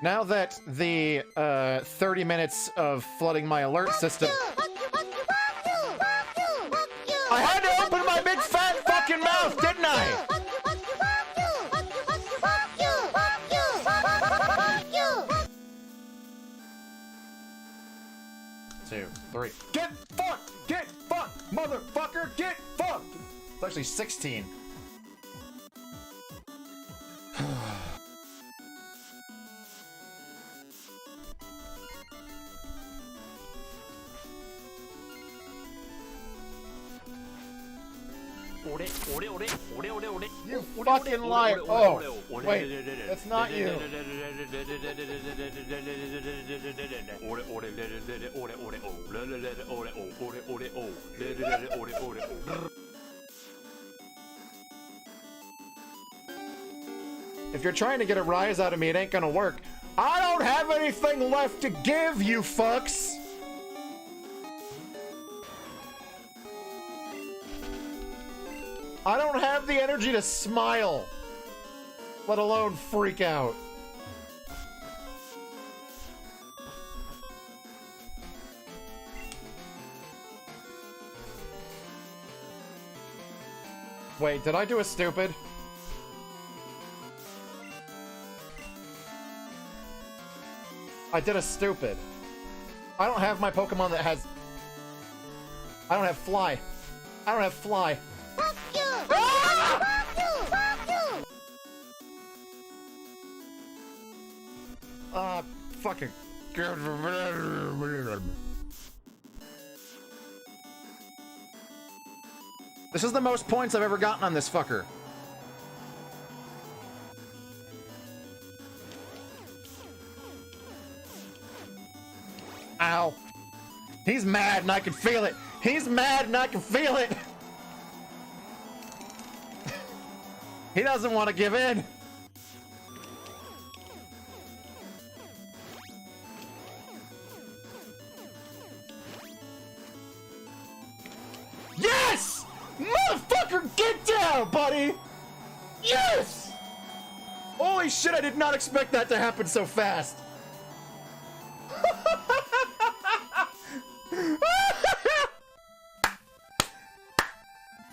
Now that the 30 minutes of flooding my alert system... I had to open my big fat fucking mouth, didn't I? 2, 3. Get fucked! Get fucked! Motherfucker! Get fucked! It's actually 16. You fucking liar! Oh, wait, that's not you. If you're trying to get a rise out of me, it ain't gonna work. I don't have anything left to give, you fucks! I don't have the energy to smile, let alone freak out. Wait, did I do a stupid? I did a stupid. I don't have my Pokemon that has... I don't have Fly. I don't have Fly. Fucking... This is the most points I've ever gotten on this fucker. Ow. He's mad and I can feel it. He's mad and I can feel it. He doesn't want to give in. Yes! Motherfucker, get down, buddy! Yes! Holy shit, I did not expect that to happen so fast.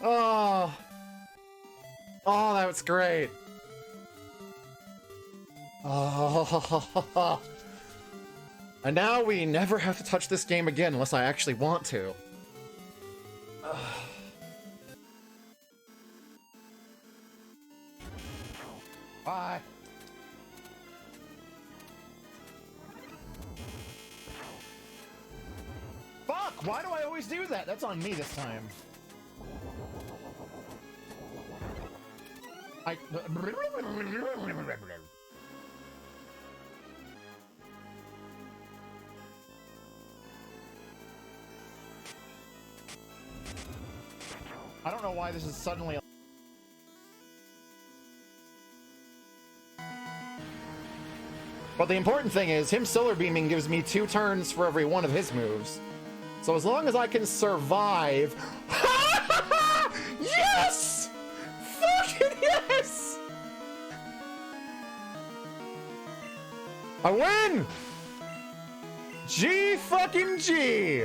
Oh. Oh, that was great. Oh. And now we never have to touch this game again unless I actually want to. Bye. Fuck! Why do I always do that? That's on me this time. I don't know why this is suddenly. But the important thing is, him Solar Beaming gives me 2 turns for every one of his moves. So as long as I can survive... Yes! Fucking yes! I win! G fucking G!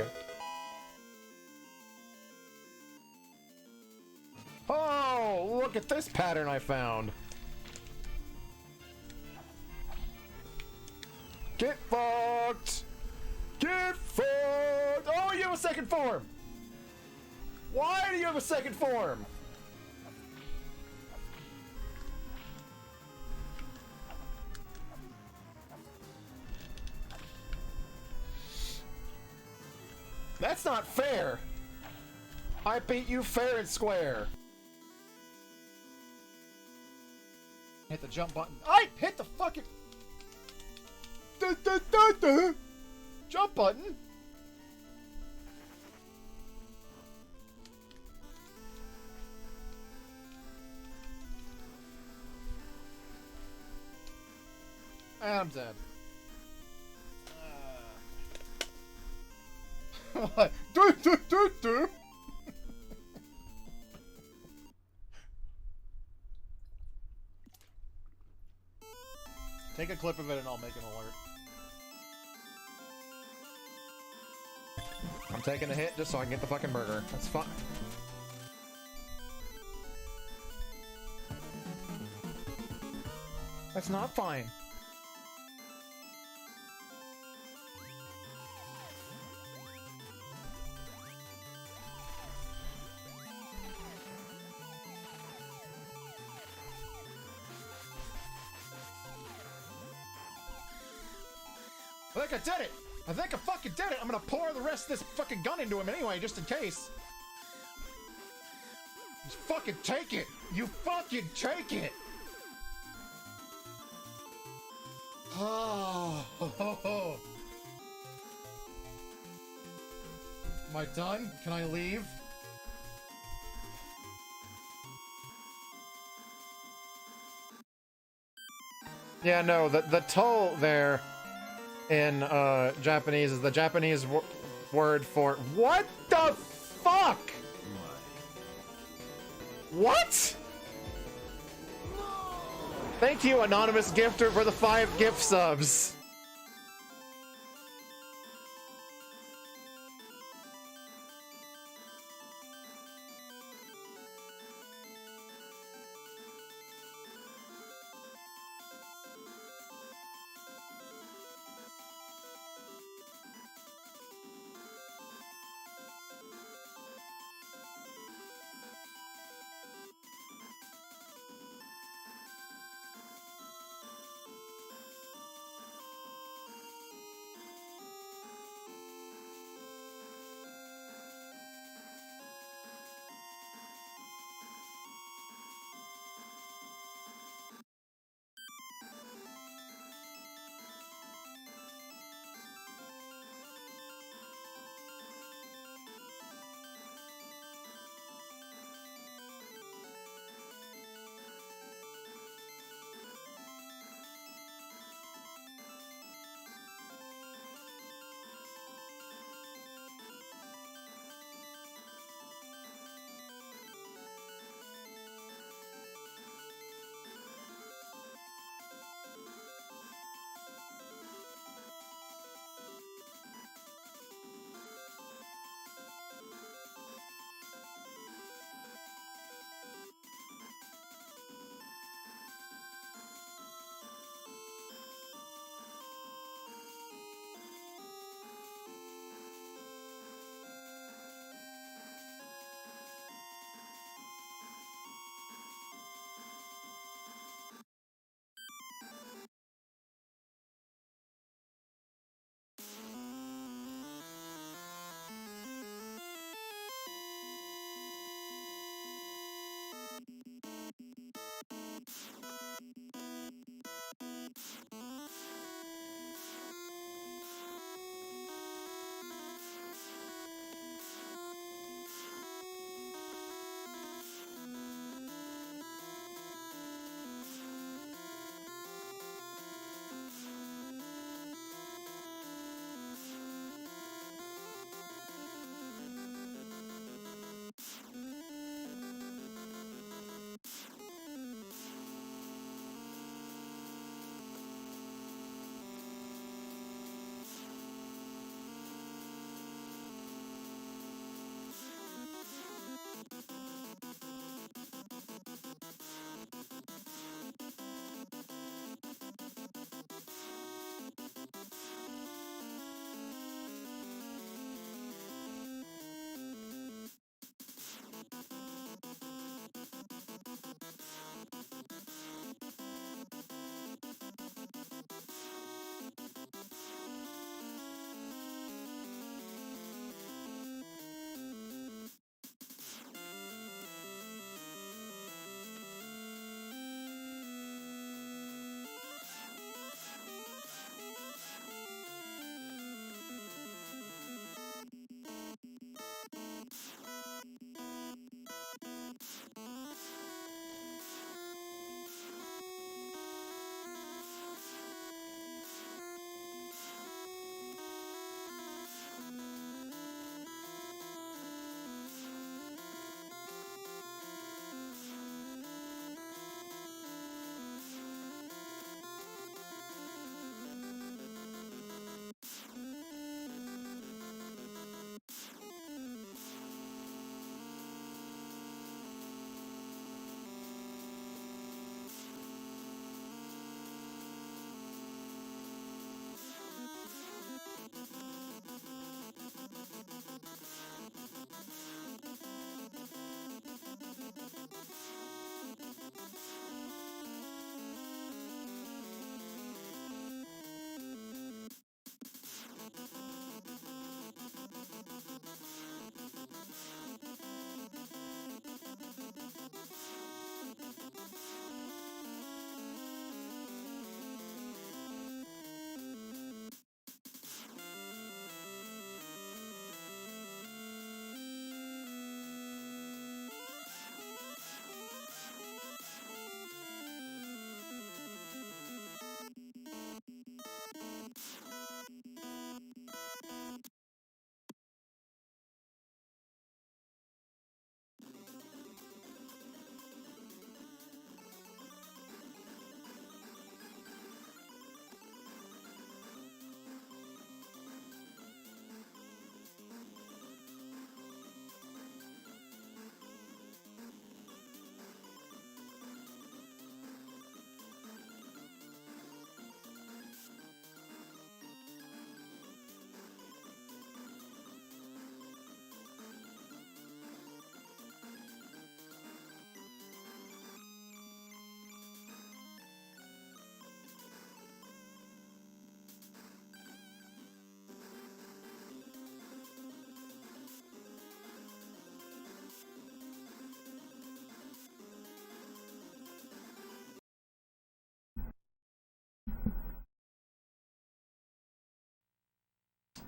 Oh, look at this pattern I found. Get fucked! Get fucked! Oh, you have a second form! Why do you have a second form? That's not fair! I beat you fair and square! Hit the jump button. I hit the fucking... Jump button? I'm dead. Make a clip of it and I'll make an alert. I'm taking a hit just so I can get the fucking burger. That's fine. That's not fine. I think I did it! I think I fucking did it! I'm gonna pour the rest of this fucking gun into him anyway, just in case. Just fucking take it! You fucking take it! Oh. Am I done? Can I leave? Yeah, no, the toll there in Japanese is the Japanese word for what the fuck? What? Thank you, anonymous gifter, for the 5 gift subs.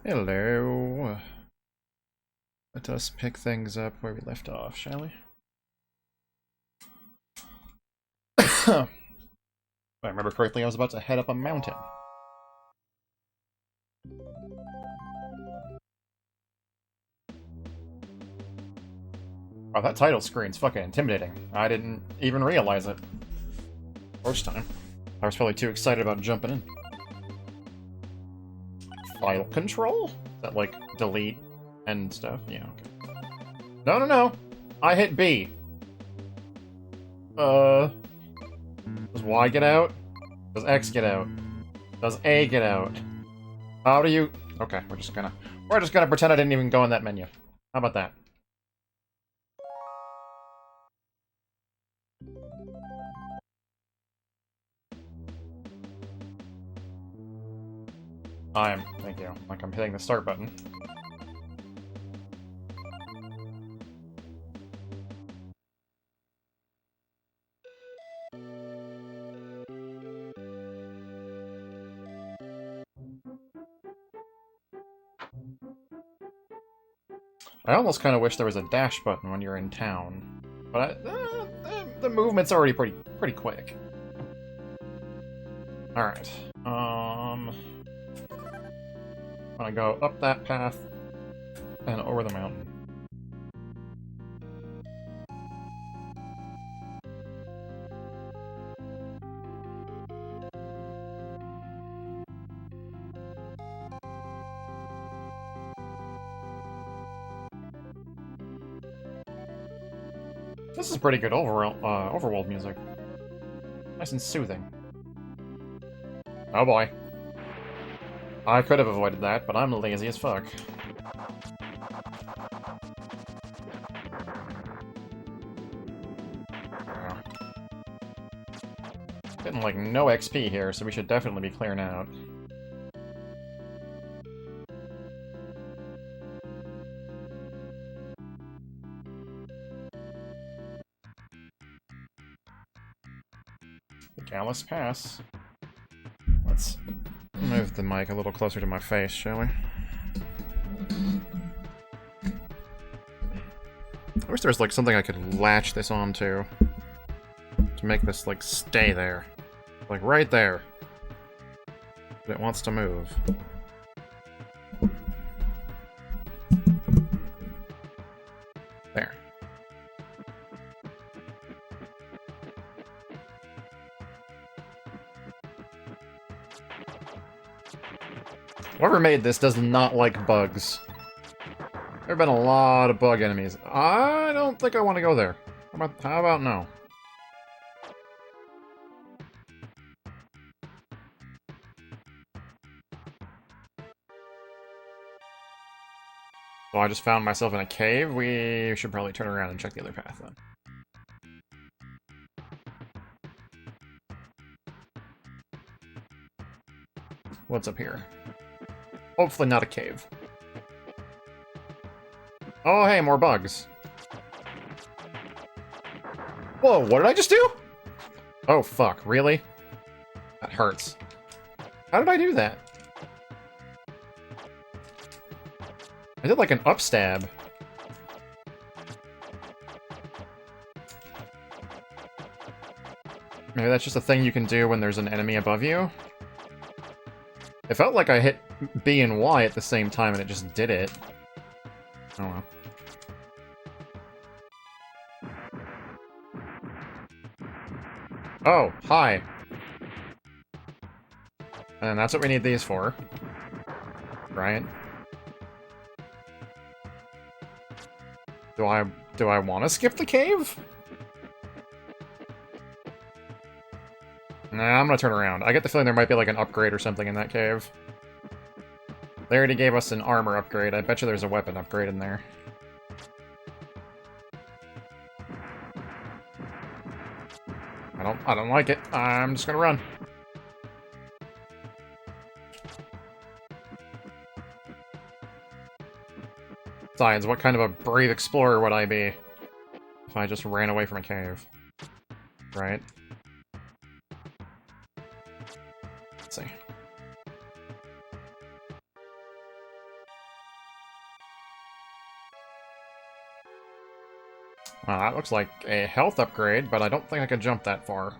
Hello. Let us pick things up where we left off, shall we? If I remember correctly, I was about to head up a mountain. Oh, that title screen's fucking intimidating. I didn't even realize it. First time. I was probably too excited about jumping in. File control? Is that like delete and stuff? Yeah, okay. No, no, no! I hit B. Does Y get out? Does X get out? Does A get out? How do you... Okay, we're just gonna pretend I didn't even go in that menu. How about that? Thank you. Like I'm hitting the start button. I almost kind of wish there was a dash button when you're in town, but the movement's already pretty quick. All right. I'm gonna go up that path and over the mountain. This is pretty good overworld music. Nice and soothing. Oh boy. I could have avoided that, but I'm lazy as fuck. Yeah. Getting like no XP here, so we should definitely be clearing out. The Gallus Pass. Let's move the mic a little closer to my face, shall we? I wish there was like something I could latch this onto to make this like stay there. Like right there. But it wants to move. There. Whoever made this does not like bugs. There have been a lot of bug enemies. I don't think I want to go there. How about no? Well, I just found myself in a cave. We should probably turn around and check the other path then. What's up here? Hopefully not a cave. Oh, hey, more bugs. Whoa, what did I just do? Oh, fuck, really? That hurts. How did I do that? I did like an upstab. Maybe that's just a thing you can do when there's an enemy above you? It felt like I hit B and Y at the same time and it just did it. Oh well. Oh, hi. And that's what we need these for. Right? Do I want to skip the cave? Nah, I'm gonna turn around. I get the feeling there might be like an upgrade or something in that cave. They already gave us an armor upgrade. I bet you there's a weapon upgrade in there. I don't like it. I'm just gonna run. Besides, what kind of a brave explorer would I be if I just ran away from a cave? Right? Let's see. Well, that looks like a health upgrade, but I don't think I can jump that far.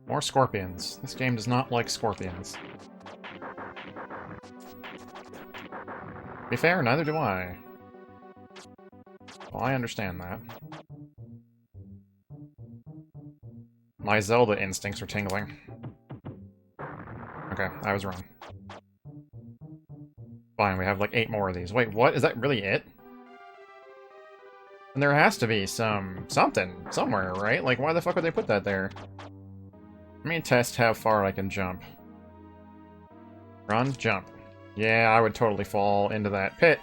More scorpions. This game does not like scorpions. To be fair, neither do I. Well, I understand that. My Zelda instincts are tingling. Okay, I was wrong. Fine, we have like 8 more of these. Wait, what? Is that really it? And there has to be something somewhere, right? Like, why the fuck would they put that there? Let me test how far I can jump. Run, jump. Yeah, I would totally fall into that pit.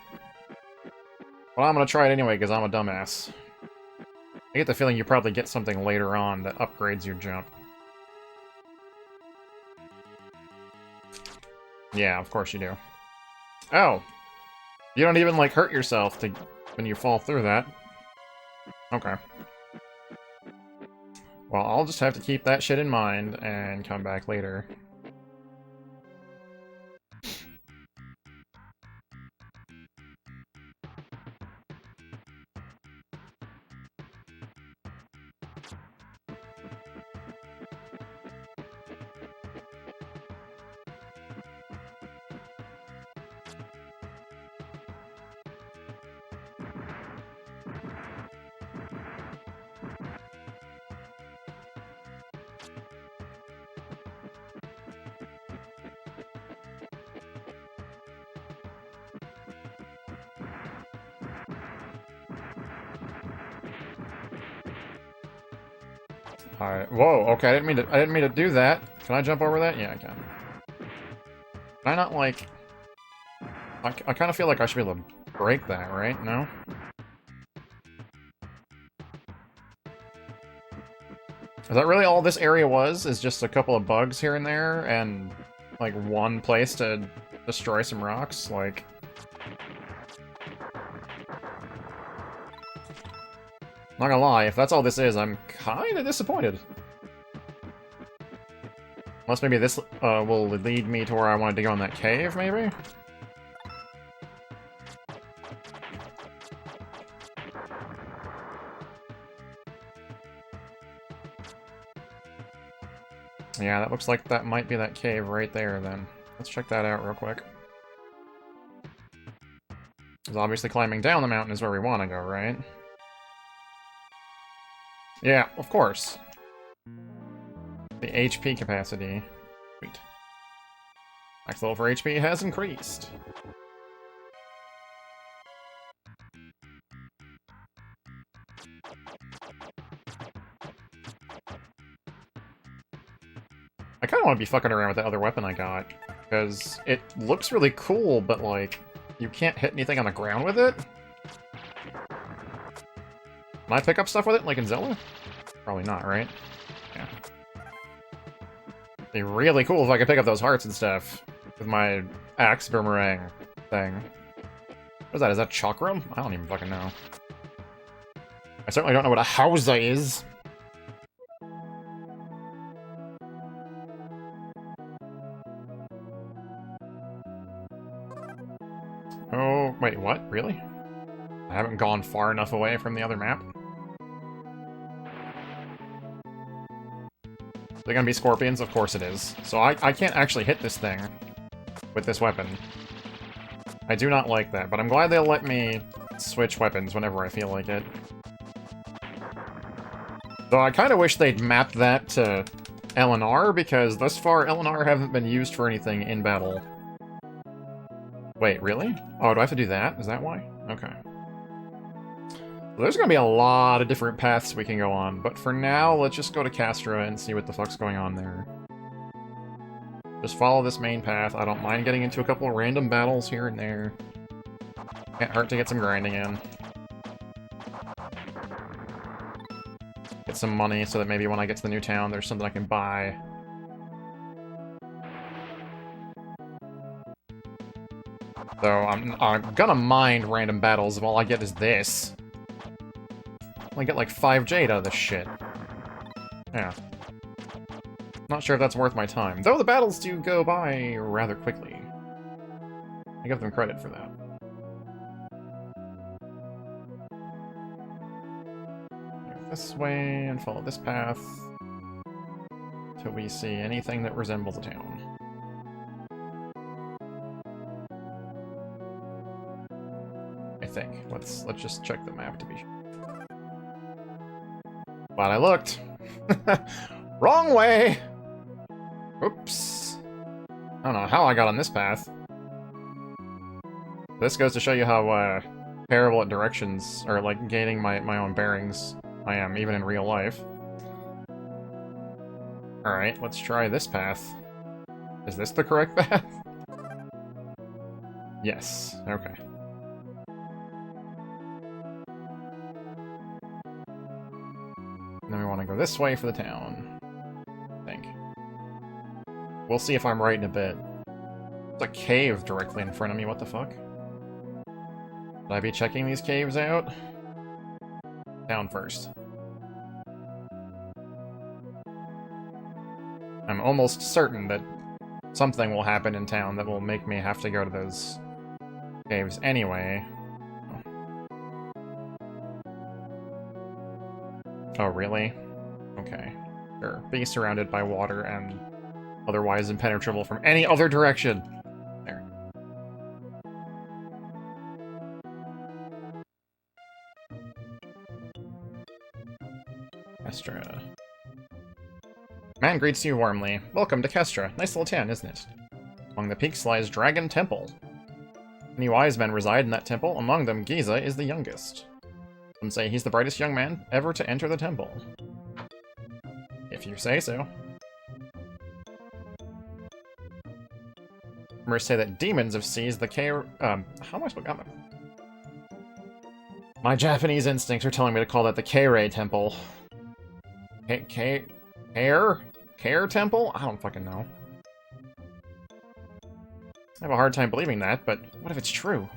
Well, I'm gonna try it anyway, because I'm a dumbass. I get the feeling you probably get something later on that upgrades your jump. Yeah, of course you do. Oh! You don't even, like, hurt yourself when you fall through that. Okay. Well, I'll just have to keep that shit in mind and come back later. Alright. Whoa, okay, I didn't mean to do that. Can I jump over that? Yeah, I can. Can I not, like... I kind of feel like I should be able to break that, right? No? Is that really all this area was? Is just a couple of bugs here and there, and, like, one place to destroy some rocks? Like... Not gonna lie, if that's all this is, I'm kinda disappointed. Unless maybe this will lead me to where I wanted to go in that cave, maybe? Yeah, that looks like that might be that cave right there, then. Let's check that out real quick. Because obviously climbing down the mountain is where we want to go, right? Yeah, of course. The HP capacity. Sweet. Max level for HP has increased. I kind of want to be fucking around with the other weapon I got. Because it looks really cool, but like, you can't hit anything on the ground with it? Can I pick up stuff with it, like in Zelda? Probably not, right? Yeah. It'd be really cool if I could pick up those hearts and stuff with my axe boomerang thing. What is that? Is that chakram? I don't even fucking know. I certainly don't know what a Hausa is. Oh, wait, what? Really? I haven't gone far enough away from the other map? They're gonna be scorpions? Of course it is. So I can't actually hit this thing with this weapon. I do not like that, but I'm glad they'll let me switch weapons whenever I feel like it. Though I kind of wish they'd mapped that to LNR, because thus far LNR haven't been used for anything in battle. Wait, really? Oh, do I have to do that? Is that why? Okay. So there's gonna be a lot of different paths we can go on, but for now, let's just go to Castra and see what the fuck's going on there. Just follow this main path. I don't mind getting into a couple of random battles here and there. Can't hurt to get some grinding in. Get some money so that maybe when I get to the new town, there's something I can buy. So I'm gonna mind random battles if all I get is this. I only get like 5 jade out of this shit. Yeah. Not sure if that's worth my time, though the battles do go by rather quickly. I give them credit for that. Go this way and follow this path till we see anything that resembles a town. I think. Let's just check the map to be sure. Glad I looked. Wrong way! Oops. I don't know how I got on this path. This goes to show you how terrible at directions, or like gaining my own bearings I am, even in real life. Alright, let's try this path. Is this the correct path? Yes, okay. And then we want to go this way for the town. I think. We'll see if I'm right in a bit. There's a cave directly in front of me, what the fuck? Should I be checking these caves out? Town first. I'm almost certain that something will happen in town that will make me have to go to those caves anyway. Oh, really? Okay. Sure. Being surrounded by water and otherwise impenetrable from any other direction. There. Kestra. Man greets you warmly. Welcome to Kestra. Nice little town, isn't it? Among the peaks lies Dragon Temple. Many wise men reside in that temple. Among them, Giza is the youngest. Some say he's the brightest young man ever to enter the temple. If you say so. Rumors say that demons have seized the how am I supposed to... My Japanese instincts are telling me to call that the Keirei Temple. Care Temple? I don't fucking know. I have a hard time believing that, but what if it's true?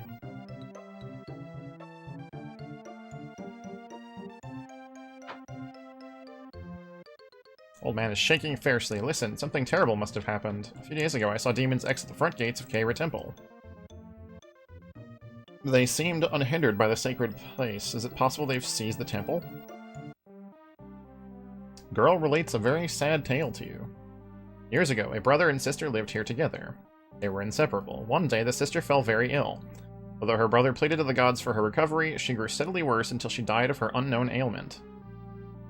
Old man is shaking fiercely. Listen, something terrible must have happened. A few days ago, I saw demons exit the front gates of Keirei Temple. They seemed unhindered by the sacred place. Is it possible they've seized the temple? Girl relates a very sad tale to you. Years ago, a brother and sister lived here together. They were inseparable. One day, the sister fell very ill. Although her brother pleaded to the gods for her recovery, she grew steadily worse until she died of her unknown ailment.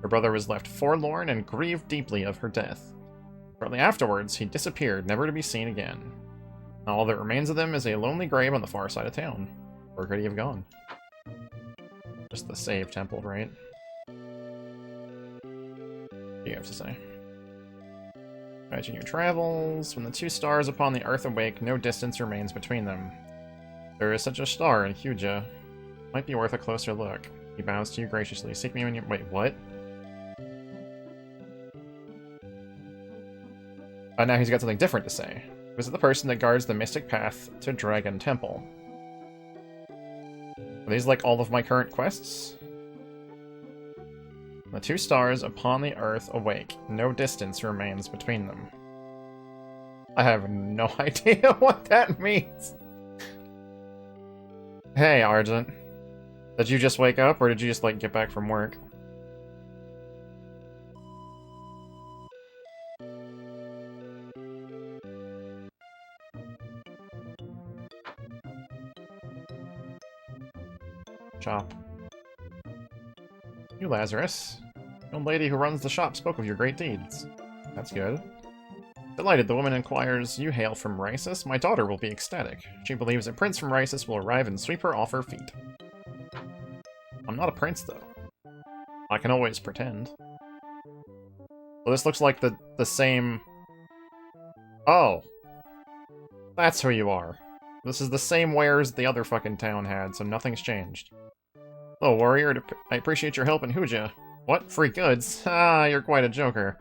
Her brother was left forlorn and grieved deeply of her death. Shortly afterwards, he disappeared, never to be seen again. Now all that remains of them is a lonely grave on the far side of town. Where could he have gone? Just the save temple, right? What do you have to say? Imagine your travels. When the two stars upon the earth awake, no distance remains between them. There is such a star in Huja. Might be worth a closer look. He bows to you graciously. Seek me when you... Wait, what? Now he's got something different to say. Visit the person that guards the mystic path to Dragon Temple. Are these like all of my current quests? The two stars upon the earth awake. No distance remains between them. I have no idea what that means. Hey, Argent. Did you just wake up, or did you just, like, get back from work? Chop. You, Lazarus. The old lady who runs the shop spoke of your great deeds. That's good. Delighted, the woman inquires, you hail from Raisis? My daughter will be ecstatic. She believes a prince from Raisis will arrive and sweep her off her feet. I'm not a prince, though. I can always pretend. Well, this looks like the same... Oh. That's who you are. This is the same wares the other fucking town had, so nothing's changed. Hello, warrior. I appreciate your help in Huja. What? Free goods? Ah, you're quite a joker.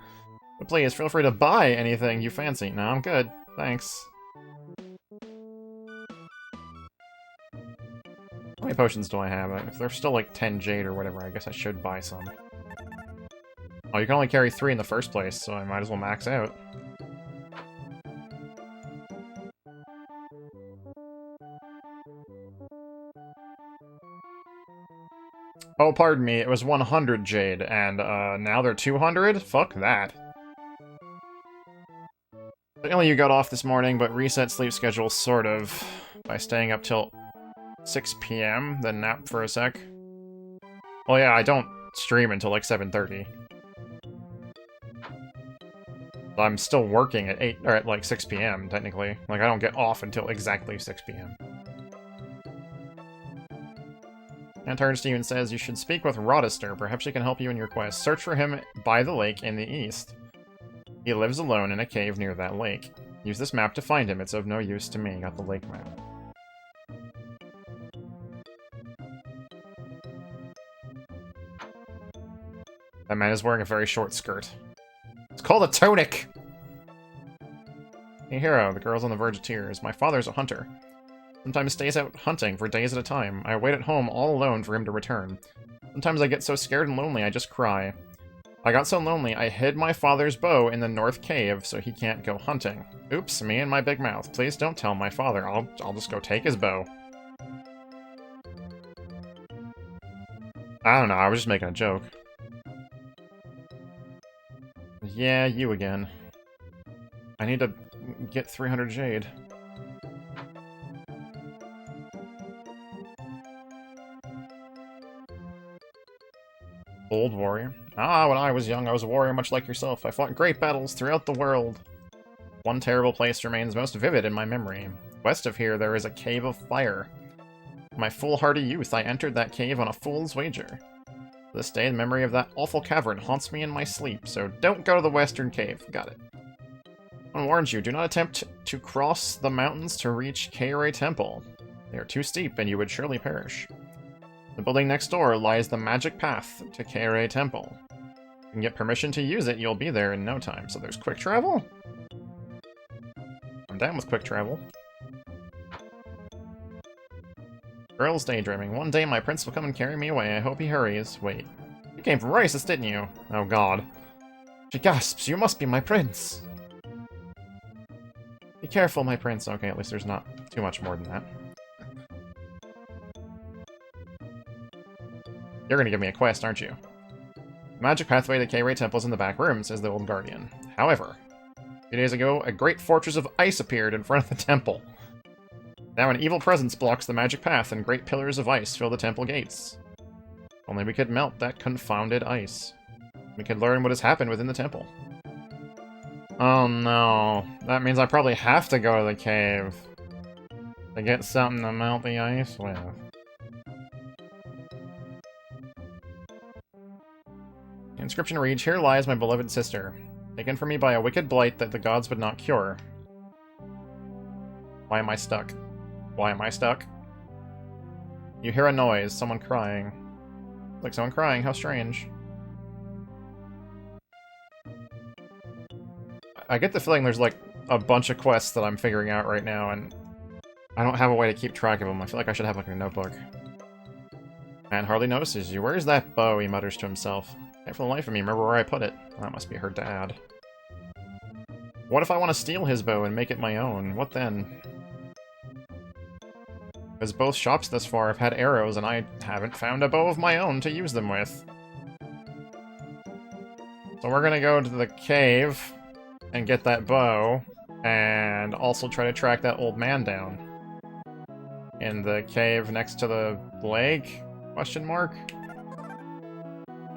But please, feel free to buy anything you fancy. No, I'm good. Thanks. How many potions do I have? If they're still like 10 jade or whatever, I guess I should buy some. Oh, you can only carry 3 in the first place, so I might as well max out. Oh, pardon me, it was 100 Jade, and now they're 200? Fuck that. Apparently you got off this morning, but reset sleep schedule sort of by staying up till 6 p.m., then nap for a sec. Well, yeah, I don't stream until like 7:30. I'm still working at 8 or at like 6 p.m. technically. Like I don't get off until exactly 6 p.m. Antarn Steven says you should speak with Rodister. Perhaps she can help you in your quest. Search for him by the lake in the east. He lives alone in a cave near that lake. Use this map to find him. It's of no use to me. Got the lake map. That man is wearing a very short skirt. It's called a tunic! Hey hero, the girl's on the verge of tears. My father's a hunter. Sometimes stays out hunting for days at a time. I wait at home all alone for him to return. Sometimes I get so scared and lonely I just cry. I got so lonely I hid my father's bow in the north cave so he can't go hunting. Oops, me and my big mouth. Please don't tell my father. I'll just go take his bow. I don't know, I was just making a joke. Yeah, you again. I need to get 300 Jade. Old warrior. Ah, when I was young, I was a warrior much like yourself. I fought great battles throughout the world. One terrible place remains most vivid in my memory. West of here, there is a cave of fire. In my foolhardy youth, I entered that cave on a fool's wager. To this day, the memory of that awful cavern haunts me in my sleep, so don't go to the western cave. Got it. One warns you, do not attempt to cross the mountains to reach Kayurei Temple. They are too steep, and you would surely perish. The building next door lies the magic path to Kayurei Temple. You can get permission to use it, you'll be there in no time. So there's quick travel? I'm down with quick travel. Girl's daydreaming. One day my prince will come and carry me away. I hope he hurries. Wait. You came from Rices, didn't you? Oh god. She gasps. You must be my prince. Be careful, my prince. Okay, at least there's not too much more than that. You're gonna give me a quest, aren't you? The magic pathway to Kayurei Temple is in the back room, says the old guardian. However, a few days ago, a great fortress of ice appeared in front of the temple. Now an evil presence blocks the magic path, and great pillars of ice fill the temple gates. Only we could melt that confounded ice. We could learn what has happened within the temple. Oh no. That means I probably have to go to the cave to get something to melt the ice with. The inscription reads, "Here lies my beloved sister, taken from me by a wicked blight that the gods would not cure." Why am I stuck? Why am I stuck? You hear a noise, someone crying. Like someone crying, how strange. I get the feeling there's like a bunch of quests that I'm figuring out right now, and I don't have a way to keep track of them. I feel like I should have like a notebook. Man hardly notices you. Where's that bow? He mutters to himself. Can't for the life of me remember where I put it. That must be her dad. What if I want to steal his bow and make it my own? What then? Because both shops thus far have had arrows, and I haven't found a bow of my own to use them with. So we're gonna go to the cave and get that bow, and also try to track that old man down. In the cave next to the lake? Question mark?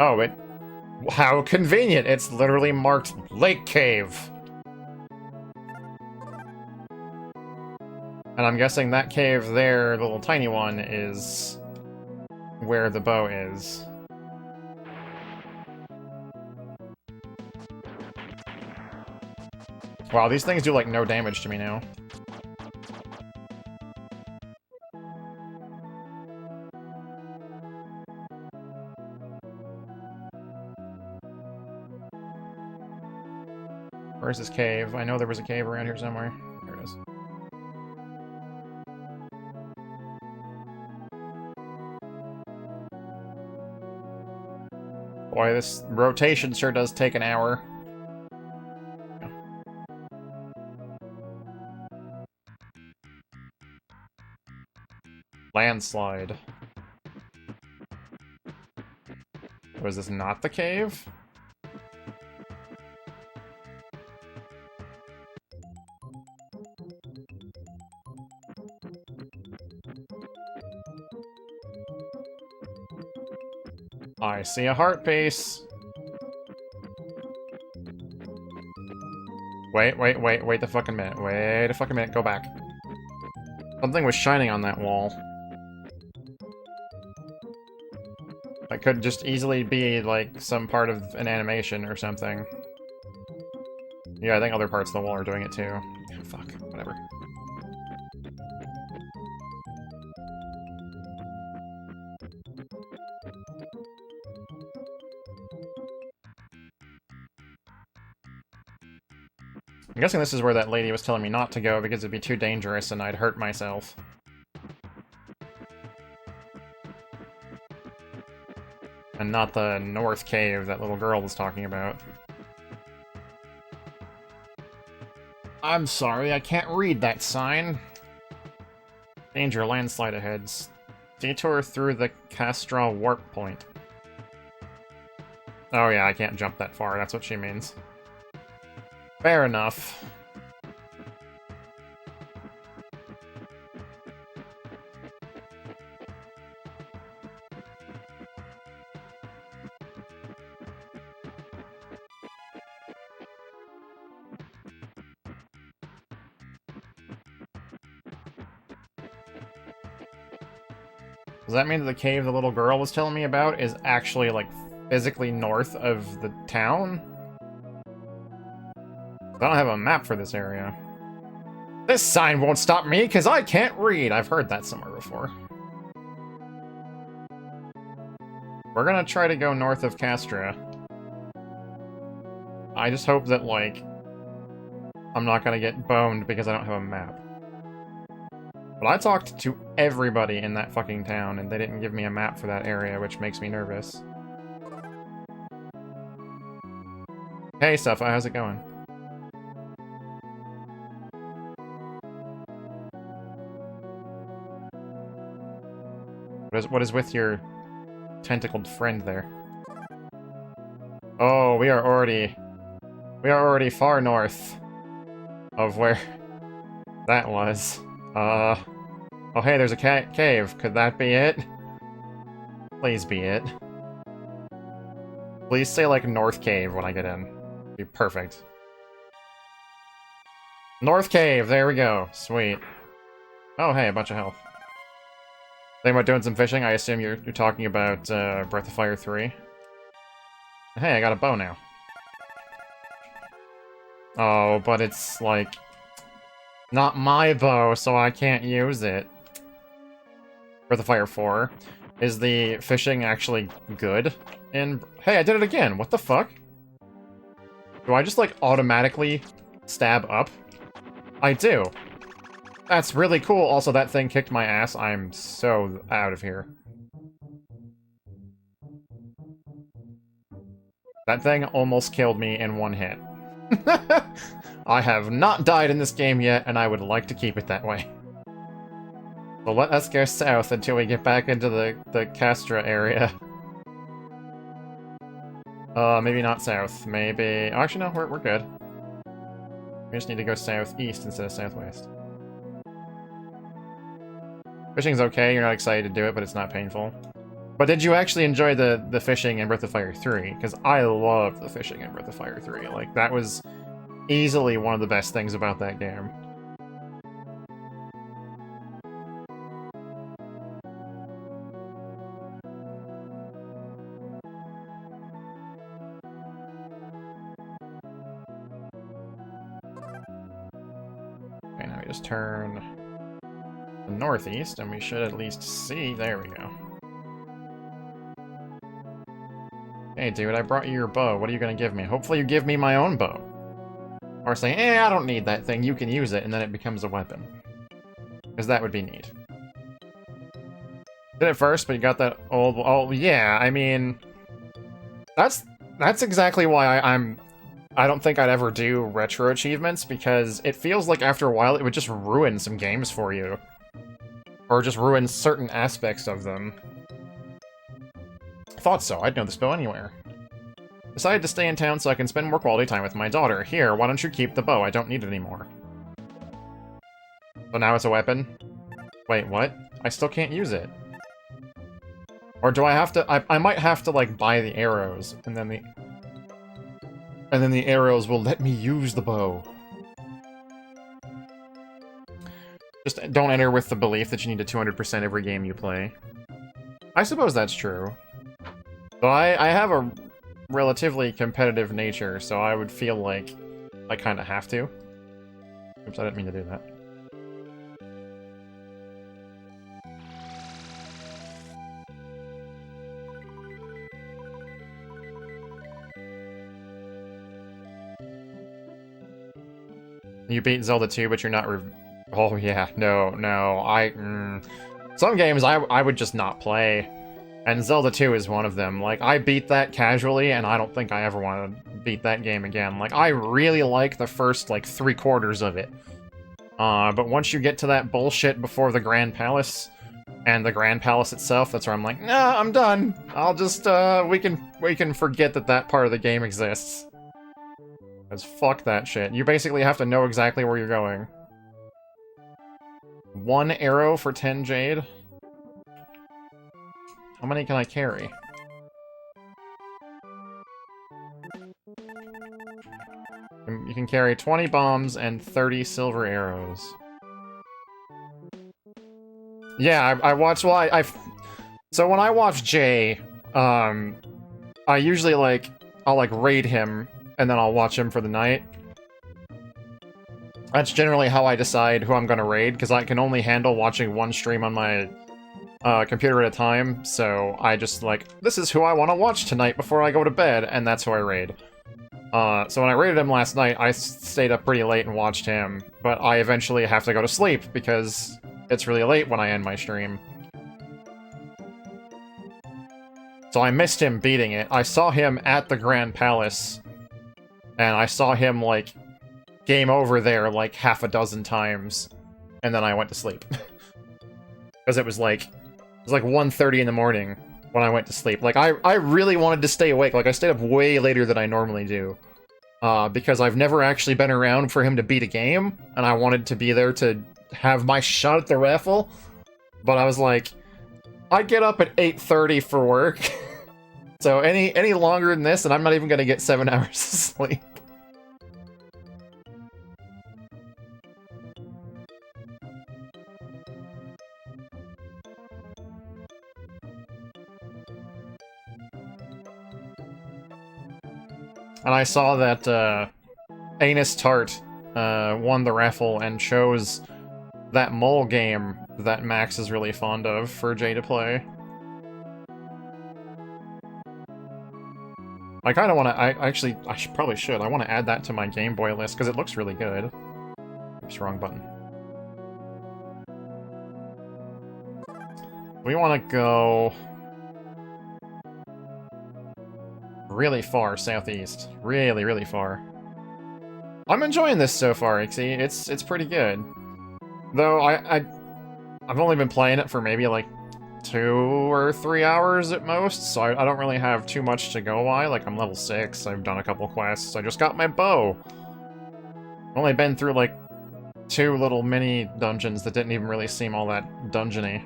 Oh, how convenient! It's literally marked Lake Cave! And I'm guessing that cave there, the little tiny one, is where the bow is. Wow, these things do like no damage to me now. Where's this cave? I know there was a cave around here somewhere. There it is. Boy, this rotation sure does take an hour. Landslide. Was this not the cave? I see a heart piece. Wait the fucking minute. Wait a fucking minute, go back. Something was shining on that wall. That could just easily be, like, some part of an animation or something. Yeah, I think other parts of the wall are doing it too. Yeah, fuck, whatever. I'm guessing this is where that lady was telling me not to go because it'd be too dangerous and I'd hurt myself. And not the North Cave that little girl was talking about. I'm sorry, I can't read that sign. Danger, landslide ahead. Detour through the Castra warp point. Oh yeah, I can't jump that far, that's what she means. Fair enough. Does that mean that the cave the little girl was telling me about is actually, like, physically north of the town? I don't have a map for this area. This sign won't stop me, because I can't read! I've heard that somewhere before. We're gonna try to go north of Castra. I just hope that, like, I'm not gonna get boned because I don't have a map. But I talked to everybody in that fucking town, and they didn't give me a map for that area, which makes me nervous. Hey, Safa, how's it going? What is with your tentacled friend there? Oh, we are already far north of where that was. Oh hey, there's a cave. Could that be it? Please be it. Please say, like, North Cave when I get in. Be perfect. North Cave, there we go. Sweet. Oh hey, a bunch of health. Thinking about doing some fishing? I assume you're talking about Breath of Fire 3. Hey, I got a bow now. Oh, but it's, like, not my bow, so I can't use it. Breath of Fire 4. Is the fishing actually good? Hey, I did it again! What the fuck? Do I just, like, automatically stab up? I do. That's really cool. Also, that thing kicked my ass. I'm so out of here. That thing almost killed me in one hit. I have not died in this game yet, and I would like to keep it that way. So let us go south until we get back into the Castra area. Maybe not south. Maybe... Oh, actually, no, we're good. We just need to go southeast instead of southwest. Fishing's okay, you're not excited to do it, but it's not painful. But did you actually enjoy the fishing in Breath of Fire 3? Because I love the fishing in Breath of Fire 3. Like, that was easily one of the best things about that game. Okay, now we just turn the northeast, and we should at least see... There we go. Hey, dude, I brought you your bow. What are you gonna give me? Hopefully you give me my own bow. Or say, I don't need that thing, you can use it, and then it becomes a weapon. Because that would be neat. Did it first, but you got that old... Oh, yeah, I mean... That's exactly why I don't think I'd ever do retro achievements, because it feels like after a while it would just ruin some games for you. Or just ruin certain aspects of them. I thought so, I'd know this bow anywhere. Decided to stay in town so I can spend more quality time with my daughter. Here, why don't you keep the bow? I don't need it anymore. So now it's a weapon? Wait, what? I still can't use it. Or do I have to... I might have to, like, buy the arrows, and then the arrows will let me use the bow. Just don't enter with the belief that you need to 200% every game you play. I suppose that's true. Though I have a relatively competitive nature, so I would feel like I kind of have to. Oops, I didn't mean to do that. You beat Zelda 2, but you're not oh yeah, no. Some games I would just not play. And Zelda 2 is one of them. Like, I beat that casually, and I don't think I ever want to beat that game again. Like, I really like the first, like, 3/4 of it. But once you get to that bullshit before the Grand Palace, and the Grand Palace itself, that's where I'm like, nah, I'm done. I'll just, we can forget that part of the game exists. Because fuck that shit. You basically have to know exactly where you're going. 1 arrow for 10 jade? How many can I carry? You can carry 20 bombs and 30 silver arrows. Yeah, I watch, well, so when I watch Jay, I usually, like, I'll, like, raid him, and then I'll watch him for the night. That's generally how I decide who I'm gonna raid, because I can only handle watching one stream on my computer at a time, so I just, like, this is who I want to watch tonight before I go to bed, and that's who I raid. So when I raided him last night, I stayed up pretty late and watched him, but I eventually have to go to sleep, because it's really late when I end my stream. So I missed him beating it. I saw him at the Grand Palace, and I saw him, like, game over there, like, half a dozen times, and then I went to sleep. Because it was like 1:30 in the morning when I went to sleep. Like, I really wanted to stay awake. Like, I stayed up way later than I normally do. Because I've never actually been around for him to beat a game, and I wanted to be there to have my shot at the raffle. But I was like, I get up at 8:30 for work. So any longer than this, and I'm not even gonna get 7 hours of sleep. And I saw that Anus Tart won the raffle and chose that mole game that Max is really fond of for Jay to play. I kind of want to... probably should. I want to add that to my Game Boy list, because it looks really good. Oops, wrong button. We want to go... really far southeast. Really, really far. I'm enjoying this so far, Ixie. It's pretty good. Though, I've only been playing it for maybe, like, 2 or 3 hours at most, so I don't really have too much to go by. Like, I'm level 6, I've done a couple quests, I just got my bow. I've only been through, like, 2 little mini dungeons that didn't even really seem all that dungeony.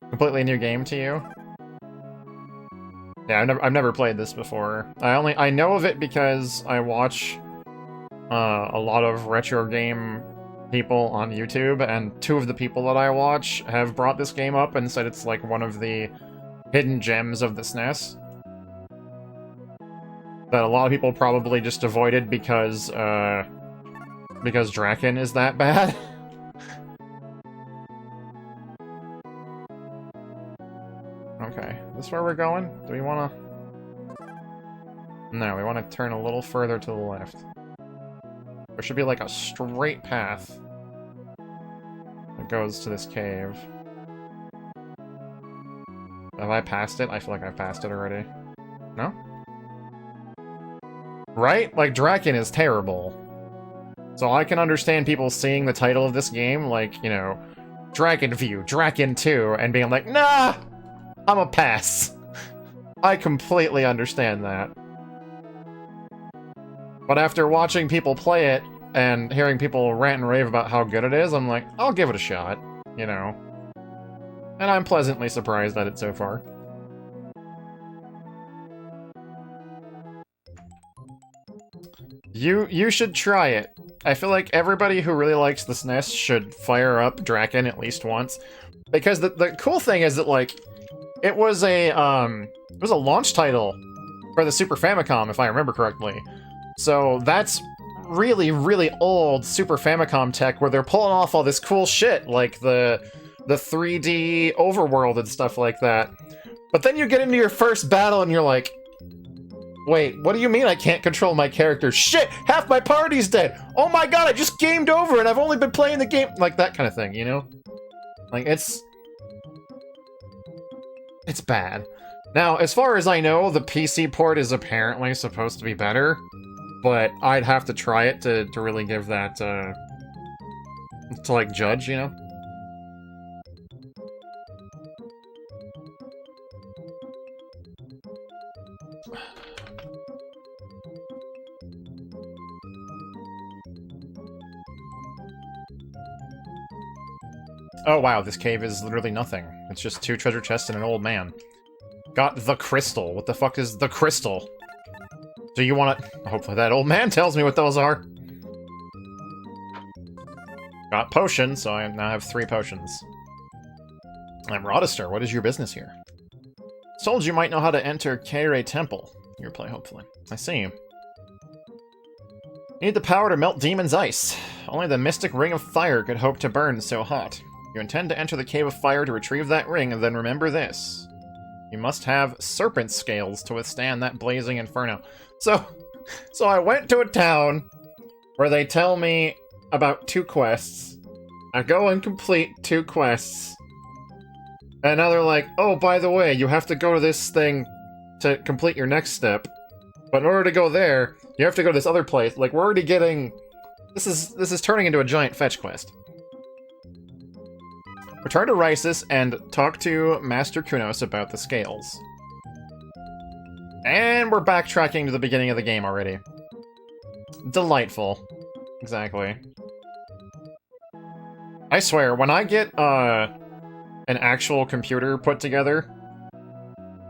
Completely new game to you? Yeah, I've never played this before. I know of it because I watch a lot of retro game people on YouTube, and 2 of the people that I watch have brought this game up and said it's like one of the hidden gems of the SNES. That a lot of people probably just avoided because Draken is that bad. Okay, is this where we're going? Do we want to... No, we want to turn a little further to the left. There should be like a straight path that goes to this cave. Have I passed it? I feel like I've passed it already. No? Right? Like, Draken is terrible. So I can understand people seeing the title of this game, like, you know, Dragon View, Draken 2, and being like, nah, I'm a pass. I completely understand that. But after watching people play it, and hearing people rant and rave about how good it is, I'm like, I'll give it a shot, you know. And I'm pleasantly surprised at it so far. You should try it. I feel like everybody who really likes the SNES should fire up Draken at least once. Because the cool thing is that, like, it was a launch title for the Super Famicom, if I remember correctly. So that's really, really old Super Famicom tech where they're pulling off all this cool shit, like the 3D overworld and stuff like that. But then you get into your first battle and you're like, wait, what do you mean I can't control my character? Shit, half my party's dead! Oh my god, I just gamed over and I've only been playing the game... Like, that kind of thing, you know? Like, it's bad. Now, as far as I know, the PC port is apparently supposed to be better, but I'd have to try it to really give that, to, like, judge, you know? Oh wow, this cave is literally nothing. It's just 2 treasure chests and an old man. Got the crystal. What the fuck is the crystal? Do you want to... Hopefully that old man tells me what those are. Got potions, so I now have 3 potions. I'm Rodister. What is your business here? Told you might know how to enter Kairi Temple. Your play, hopefully. I see you. Need the power to melt demon's ice. Only the mystic ring of fire could hope to burn so hot. You intend to enter the Cave of Fire to retrieve that ring, and then remember this. You must have serpent scales to withstand that blazing inferno. So I went to a town where they tell me about 2 quests. I go and complete 2 quests. And now they're like, oh, by the way, you have to go to this thing to complete your next step. But in order to go there, you have to go to this other place. Like, we're already getting... This is turning into a giant fetch quest. Return to Rysis and talk to Master Kunos about the scales. And we're backtracking to the beginning of the game already. Delightful. Exactly. I swear, when I get, an actual computer put together,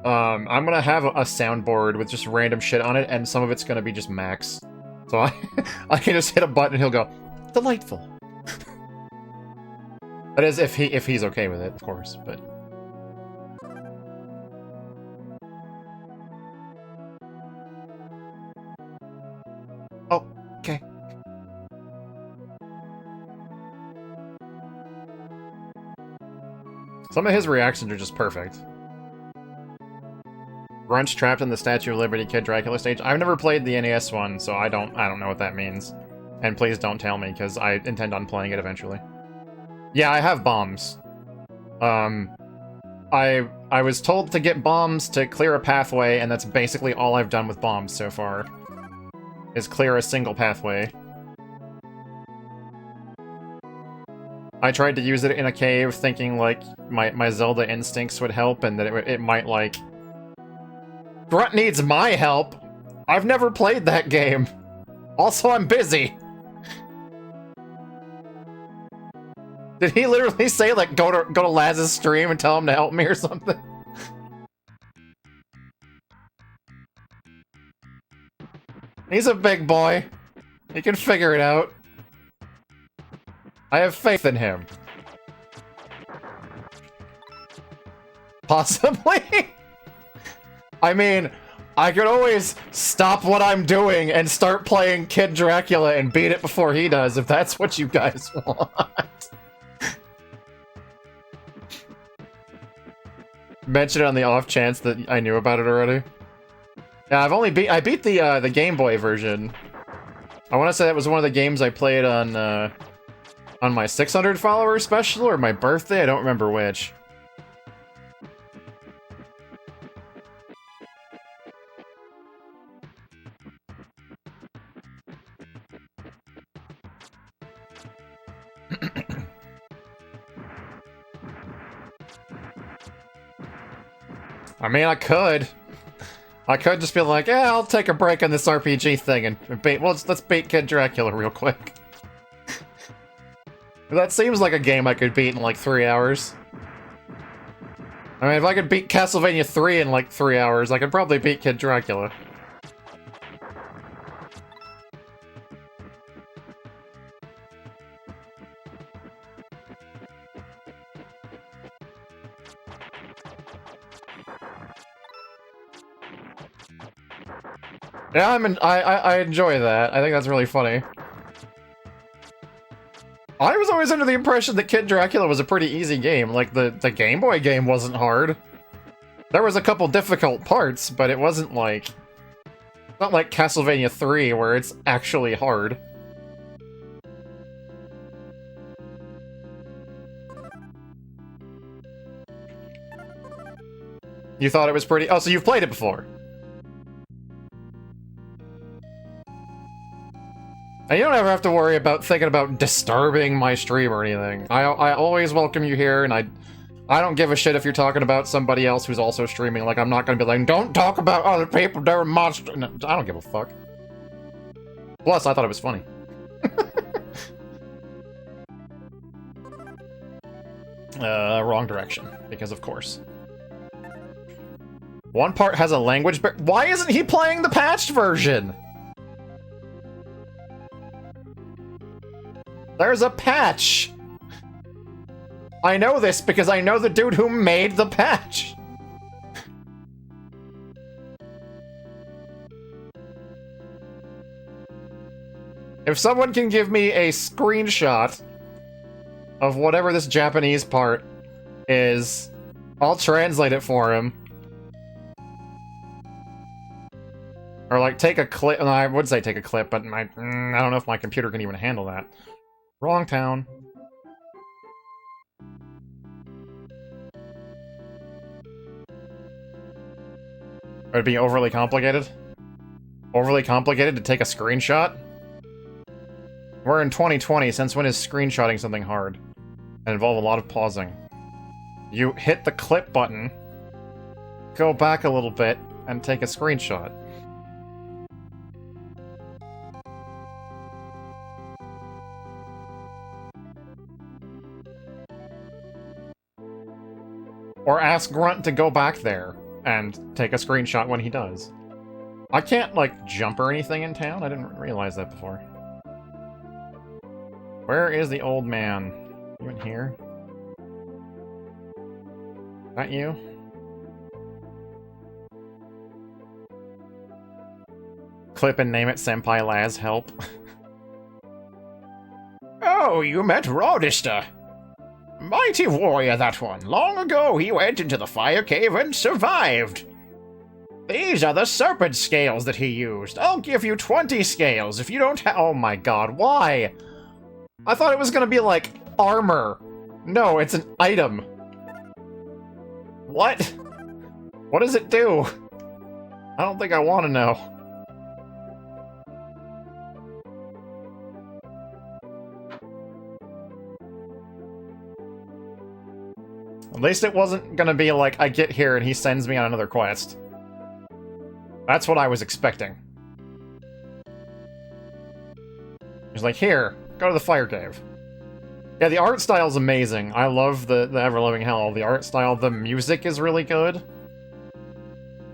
I'm gonna have a soundboard with just random shit on it, and some of it's gonna be just Max. So I can just hit a button and he'll go, delightful. That is, if he's okay with it, of course, but... Oh, okay. Some of his reactions are just perfect. Grunch trapped in the Statue of Liberty Kid Dracula stage. I've never played the NES one, so I don't know what that means. And please don't tell me, because I intend on playing it eventually. Yeah, I have bombs. I was told to get bombs to clear a pathway, and that's basically all I've done with bombs so far. Is clear a single pathway. I tried to use it in a cave, thinking, like, my Zelda instincts would help, and that it might, like... Grunt needs my help! I've never played that game! Also, I'm busy! Did he literally say, like, go to Laz's stream and tell him to help me or something? He's a big boy. He can figure it out. I have faith in him. Possibly? I mean, I could always stop what I'm doing and start playing Kid Dracula and beat it before he does, if that's what you guys want. Mention it on the off chance that I knew about it already. Yeah, I beat the Game Boy version. I want to say that was one of the games I played on my 600 follower special or my birthday. I don't remember which. I mean, I could. I could just be like, yeah, I'll take a break on this RPG thing and beat. Well, let's beat Kid Dracula real quick. That seems like a game I could beat in like 3 hours. I mean, if I could beat Castlevania 3 in like 3 hours, I could probably beat Kid Dracula. Yeah, I enjoy that. I think that's really funny. I was always under the impression that Kid Dracula was a pretty easy game. Like, the Game Boy game wasn't hard. There was a couple difficult parts, but it wasn't like... Not like Castlevania 3, where it's actually hard. You thought it was pretty... Oh, so you've played it before? And you don't ever have to worry about thinking about disturbing my stream or anything. I always welcome you here, and I don't give a shit if you're talking about somebody else who's also streaming. Like, I'm not gonna be like, don't talk about other people, they're monsters. No, I don't give a fuck. Plus, I thought it was funny. Wrong direction, because of course. One part has a language bar- Why isn't he playing the patched version? There's a patch! I know this because I know the dude who made the patch! If someone can give me a screenshot of whatever this Japanese part is, I'll translate it for him. Or, like, take a clip. No, I would say take a clip, but I don't know if my computer can even handle that. Wrong town. Would it be overly complicated? Overly complicated to take a screenshot? We're in 2020, since when is screenshotting something hard? It involves a lot of pausing. You hit the clip button, go back a little bit, and take a screenshot. Or ask Grunt to go back there and take a screenshot when he does. I can't, like, jump or anything in town? I didn't realize that before. Where is the old man? You in here? Is that you? Clip and name it Senpai Laz, help. Oh, you met Rodista. Mighty warrior, that one. Long ago, he went into the fire cave and survived. These are the serpent scales that he used. I'll give you 20 scales if you don't have— Oh my god, why? I thought it was gonna be, like, armor. No, it's an item. What? What does it do? I don't think I want to know. At least it wasn't gonna be like, I get here and he sends me on another quest. That's what I was expecting. He's like, here, go to the fire cave. Yeah, the art style's amazing. I love the Ever-Living Hell. The art style, the music is really good.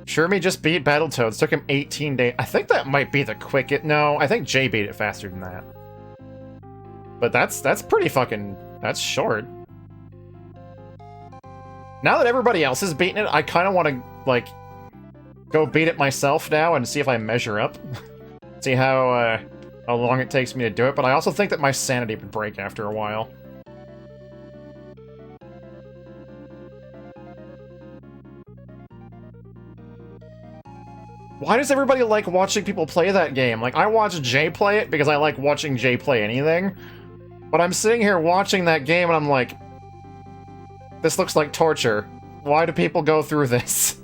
Shermie just beat Battletoads. Took him 18 days. I think that might be the quickest. No, I think Jay beat it faster than that. But that's pretty fucking... That's short. Now that everybody else is beating it, I kind of want to, like, go beat it myself now and see if I measure up. See how long it takes me to do it, but I also think that my sanity would break after a while. Why does everybody like watching people play that game? Like, I watch Jay play it because I like watching Jay play anything, but I'm sitting here watching that game and I'm like, this looks like torture. Why do people go through this?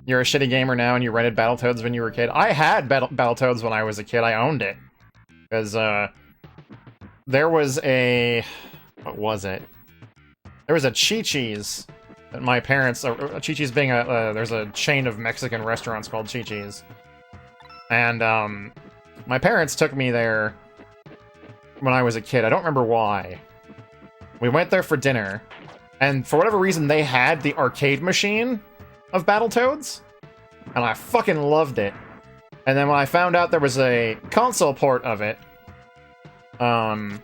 you're a shitty gamer now and you rented Battletoads when you were a kid. I had Battletoads when I was a kid. I owned it. Because, there was a... What was it? There was a Chi-Chi's that my parents... Chi-Chi's being there's a chain of Mexican restaurants called Chi-Chi's. And, my parents took me there when I was a kid. I don't remember why. We went there for dinner. And for whatever reason, they had the arcade machine of Battletoads. And I fucking loved it. And then when I found out there was a console port of it, I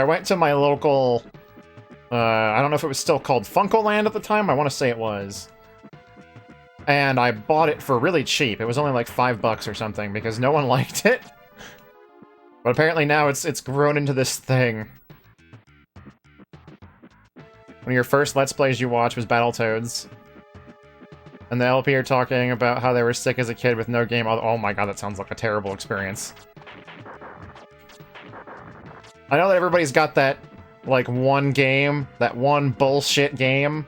went to my local, I don't know if it was still called Funkoland at the time, I want to say it was. And I bought it for really cheap. It was only like $5 or something, because no one liked it. But apparently now it's grown into this thing. One of your first Let's Plays you watched was Battletoads. And the LP are talking about how they were sick as a kid with no game. Oh my god, that sounds like a terrible experience. I know that everybody's got that, like, one game, that one bullshit game,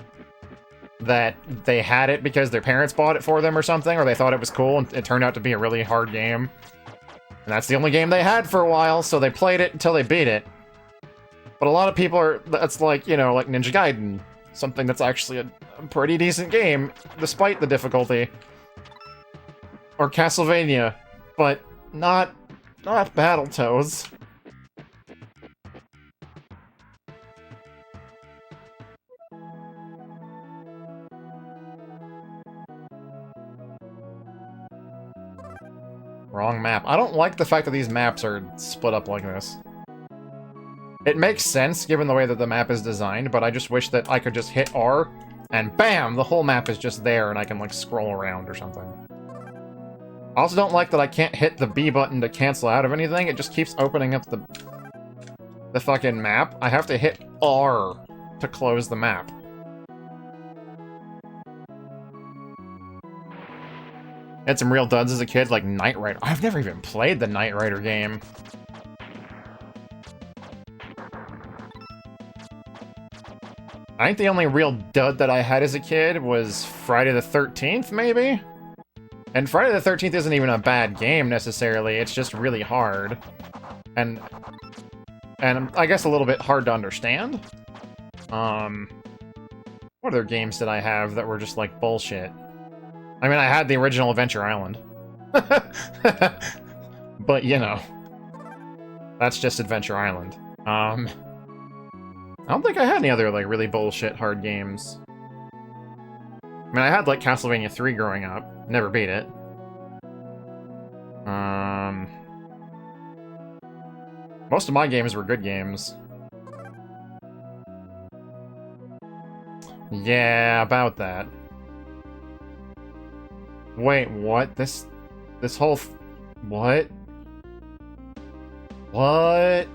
that they had it because their parents bought it for them or something, or they thought it was cool, and it turned out to be a really hard game. And that's the only game they had for a while, so they played it until they beat it. But a lot of people are, that's like, you know, like Ninja Gaiden. Something that's actually a pretty decent game, despite the difficulty. Or Castlevania, but not Battletoads. Wrong map. I don't like the fact that these maps are split up like this. It makes sense, given the way that the map is designed, but I just wish that I could just hit R, and BAM! The whole map is just there, and I can, like, scroll around or something. I also don't like that I can't hit the B button to cancel out of anything. It just keeps opening up the fucking map. I have to hit R to close the map. Had some real duds as a kid, like Knight Rider. I've never even played the Knight Rider game. I think the only real dud that I had as a kid was Friday the 13th, maybe? And Friday the 13th isn't even a bad game, necessarily. It's just really hard. And I guess a little bit hard to understand. What other games did I have that were just, like, bullshit? I mean, I had the original Adventure Island. But, you know. That's just Adventure Island. I don't think I had any other, like, really bullshit hard games. I mean, I had, like, Castlevania 3 growing up. Never beat it. Most of my games were good games. Yeah, about that. Wait, what? This whole... What? What?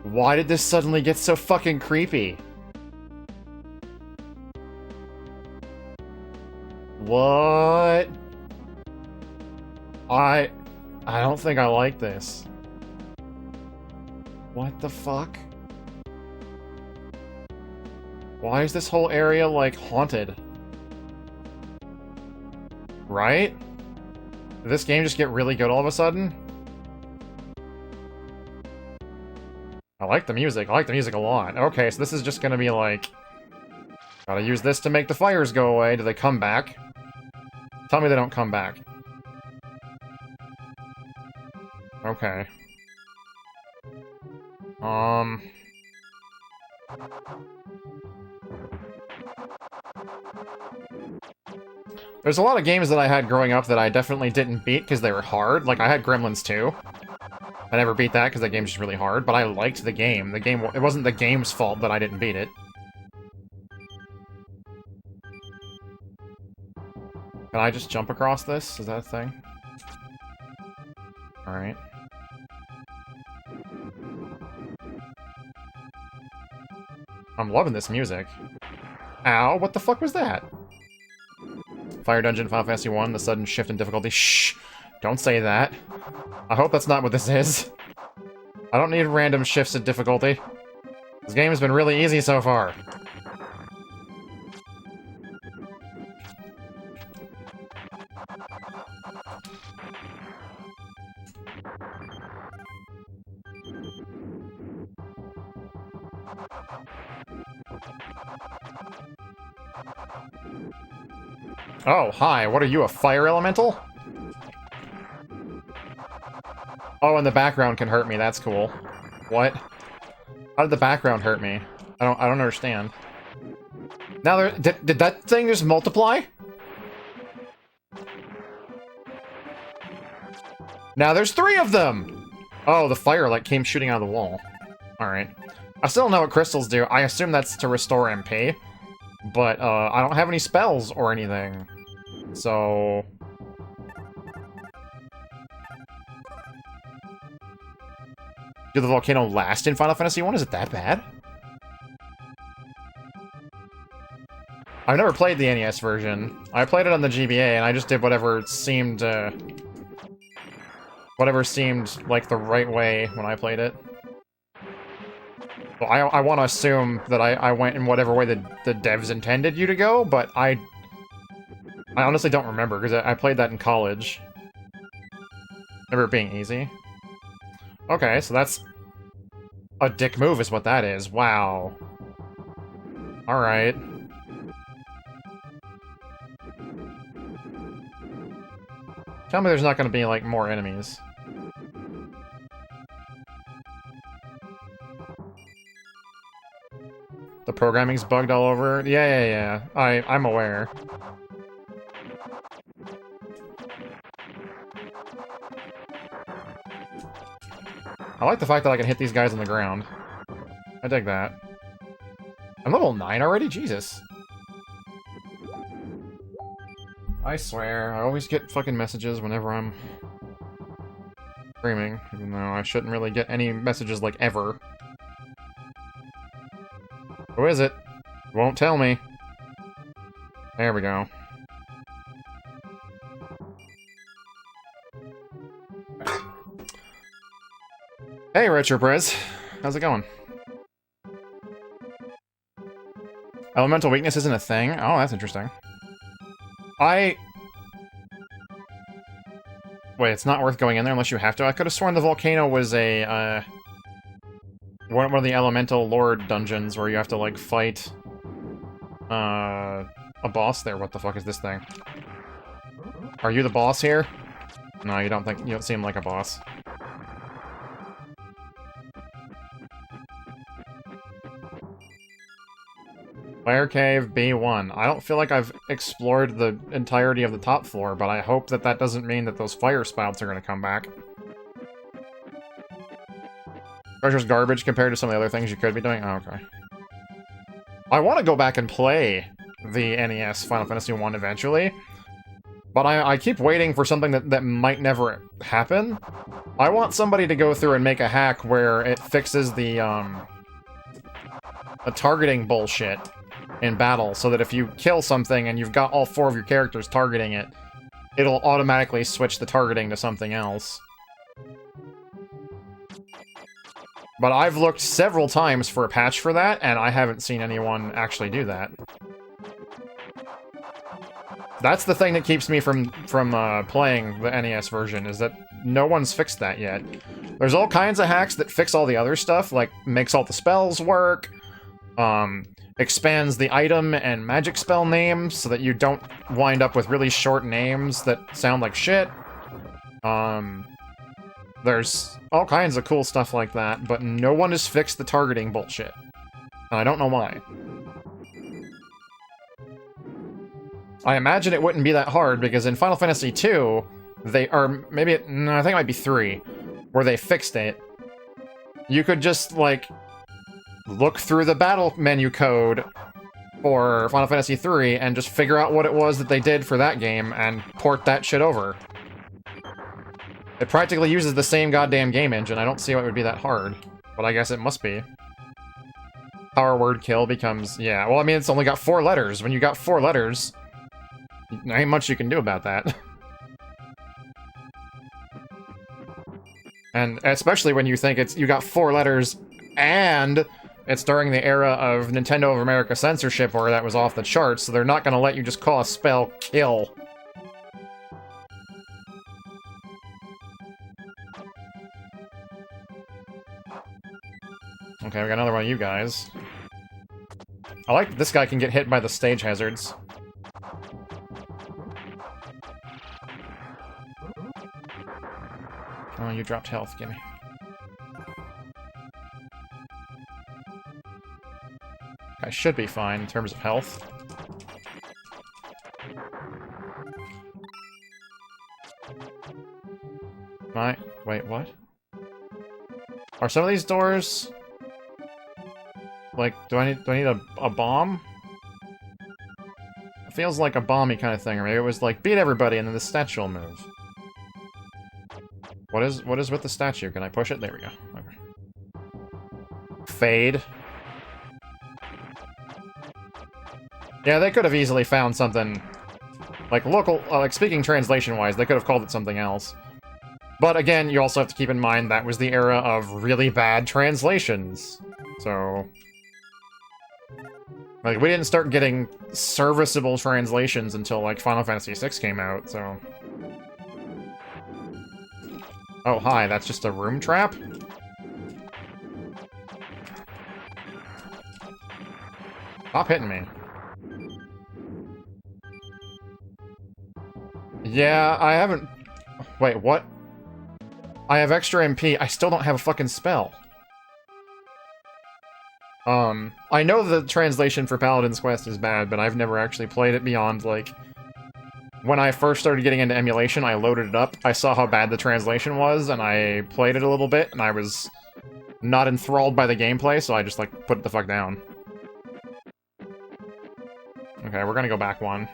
Why did this suddenly get so fucking creepy? What? I don't think I like this. What the fuck? Why is this whole area, like, haunted? Right? Did this game just get really good all of a sudden? I like the music. I like the music a lot. Okay, so this is just gonna be like... Gotta use this to make the fires go away. Do they come back? Tell me they don't come back. Okay. There's a lot of games that I had growing up that I definitely didn't beat because they were hard. Like, I had Gremlins 2. I never beat that because that game's just really hard, but I liked the game. It wasn't the game's fault that I didn't beat it. Can I just jump across this? Is that a thing? Alright. I'm loving this music. Ow, what the fuck was that? Fire Dungeon, Final Fantasy 1, the sudden shift in difficulty. Shh! Don't say that. I hope that's not what this is. I don't need random shifts in difficulty. This game has been really easy so far. Oh, hi. What are you, a fire elemental? Oh, and the background can hurt me. That's cool. What? How did the background hurt me? I don't understand. Now there did that thing just multiply? Now there's 3 of them! Oh, the fire like came shooting out of the wall. Alright. I still don't know what crystals do. I assume that's to restore MP. But I don't have any spells or anything. So did the volcano last in Final Fantasy 1? Is it that bad? I've never played the NES version. I played it on the GBA, and I just did whatever seemed like the right way when I played it. Well, I want to assume that I went in whatever way the devs intended you to go, but I honestly don't remember, because I played that in college. Remember it being easy. Okay, so that's a dick move is what that is. Wow. Alright. Tell me there's not going to be, like, more enemies. The programming's bugged all over? Yeah. I'm aware. I like the fact that I can hit these guys on the ground. I dig that. I'm level 9 already? Jesus. I swear, I always get fucking messages whenever I'm streaming, even though I shouldn't really get any messages, like, ever. Who is it? Won't tell me. There we go. Hey, RetroPrez. How's it going? Elemental weakness isn't a thing? Oh, that's interesting. Wait, it's not worth going in there unless you have to? I could have sworn the volcano was a, one of the Elemental Lord dungeons where you have to, like, fight, a boss there. What the fuck is this thing? Are you the boss here? No, you don't seem like a boss. Fire Cave B1. I don't feel like I've explored the entirety of the top floor, but I hope that that doesn't mean that those fire spouts are going to come back. Treasure's garbage compared to some of the other things you could be doing? Oh, okay. I want to go back and play the NES Final Fantasy 1 eventually, but I keep waiting for something that might never happen. I want somebody to go through and make a hack where it fixes the targeting bullshit in battle, so that if you kill something and you've got all 4 of your characters targeting it, it'll automatically switch the targeting to something else. But I've looked several times for a patch for that, and I haven't seen anyone actually do that. That's the thing that keeps me from playing the NES version, is that no one's fixed that yet. There's all kinds of hacks that fix all the other stuff, like makes all the spells work, expands the item and magic spell names so that you don't wind up with really short names that sound like shit. There's all kinds of cool stuff like that, but no one has fixed the targeting bullshit. And I don't know why. I imagine it wouldn't be that hard, because in Final Fantasy II, no, I think it might be 3, where they fixed it. You could just, like, look through the battle menu code for Final Fantasy III and just figure out what it was that they did for that game and port that shit over. It practically uses the same goddamn game engine. I don't see why it would be that hard, but I guess it must be. Power word kill becomes... yeah, well, I mean, it's only got 4 letters. When you got 4 letters, there ain't much you can do about that. And especially when you think you got 4 letters and it's during the era of Nintendo of America censorship where that was off the charts, so they're not gonna let you just call a spell kill. Okay, we got another one of you guys. I like that this guy can get hit by the stage hazards. Oh, you dropped health, gimme. I should be fine in terms of health. Wait, what? Are some of these doors... Like, do I need a bomb? It feels like a bomby kind of thing, or maybe it was like, beat everybody and then the statue will move. What is with the statue? Can I push it? There we go. Okay. Fade. Yeah, they could have easily found something... Like, local... like, speaking translation-wise, they could have called it something else. But again, you also have to keep in mind that was the era of really bad translations. So... Like, we didn't start getting serviceable translations until, like, Final Fantasy VI came out, so... Oh, hi, that's just a room trap? Stop hitting me. Yeah, I haven't... Wait, what? I have extra MP, I still don't have a fucking spell. I know the translation for Paladin's Quest is bad, but I've never actually played it beyond, like... When I first started getting into emulation, I loaded it up, I saw how bad the translation was, and I played it a little bit, and I was not enthralled by the gameplay, so I just, like, put it the fuck down. Okay, we're gonna go back one.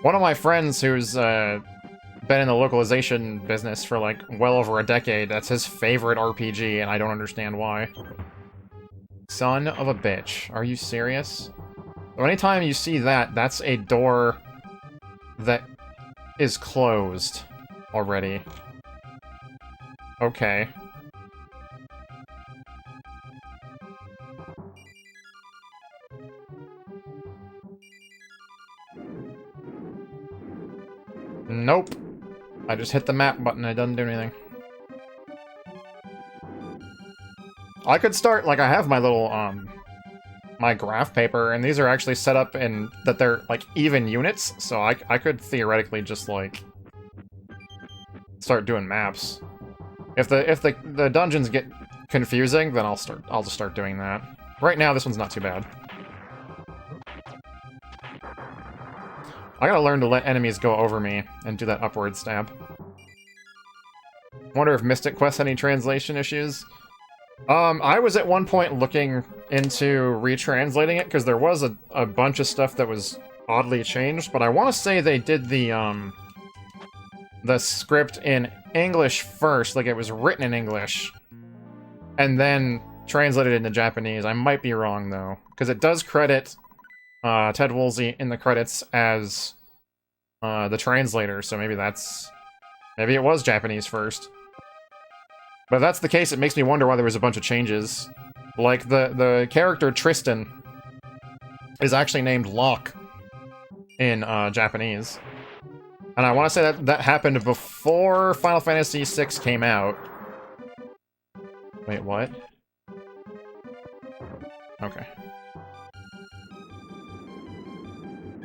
One of my friends who's, been in the localization business for, like, well over a decade, that's his favorite RPG, and I don't understand why. Son of a bitch. Are you serious? So anytime you see that, that's a door that is closed already. Okay. Nope. I just hit the map button, it doesn't do anything. I could start, like, I have my little, my graph paper, and these are actually set up in that they're, like, even units, so I could theoretically just, like, start doing maps. If the dungeons get confusing, then I'll just start doing that. Right now, this one's not too bad. I gotta learn to let enemies go over me and do that upward stab. Wonder if Mystic Quest had any translation issues? I was at one point looking into retranslating it, because there was a bunch of stuff that was oddly changed, but I want to say they did the script in English first, like it was written in English, and then translated into Japanese. I might be wrong, though, because it does credit Ted Woolsey in the credits as the translator, so maybe it was Japanese first. But if that's the case, it makes me wonder why there was a bunch of changes. Like, the character Tristan is actually named Locke in Japanese. And I want to say that happened before Final Fantasy VI came out. Wait, what? Okay.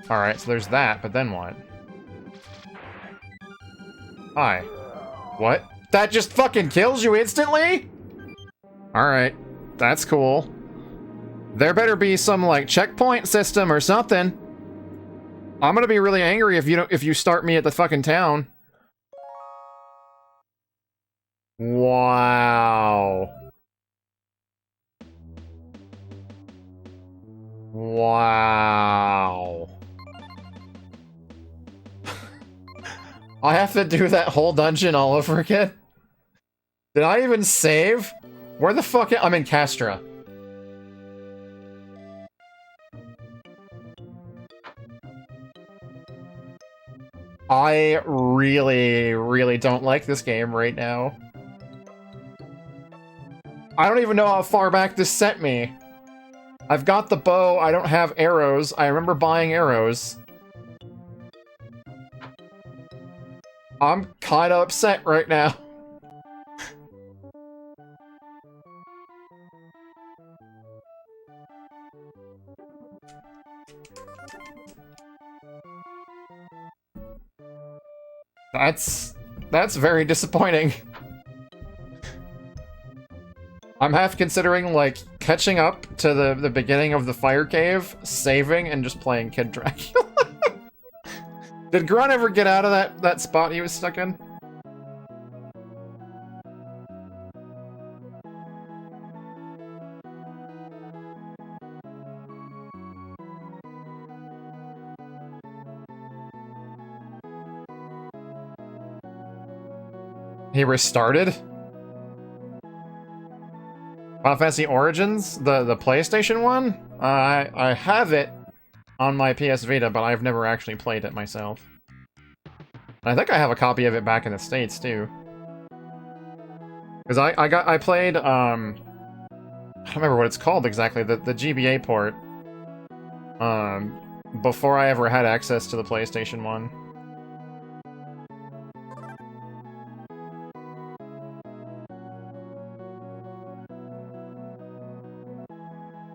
Alright, so there's that, but then what? Hi. What? That just fucking kills you instantly? Alright. That's cool. There better be some, like, checkpoint system or something. I'm gonna be really angry if you start me at the fucking town. Wow. Wow. I have to do that whole dungeon all over again? Did I even save? Where the fuck I'm in Castra. I really, really don't like this game right now. I don't even know how far back this sent me. I've got the bow, I don't have arrows. I remember buying arrows. I'm kinda upset right now. That's That's very disappointing. I'm half considering, like, catching up to the beginning of the fire cave, saving, and just playing Kid Dracula. Did Grunt ever get out of that spot he was stuck in? He restarted? Final Fantasy Origins? The PlayStation one? I have it on my PS Vita, but I've never actually played it myself. I think I have a copy of it back in the States, too. Because I played, I don't remember what it's called exactly, the GBA port, before I ever had access to the PlayStation 1.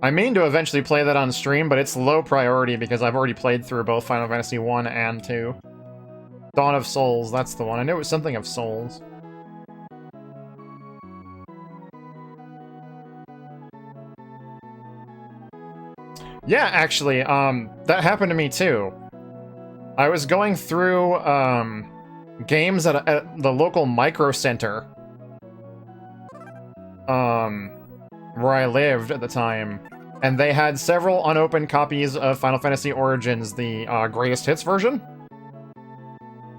I mean to eventually play that on stream, but it's low priority because I've already played through both Final Fantasy 1 and 2. Dawn of Souls, that's the one. I knew it was something of Souls. Yeah, actually, that happened to me too. I was going through, games at the local Micro Center, where I lived at the time, and they had several unopened copies of Final Fantasy Origins, the, Greatest Hits version.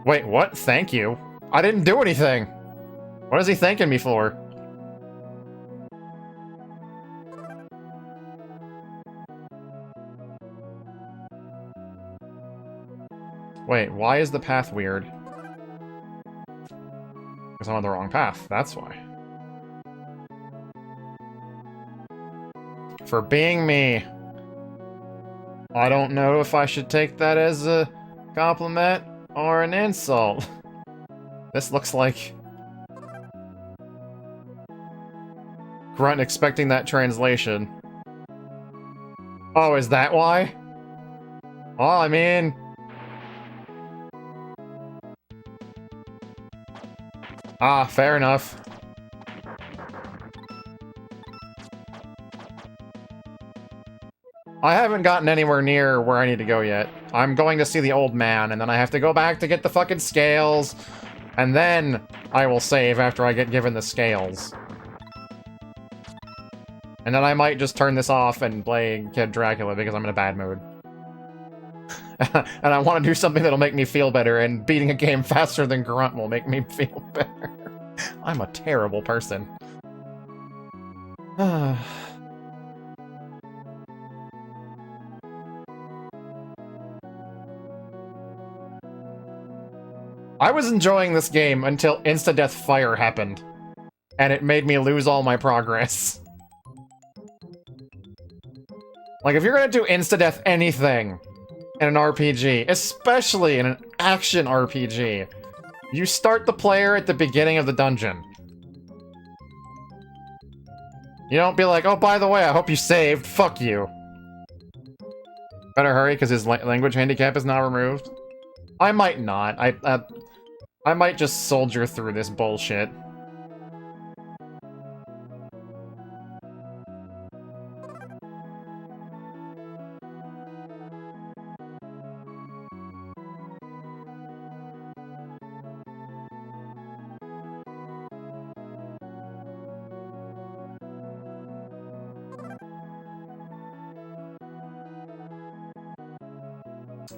Wait, what? Thank you? I didn't do anything! What is he thanking me for? Wait, why is the path weird? Because I'm on the wrong path, that's why. For being me. I don't know if I should take that as a compliment or an insult. This looks like... Grunt expecting that translation. Oh, is that why? Well, I mean... Ah, fair enough. I haven't gotten anywhere near where I need to go yet. I'm going to see the old man, and then I have to go back to get the fucking scales, and then I will save after I get given the scales. And then I might just turn this off and play Kid Dracula because I'm in a bad mood. And I want to do something that'll make me feel better, and beating a game faster than Grunt will make me feel better. I'm a terrible person. I was enjoying this game until Insta-Death Fire happened, and it made me lose all my progress. Like, if you're gonna do Insta-Death anything in an RPG, especially in an action RPG, you start the player at the beginning of the dungeon. You don't be like, oh, by the way, I hope you saved. Fuck you. Better hurry, because his language handicap is now removed. I might not. I might just soldier through this bullshit.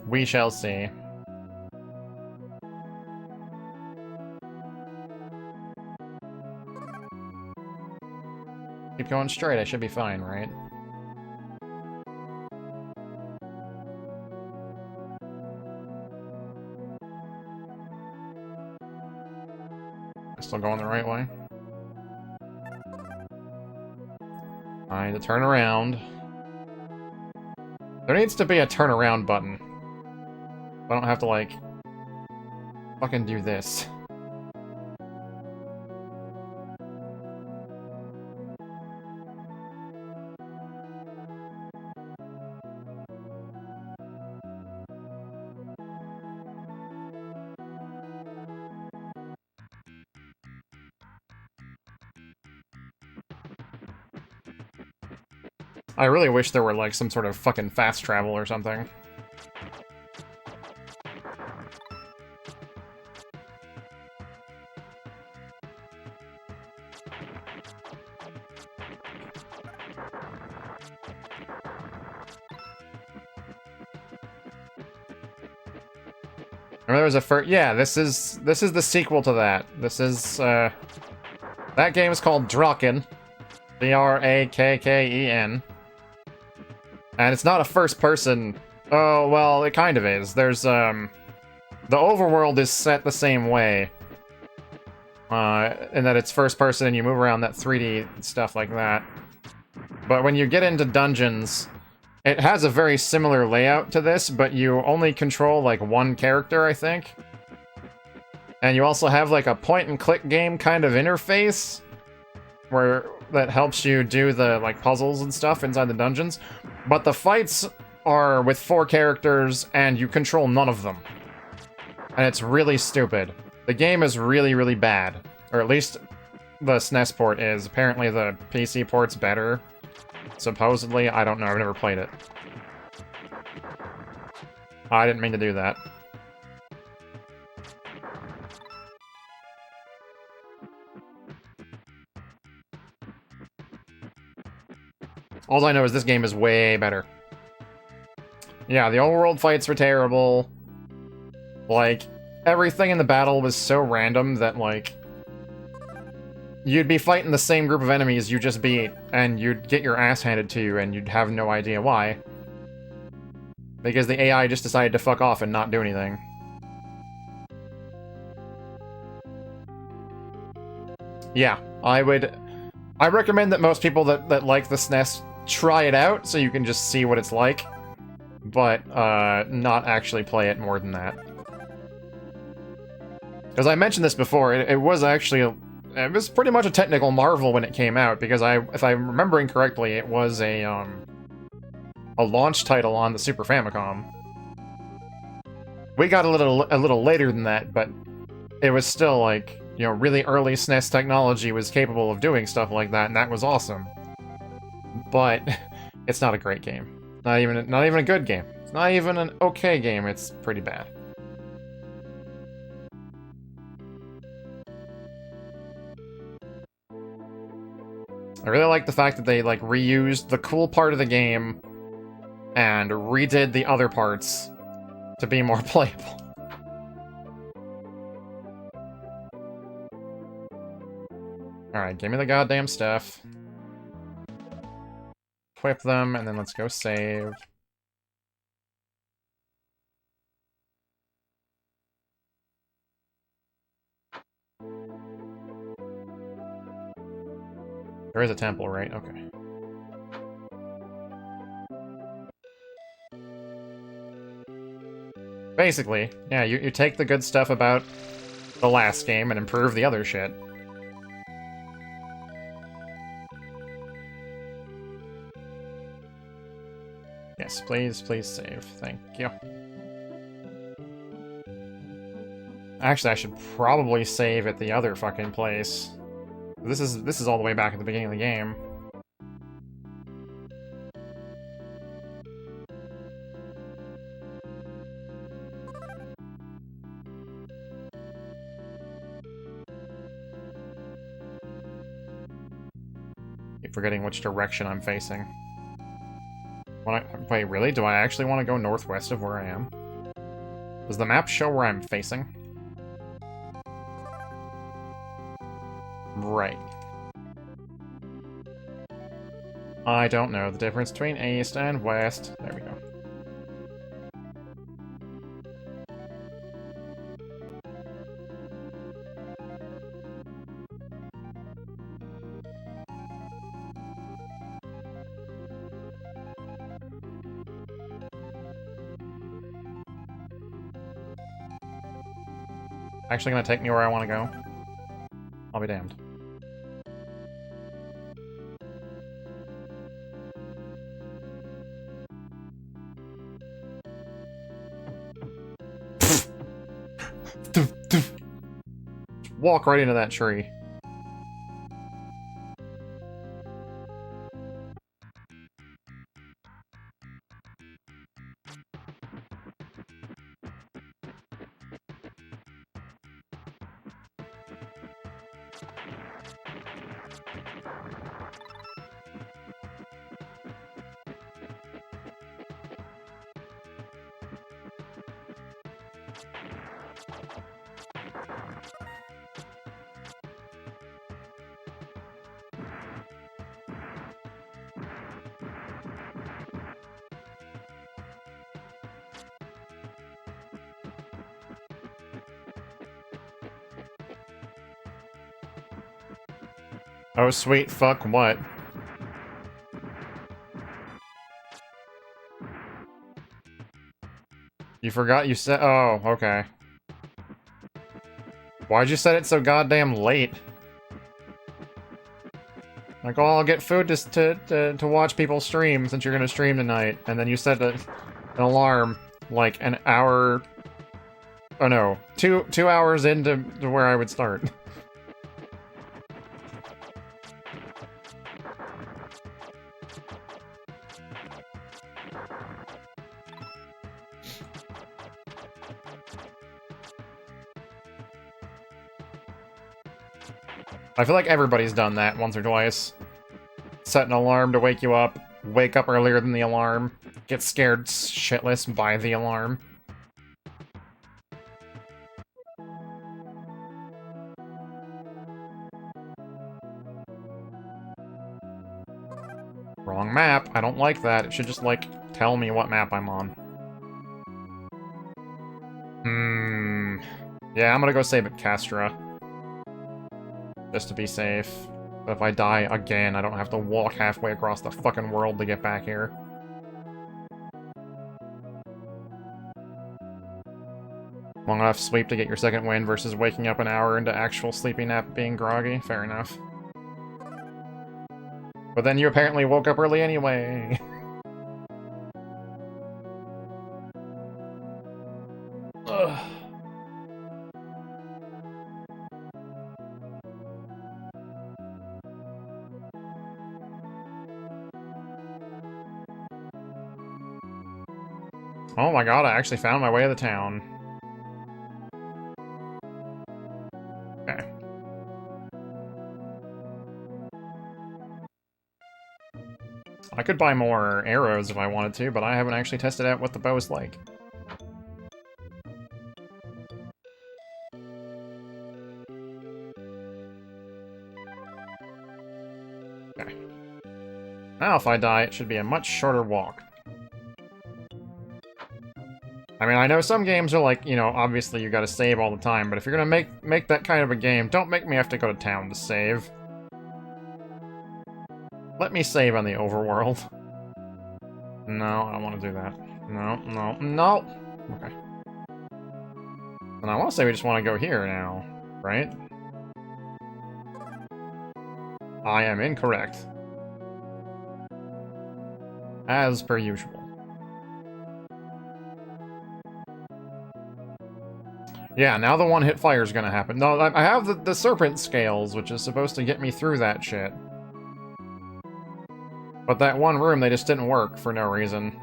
We shall see. Keep going straight, I should be fine, right? Still going the right way? I need to turn around. There needs to be a turn around button. I don't have to, like, fucking do this. I really wish there were, like, some sort of fucking fast travel or something. There was a first. Yeah, this is the sequel to that. This is that game is called Draken, Drakken, and it's not a first-person. Oh well, it kind of is. There's the overworld is set the same way, in that it's first-person and you move around that 3D stuff like that. But when you get into dungeons, it has a very similar layout to this, but you only control, like, one character, I think. And you also have, like, a point-and-click game kind of interface that helps you do the, like, puzzles and stuff inside the dungeons. But the fights are with 4 characters, and you control none of them. And it's really stupid. The game is really, really bad. Or at least the SNES port is. Apparently the PC port's better. Supposedly, I don't know, I've never played it. I didn't mean to do that. All I know is this game is way better. Yeah, the overworld fights were terrible. Like, everything in the battle was so random that, like, you'd be fighting the same group of enemies you just beat, and you'd get your ass handed to you, and you'd have no idea why. Because the AI just decided to fuck off and not do anything. Yeah, I recommend that most people that like the SNES try it out, so you can just see what it's like. But, not actually play it more than that. Because I mentioned this before, it was actually... It was pretty much a technical marvel when it came out, because if I'm remembering correctly, it was a launch title on the Super Famicom. We got a little later than that, but it was still, like, you know, really early SNES technology was capable of doing stuff like that, and that was awesome. But it's not a great game. Not even a good game. It's not even an okay game, it's pretty bad. I really like the fact that they, like, reused the cool part of the game and redid the other parts to be more playable. Alright, give me the goddamn stuff. Equip them, and then let's go save. There is a temple, right? Okay. Basically, yeah, you take the good stuff about the last game and improve the other shit. Yes, please save. Thank you. Actually, I should probably save at the other fucking place. This is all the way back at the beginning of the game. Keep forgetting which direction I'm facing. Wait, really? Do I actually want to go northwest of where I am? Does the map show where I'm facing? Right. I don't know the difference between east and west. There we go. Actually gonna take me where I want to go? I'll be damned. Walk right into that tree. Oh, sweet fuck, what? You forgot you said- oh, okay. Why'd you set it so goddamn late? Like, oh, I'll get food to watch people stream since you're gonna stream tonight. And then you set an alarm, like, an hour... Oh no, two hours into where I would start. I feel like everybody's done that once or twice. Set an alarm to wake you up, wake up earlier than the alarm, get scared shitless by the alarm. Wrong map. I don't like that. It should just, like, tell me what map I'm on. Yeah, I'm gonna go save at Castra. Just to be safe. But if I die again, I don't have to walk halfway across the fucking world to get back here. Long enough sleep to get your second win versus waking up an hour into actual sleepy nap being groggy. Fair enough. But then you apparently woke up early anyway. Ugh. Oh my god, I actually found my way to the town. Okay. I could buy more arrows if I wanted to, but I haven't actually tested out what the bow is like. Okay. Now if I die, it should be a much shorter walk. I mean, I know some games are like, you know, obviously you gotta save all the time, but if you're gonna make that kind of a game, don't make me have to go to town to save. Let me save on the overworld. No, I don't want to do that. No, no, no! Okay. And I want to say we just want to go here now, right? I am incorrect. As per usual. Yeah, now the one-hit fire is gonna happen. No, I have the serpent scales, which is supposed to get me through that shit. But that one room, they just didn't work for no reason.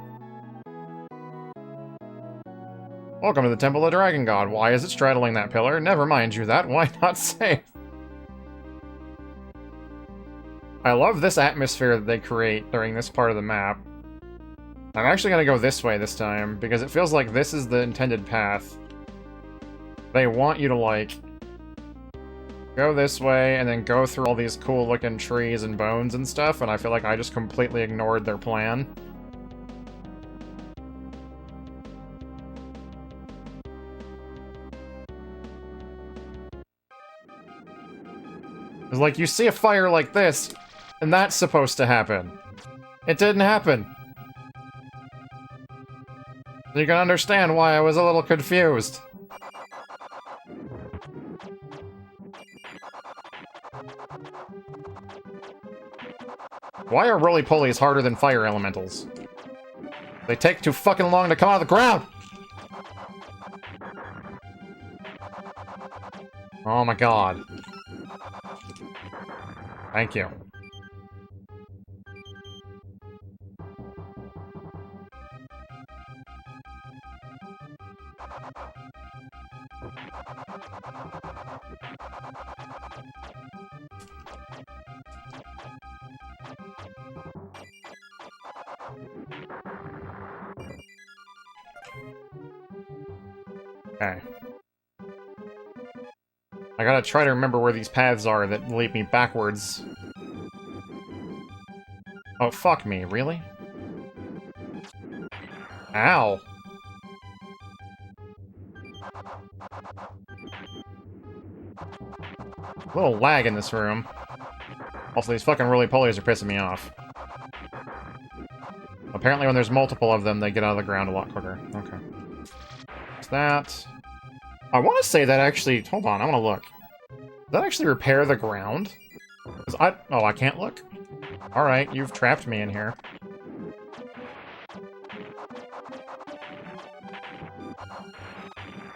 Welcome to the Temple of the Dragon God. Why is it straddling that pillar? Never mind you that. Why not save? I love this atmosphere that they create during this part of the map. I'm actually gonna go this way this time, because it feels like this is the intended path. They want you to, like, go this way, and then go through all these cool-looking trees and bones and stuff, and I feel like I just completely ignored their plan. It's like, you see a fire like this, and that's supposed to happen. It didn't happen. So you can understand why I was a little confused. Why are roly-polies harder than fire elementals? They take too fucking long to come out of the ground! Oh my god. Thank you. Okay. I gotta try to remember where these paths are that lead me backwards. Oh, fuck me, really? Ow! A little lag in this room. Also, these fucking roly-polies are pissing me off. Apparently when there's multiple of them, they get out of the ground a lot quicker. Okay. What's that? I want to say that actually... Hold on, I want to look. Does that actually repair the ground? Oh, I can't look? Alright, you've trapped me in here.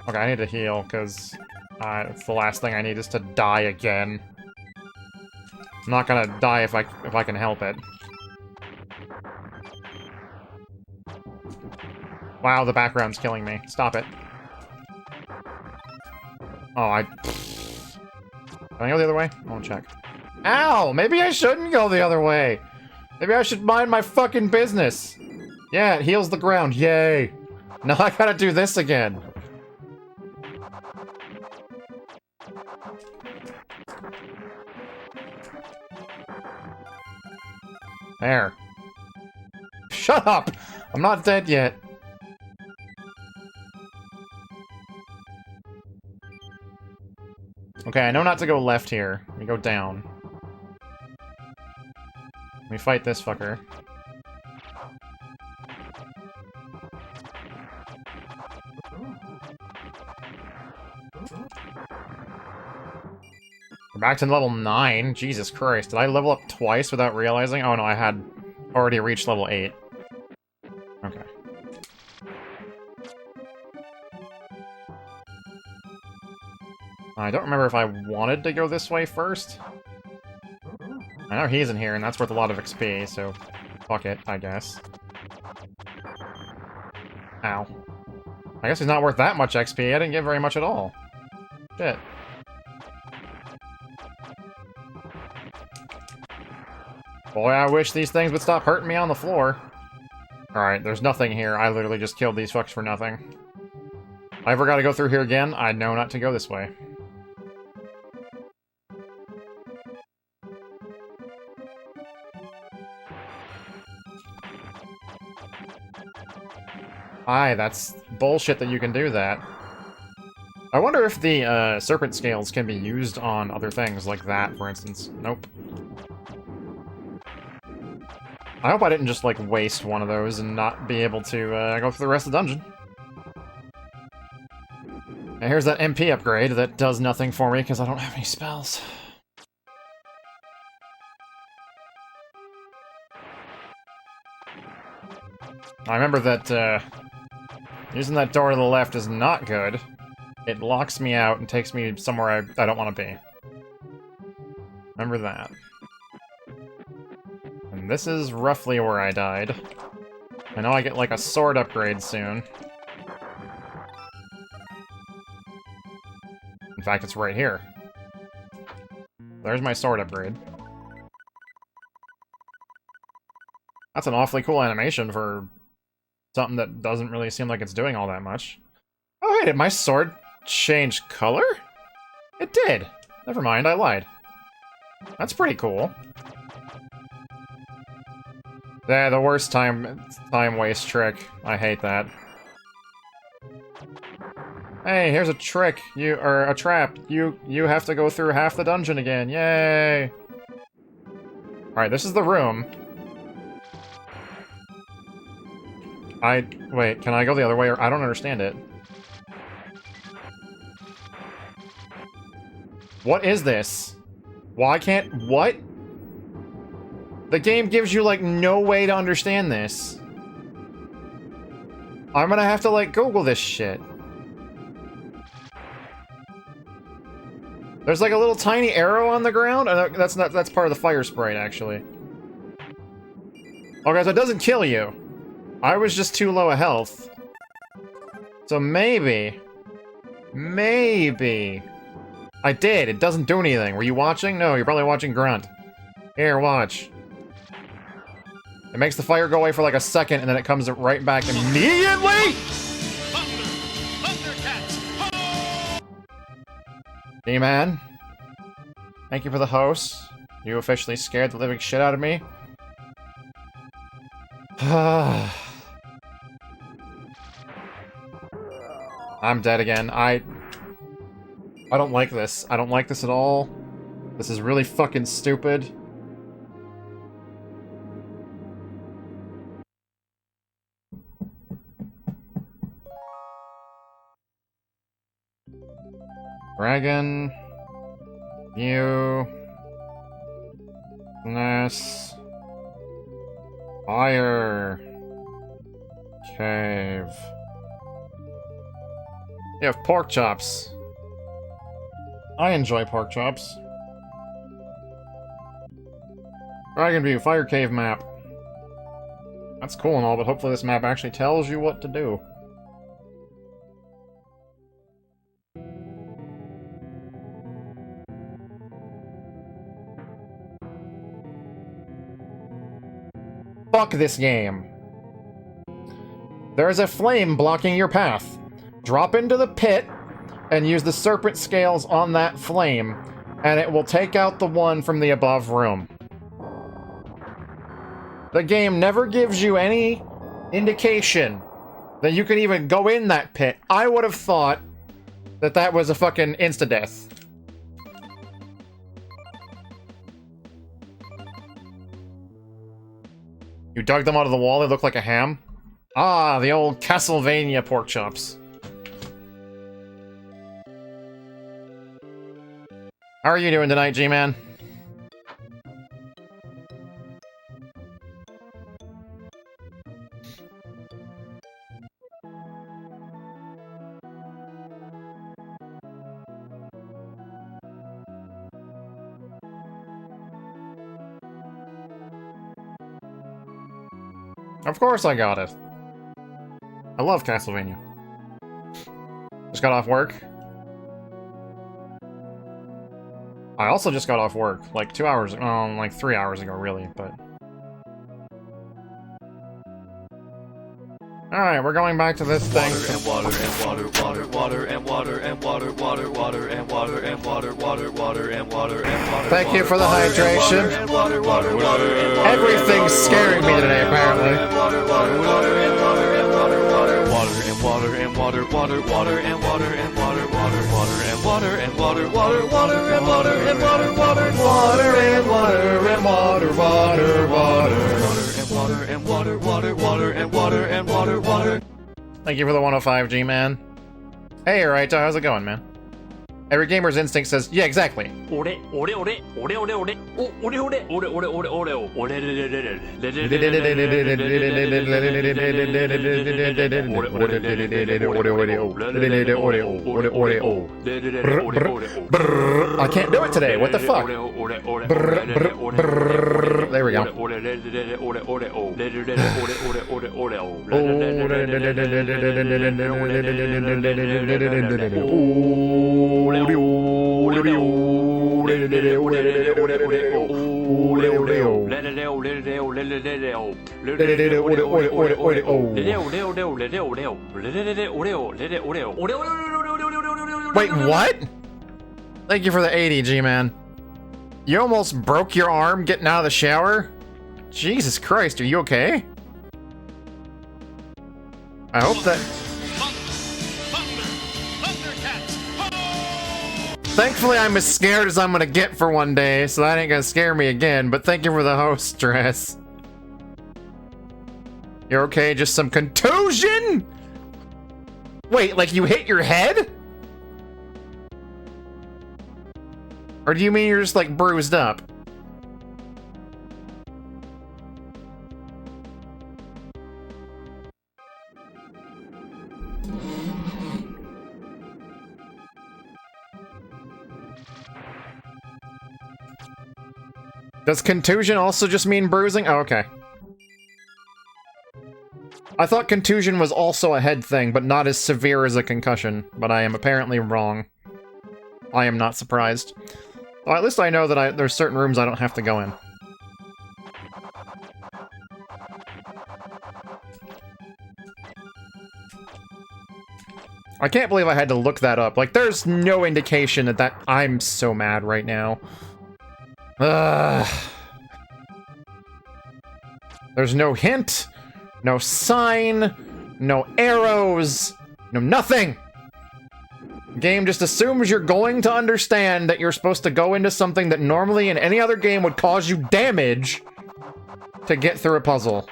Okay, I need to heal, because it's the last thing I need is to die again. I'm not gonna die if I can help it. Wow, the background's killing me. Stop it. Oh, Can I go the other way? I won't check. Ow! Maybe I shouldn't go the other way! Maybe I should mind my fucking business! Yeah, it heals the ground. Yay! Now I gotta do this again. There. Shut up! I'm not dead yet. Okay, I know not to go left here. We go down. We fight this fucker. We're back to level 9. Jesus Christ. Did I level up twice without realizing? Oh no, I had already reached level 8. Okay. I don't remember if I wanted to go this way first. I know he's in here, and that's worth a lot of XP, so fuck it, I guess. Ow. I guess he's not worth that much XP. I didn't get very much at all. Shit. Boy, I wish these things would stop hurting me on the floor. Alright, there's nothing here. I literally just killed these fucks for nothing. If I ever gotta go through here again, I know not to go this way. Aye, that's bullshit that you can do that. I wonder if the serpent scales can be used on other things like that, for instance. Nope. I hope I didn't just, like, waste one of those and not be able to go through the rest of the dungeon. And here's that MP upgrade that does nothing for me because I don't have any spells. I remember that using that door to the left is not good. It locks me out and takes me somewhere I don't want to be. Remember that. And this is roughly where I died. I know I get like a sword upgrade soon. In fact, it's right here. There's my sword upgrade. That's an awfully cool animation for something that doesn't really seem like it's doing all that much. Oh, hey, did my sword change color? It did. Never mind, I lied. That's pretty cool. Yeah, the worst time waste trick. I hate that. Hey, here's a trick. Or a trap. You have to go through half the dungeon again. Yay! Alright, this is the room. Wait, can I go the other way? Or I don't understand it. What is this? Why can't... What? The game gives you, like, no way to understand this. I'm gonna have to, like, Google this shit. There's, like, a little tiny arrow on the ground? That's part of the fire sprite, actually. Okay, so it doesn't kill you. I was just too low a health. So maybe... Maybe... I did, it doesn't do anything. Were you watching? No, you're probably watching Grunt. Here, watch. It makes the fire go away for like a second, and then it comes right back immediately! Thunder! Thundercats! G-Man. Thank you for the host. You officially scared the living shit out of me. I'm dead again. I don't like this. I don't like this at all. This is really fucking stupid. Dragon. View. Ness. Fire. Cave. You have pork chops. I enjoy pork chops. Dragon View, Fire Cave map. That's cool and all, but hopefully this map actually tells you what to do. Fuck this game. There's a flame blocking your path. Drop into the pit and use the serpent scales on that flame, and it will take out the one from the above room. The game never gives you any indication that you can even go in that pit. I would have thought that that was a fucking insta-death. You dug them out of the wall, they look like a ham? Ah, the old Castlevania pork chops. How are you doing tonight, G-Man? Of course I got it. I love Castlevania. Just got off work. I also just got off work, like 2 hours, like 3 hours ago, really, but... Alright, we're going back to this thing. Water and water and water, water and water and water, water, water and water and water, water, water and water and water. Thank you for the hydration. Everything's scaring me today, apparently. Water, water, water and water and water, water, water and water and water, water, water and water and water, water, water and water and water, water, water and water and water, water, water and water and water, water, water. Water and water, water, water and water and water, water. Thank you for the 105, G-Man. Hey, Raito, how's it going, man? Every gamer's instinct says, yeah, exactly. I can't do it today, what the fuck? There we go. Wait, what? Thank you for the 80, G-Man. You almost broke your arm getting out of the shower? Jesus Christ, are you okay? I hope that... Thankfully, I'm as scared as I'm gonna get for one day, so that ain't gonna scare me again, but thank you for the host, Dress. You're okay? Just some contusion? Wait, like you hit your head? Or do you mean you're just, like, bruised up? Does contusion also just mean bruising? Oh, okay. I thought contusion was also a head thing, but not as severe as a concussion. But I am apparently wrong. I am not surprised. Well, at least I know that there's certain rooms I don't have to go in. I can't believe I had to look that up. Like, there's no indication that I'm so mad right now. There's no hint, no sign, no arrows, no nothing. Game just assumes you're going to understand that you're supposed to go into something that normally in any other game would cause you damage to get through a puzzle.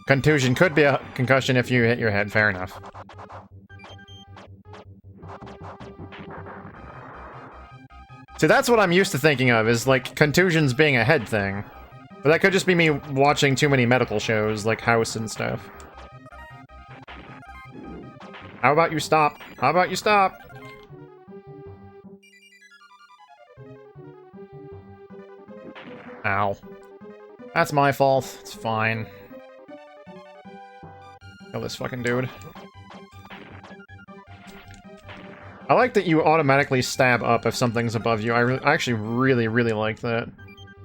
Contusion could be a concussion if you hit your head, fair enough. See, that's what I'm used to thinking of, is like contusions being a head thing. But that could just be me watching too many medical shows, like House and stuff. How about you stop? How about you stop? Ow. That's my fault. It's fine. Kill this fucking dude. I like that you automatically stab up if something's above you. I actually really like that.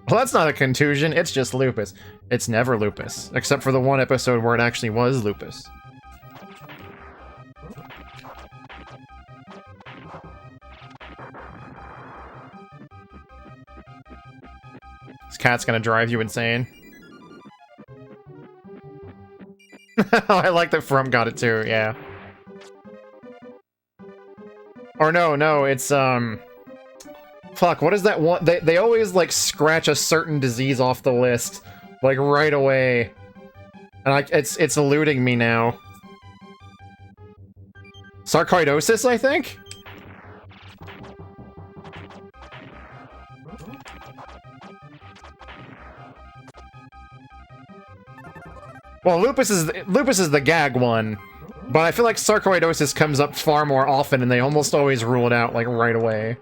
Well, that's not a contusion, it's just lupus. It's never lupus, except for the one episode where it actually was lupus. This cat's gonna drive you insane. I like that Frump got it too, yeah. Or no, it's, fuck, what is that one? They always, like, scratch a certain disease off the list, like, right away. And it's eluding me now. Sarcoidosis, I think? Well, lupus is the gag one. But I feel like sarcoidosis comes up far more often, and they almost always rule it out, like, right away.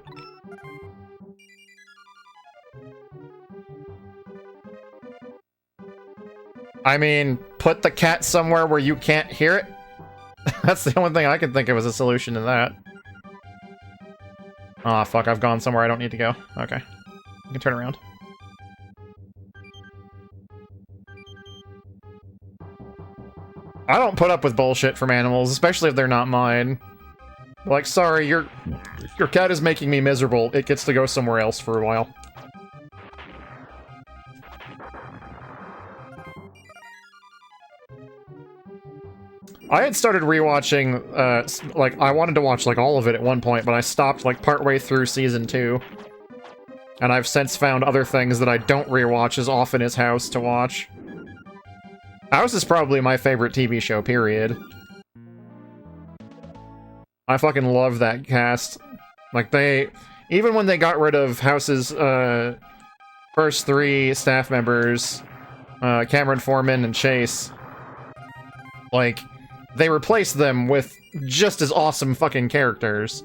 I mean, put the cat somewhere where you can't hear it? That's the only thing I can think of as a solution to that. Aw, fuck, I've gone somewhere I don't need to go. Okay. You can turn around. I don't put up with bullshit from animals, especially if they're not mine. Like, sorry, your cat is making me miserable. It gets to go somewhere else for a while. I had started rewatching, like, I wanted to watch, like, all of it at one point, but I stopped, like, partway through Season 2. And I've since found other things that I don't rewatch as often as House to watch. House is probably my favorite TV show, period. I fucking love that cast. Like, even when they got rid of House's, first 3 staff members, Cameron Foreman and Chase, like, they replaced them with just as awesome fucking characters.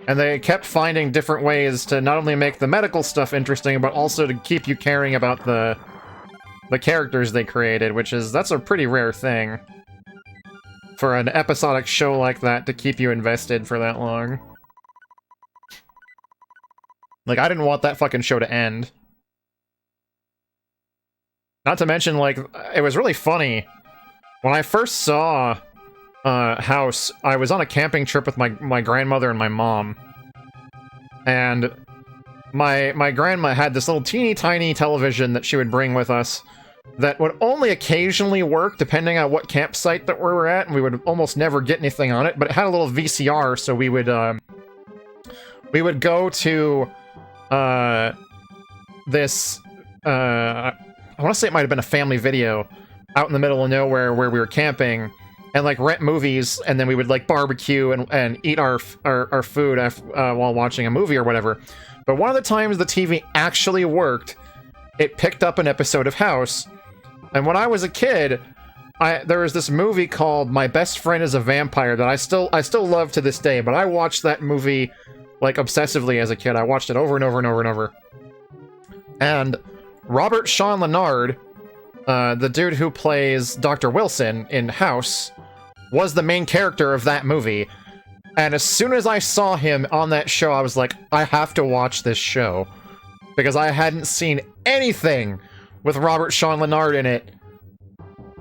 And they kept finding different ways to not only make the medical stuff interesting, but also to keep you caring about the characters they created, that's a pretty rare thing. For an episodic show like that to keep you invested for that long. Like, I didn't want that fucking show to end. Not to mention, like, it was really funny. When I first saw House, I was on a camping trip with my grandmother and my mom. And my grandma had this little teeny tiny television that she would bring with us that would only occasionally work depending on what campsite that we were at, and we would almost never get anything on it, but it had a little VCR, so we would go to this I want to say it might have been a family video out in the middle of nowhere where we were camping, and like rent movies, and then we would like barbecue and eat our food while watching a movie or whatever. But one of the times the TV actually worked, it picked up an episode of House. And when I was a kid, there was this movie called My Best Friend is a Vampire that I still love to this day, but I watched that movie like obsessively as a kid. I watched it over and over and over and over. And Robert Sean Leonard, the dude who plays Dr. Wilson in House, was the main character of that movie. And as soon as I saw him on that show, I was like, I have to watch this show. Because I hadn't seen anything with Robert Sean Leonard in it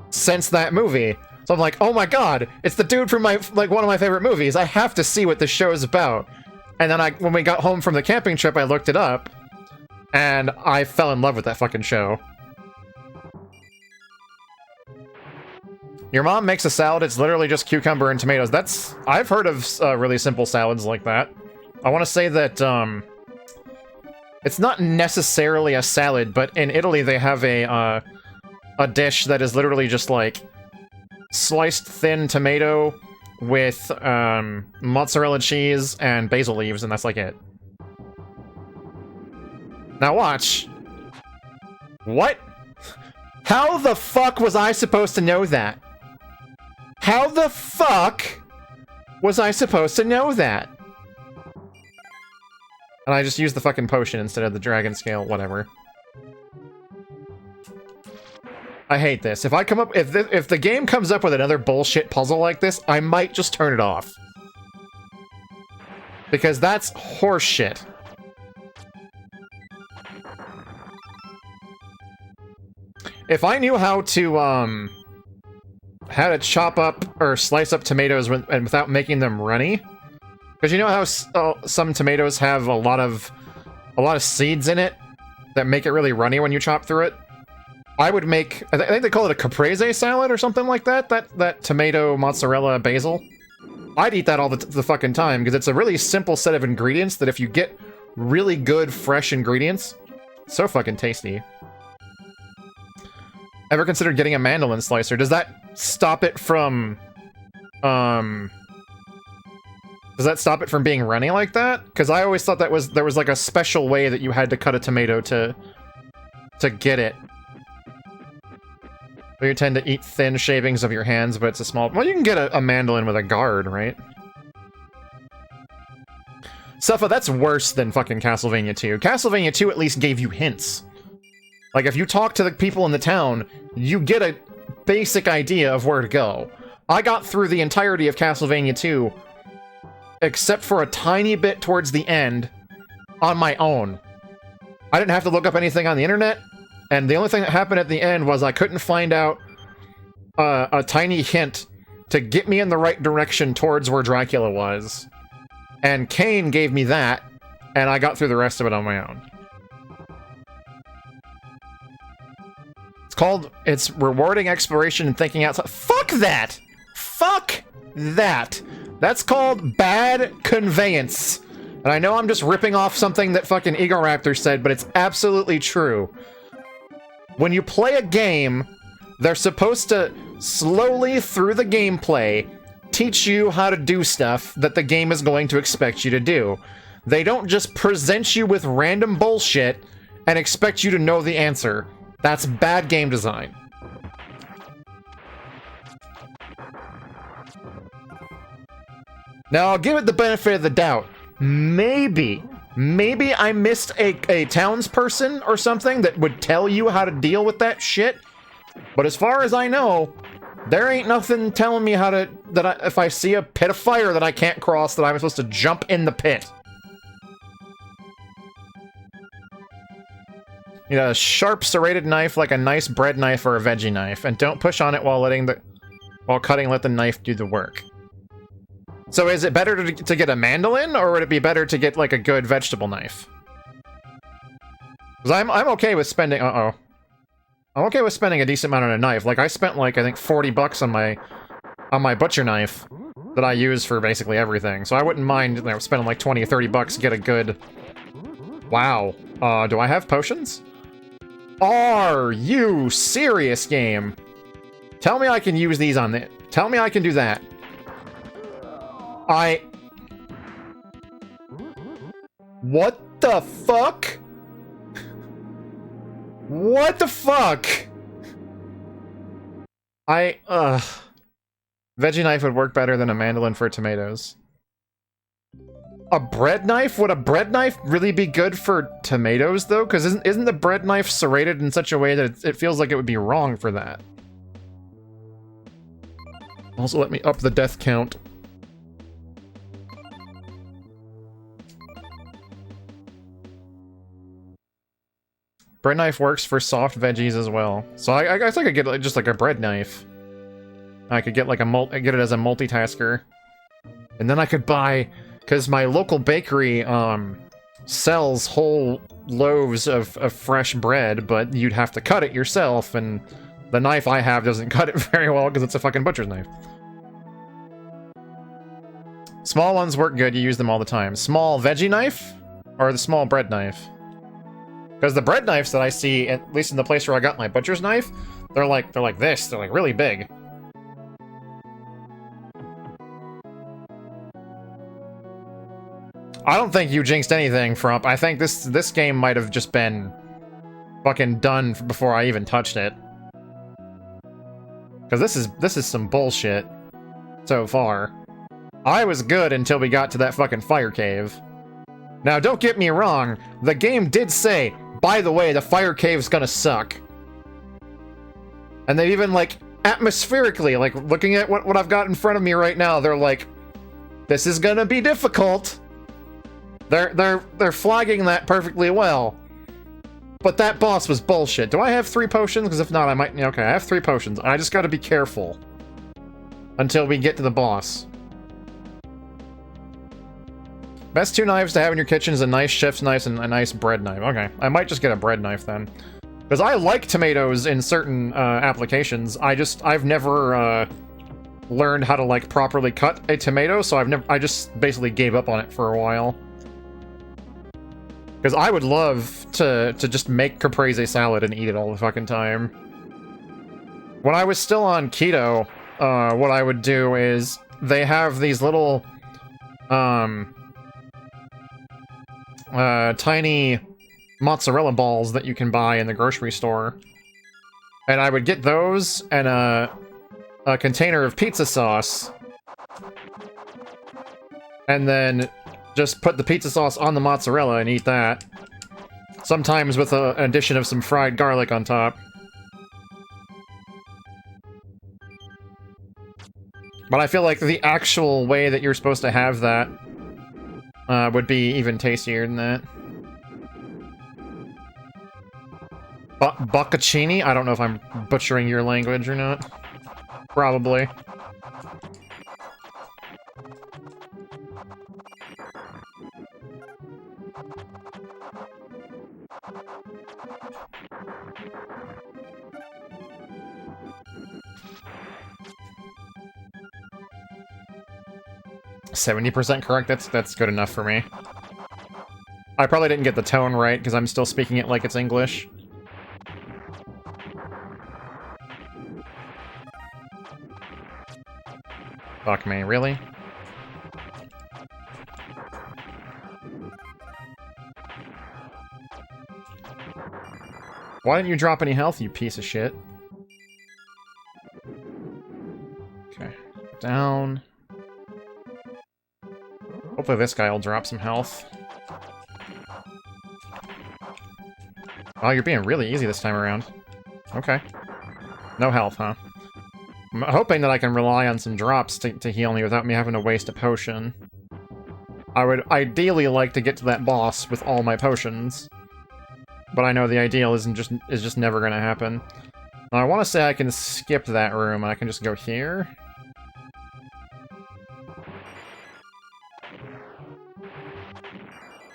since that movie. So I'm like, oh my god, it's the dude from one of my favorite movies. I have to see what this show is about. And then when we got home from the camping trip, I looked it up, and I fell in love with that fucking show. Your mom makes a salad, it's literally just cucumber and tomatoes. I've heard of really simple salads like that. I want to say that, it's not necessarily a salad, but in Italy they have a dish that is literally just like sliced thin tomato with mozzarella cheese and basil leaves, and that's like it. Now watch. What? How the fuck was I supposed to know that? How the fuck was I supposed to know that? And I just used the fucking potion instead of the dragon scale, whatever. I hate this. If the game comes up with another bullshit puzzle like this, I might just turn it off. Because that's horseshit. If I knew how to chop up or slice up tomatoes and without making them runny, because you know how some tomatoes have a lot of seeds in it that make it really runny when you chop through it, I would make, I think they call it a caprese salad or something like that. That tomato, mozzarella, basil. I'd eat that all the fucking time because it's a really simple set of ingredients that if you get really good fresh ingredients, so fucking tasty. Ever considered getting a mandolin slicer? Does that stop it from, does that stop it from being runny like that? Because I always thought there was like a special way that you had to cut a tomato to get it. But you tend to eat thin shavings of your hands, but it's a small... Well, you can get a mandolin with a guard, right? Suffa, that's worse than fucking Castlevania 2. Castlevania 2 at least gave you hints. Like, if you talk to the people in the town, you get a basic idea of where to go. I got through the entirety of Castlevania 2, except for a tiny bit towards the end, on my own. I didn't have to look up anything on the internet, and the only thing that happened at the end was I couldn't find out a tiny hint to get me in the right direction towards where Dracula was. And Kane gave me that, and I got through the rest of it on my own. It's rewarding exploration and thinking outside. Fuck that! Fuck that! That's called bad conveyance. And I know I'm just ripping off something that fucking Egoraptor said, but it's absolutely true. When you play a game, they're supposed to slowly, through the gameplay, teach you how to do stuff that the game is going to expect you to do. They don't just present you with random bullshit and expect you to know the answer. That's bad game design. Now, I'll give it the benefit of the doubt. Maybe I missed a townsperson or something that would tell you how to deal with that shit. But as far as I know, there ain't nothing telling me how to, if I see a pit of fire that I can't cross, that I'm supposed to jump in the pit. You know, a sharp serrated knife like a nice bread knife or a veggie knife, and don't push on it while cutting, let the knife do the work. So is it better to get a mandolin, or would it be better to get like a good vegetable knife? Because I'm okay with spending, I'm okay with spending a decent amount on a knife. Like I spent like I think 40 bucks on my butcher knife that I use for basically everything. So I wouldn't mind, you know, spending like 20 or 30 bucks to get a good. Wow. Do I have potions? Are you serious, game? Tell me I can use these on it. Tell me I can do that. What the fuck? What the fuck? Veggie knife would work better than a mandolin for tomatoes. A bread knife? Would a bread knife really be good for tomatoes, though? Because isn't the bread knife serrated in such a way that it feels like it would be wrong for that? Also, let me up the death count. Bread knife works for soft veggies as well. So I guess I could get just like a bread knife. I could get like get it as a multitasker. And then I could buy, because my local bakery sells whole loaves of fresh bread, but you'd have to cut it yourself, and the knife I have doesn't cut it very well because it's a fucking butcher's knife. Small ones work good, you use them all the time. Small veggie knife, or the small bread knife? Because the bread knives that I see, at least in the place where I got my butcher's knife, they're like this, they're like really big. I don't think you jinxed anything, Frump. I think this game might have just been fucking done before I even touched it. Because this is some bullshit so far. I was good until we got to that fucking fire cave. Now, don't get me wrong, the game did say, by the way, the fire cave's gonna suck. And they even, like, atmospherically, like, looking at what I've got in front of me right now, they're like, this is gonna be difficult. They're flagging that perfectly well. But that boss was bullshit. Do I have 3 potions? Because if not, I might... Okay, I have 3 potions. I just gotta be careful. Until we get to the boss. Best 2 knives to have in your kitchen is a nice chef's knife and a nice bread knife. Okay, I might just get a bread knife then. Because I like tomatoes in certain applications. I've never learned how to, like, properly cut a tomato, so I just basically gave up on it for a while. Because I would love to just make caprese salad and eat it all the fucking time. When I was still on keto, what I would do is they have these little tiny mozzarella balls that you can buy in the grocery store. And I would get those and a container of pizza sauce. And then just put the pizza sauce on the mozzarella and eat that. Sometimes with an addition of some fried garlic on top. But I feel like the actual way that you're supposed to have that would be even tastier than that. Bocconcini? I don't know if I'm butchering your language or not. Probably. %70 correct? That's good enough for me. I probably didn't get the tone right, because I'm still speaking it like it's English. Fuck me, really? Why didn't you drop any health, you piece of shit? Okay. Down. Hopefully this guy will drop some health. Oh, you're being really easy this time around. Okay. No health, huh? I'm hoping that I can rely on some drops to heal me without me having to waste a potion. I would ideally like to get to that boss with all my potions. But I know the ideal is just never gonna happen. Now, I want to say I can skip that room. I can just go here.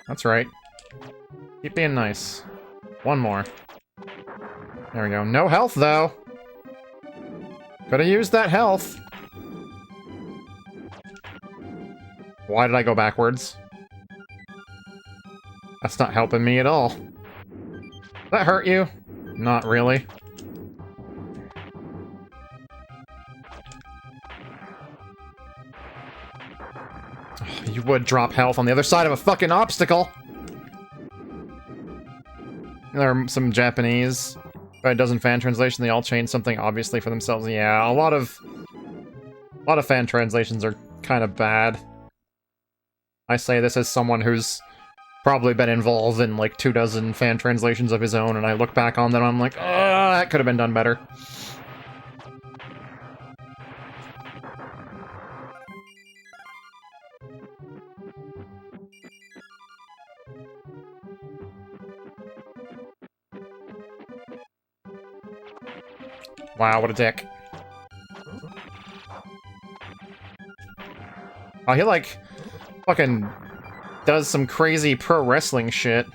That's right. Keep being nice. One more. There we go. No health, though. Could have used that health. Why did I go backwards? That's not helping me at all. Did that hurt you? Not really. You would drop health on the other side of a fucking obstacle! There are some Japanese. By a dozen fan translation, they all changed something obviously for themselves. Yeah, a lot of fan translations are kind of bad. I say this as someone who's probably been involved in like 24 fan translations of his own, and I look back on them and I'm like, that could have been done better. Wow, what a dick. Oh, he like fucking does some crazy pro wrestling shit.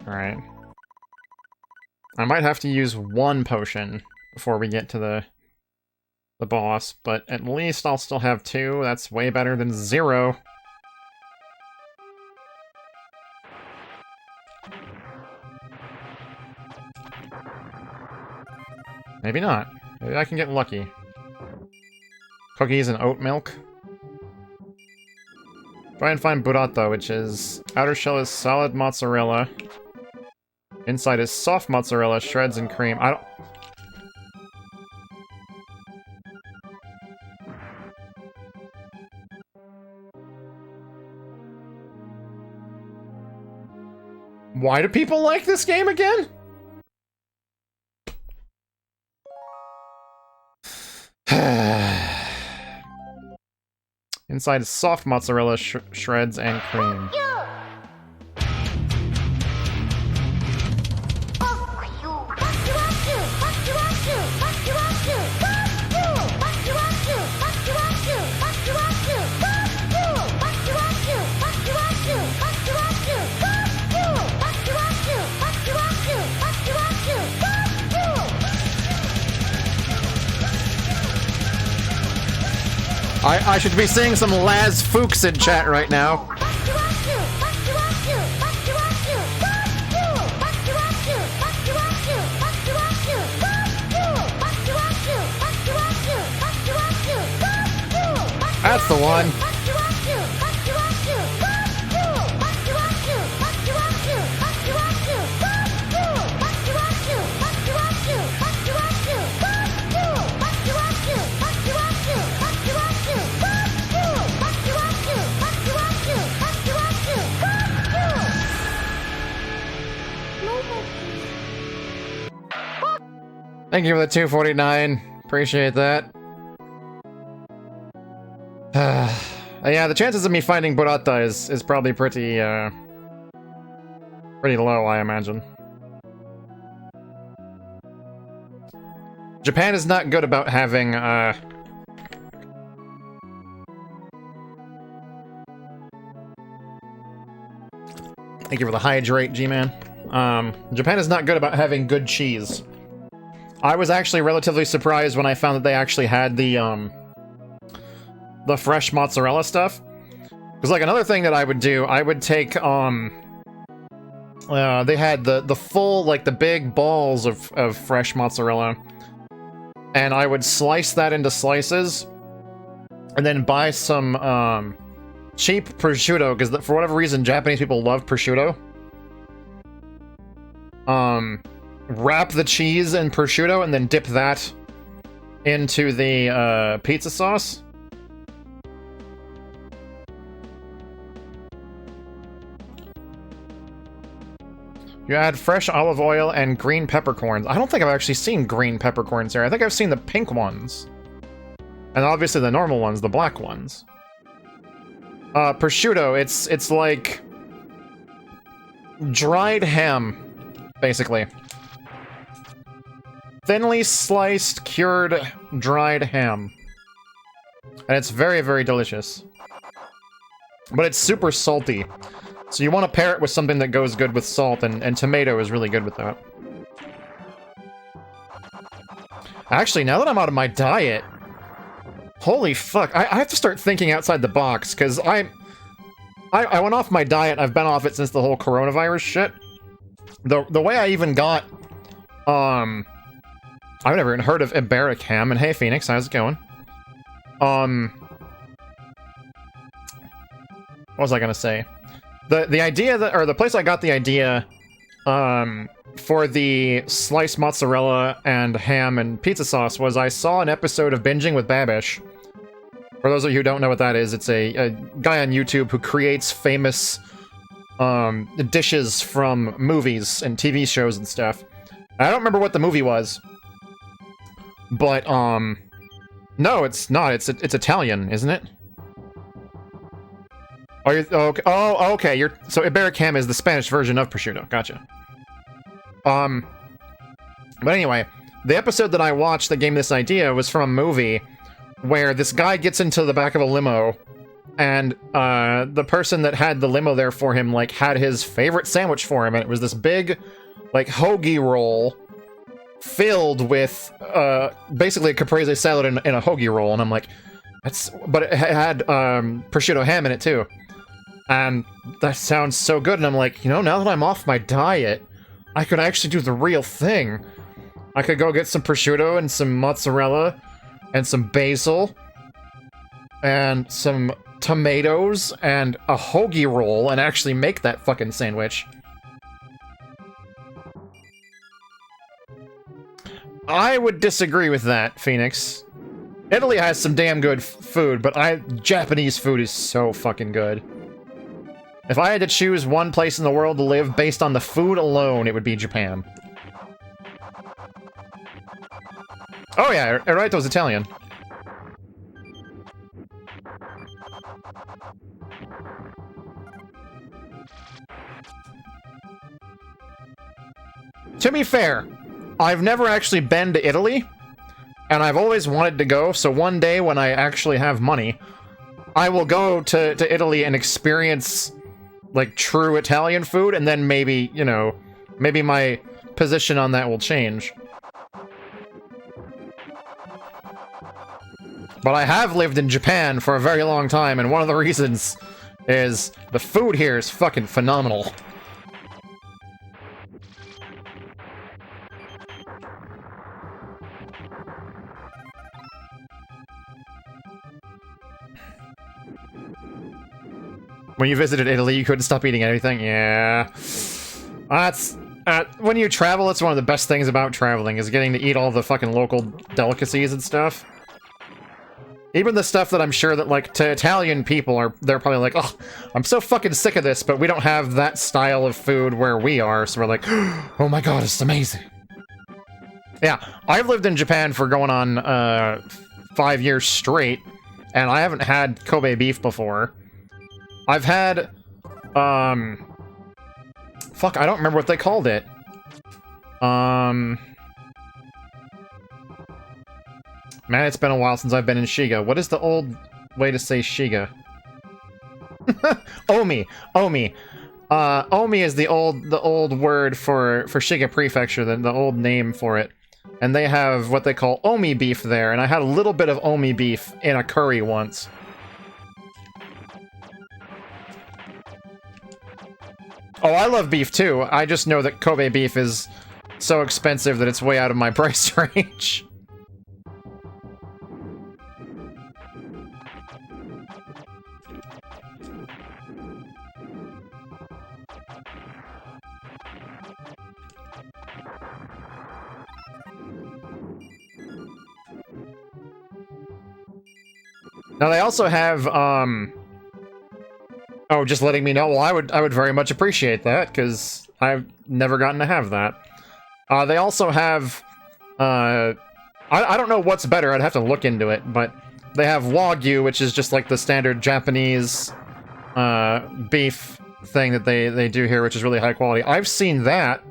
Alright. I might have to use one potion before we get to the boss, but at least I'll still have 2. That's way better than 0. Maybe not. Maybe I can get lucky. Cookies and oat milk. Try and find burrata, which is outer shell is solid mozzarella. Inside is soft mozzarella, shreds, and cream. I don't... Why do people like this game again? Inside is soft mozzarella, shreds, and cream. I should be seeing some Laz Fuchs in chat right now. That's the one. Thank you for the 249. Appreciate that. Yeah, the chances of me finding burrata is probably pretty low, I imagine. Japan is not good about having Thank you for the hydrate, G-Man. Japan is not good about having good cheese. I was actually relatively surprised when I found that they actually had the fresh mozzarella stuff. Because, like, another thing that I would do, I would take, they had the full, like, the big balls of fresh mozzarella, and I would slice that into slices, and then buy some, cheap prosciutto, because for whatever reason, Japanese people love prosciutto. Wrap the cheese in prosciutto, and then dip that into the, pizza sauce. You add fresh olive oil and green peppercorns. I don't think I've actually seen green peppercorns here. I think I've seen the pink ones. And obviously the normal ones, the black ones. Prosciutto, it's like dried ham, basically. Thinly sliced, cured, dried ham. And it's very, very delicious. But it's super salty. So you want to pair it with something that goes good with salt, and tomato is really good with that. Actually, now that I'm out of my diet... Holy fuck, I have to start thinking outside the box, because I went off my diet, I've been off it since the whole coronavirus shit. The way I even got... I've never even heard of Iberic ham, and hey Phoenix, how's it going? What was I gonna say? The idea that, or the place I got the idea, for the sliced mozzarella and ham and pizza sauce was I saw an episode of Binging with Babish. For those of you who don't know what that is, it's a guy on YouTube who creates famous, dishes from movies and TV shows and stuff. I don't remember what the movie was. But, no, it's not. It's Italian, isn't it? Oh, you're, okay. Oh, okay. So Iberic ham is the Spanish version of prosciutto. Gotcha. But anyway, the episode that I watched that gave me this idea was from a movie where this guy gets into the back of a limo, and the person that had the limo there for him, like, had his favorite sandwich for him, and it was this big, like, hoagie roll filled with, basically a caprese salad in a hoagie roll, and I'm like, but it had, prosciutto ham in it, too. And that sounds so good, and I'm like, you know, now that I'm off my diet, I could actually do the real thing. I could go get some prosciutto and some mozzarella and some basil and some tomatoes and a hoagie roll and actually make that fucking sandwich. I would disagree with that, Phoenix. Italy has some damn good food, but Japanese food is so fucking good. If I had to choose one place in the world to live based on the food alone, it would be Japan. Oh yeah, Eraito's Italian. To be fair, I've never actually been to Italy, and I've always wanted to go, so one day when I actually have money, I will go to Italy and experience, like, true Italian food, and then maybe, you know, maybe my position on that will change. But I have lived in Japan for a very long time, and one of the reasons is the food here is fucking phenomenal. When you visited Italy, you couldn't stop eating anything? Yeah. That's... when you travel, it's one of the best things about traveling, is getting to eat all the fucking local delicacies and stuff. Even the stuff that I'm sure that, like, to Italian people, they're probably like, oh, I'm so fucking sick of this, but we don't have that style of food where we are, so we're like, oh my god, it's amazing. Yeah, I've lived in Japan for going on, 5 years straight, and I haven't had Kobe beef before. I've had, fuck, I don't remember what they called it. Man, it's been a while since I've been in Shiga. What is the old way to say Shiga? Omi. Omi. Omi is the old word for Shiga Prefecture, the old name for it. And they have what they call Omi beef there, and I had a little bit of Omi beef in a curry once. Oh, I love beef too. I just know that Kobe beef is so expensive that it's way out of my price range. Now they also have, oh, just letting me know. Well, I would very much appreciate that, because I've never gotten to have that. They also have, I don't know what's better, I'd have to look into it, but they have Wagyu, which is just like the standard Japanese, beef thing that they do here, which is really high quality. I've seen that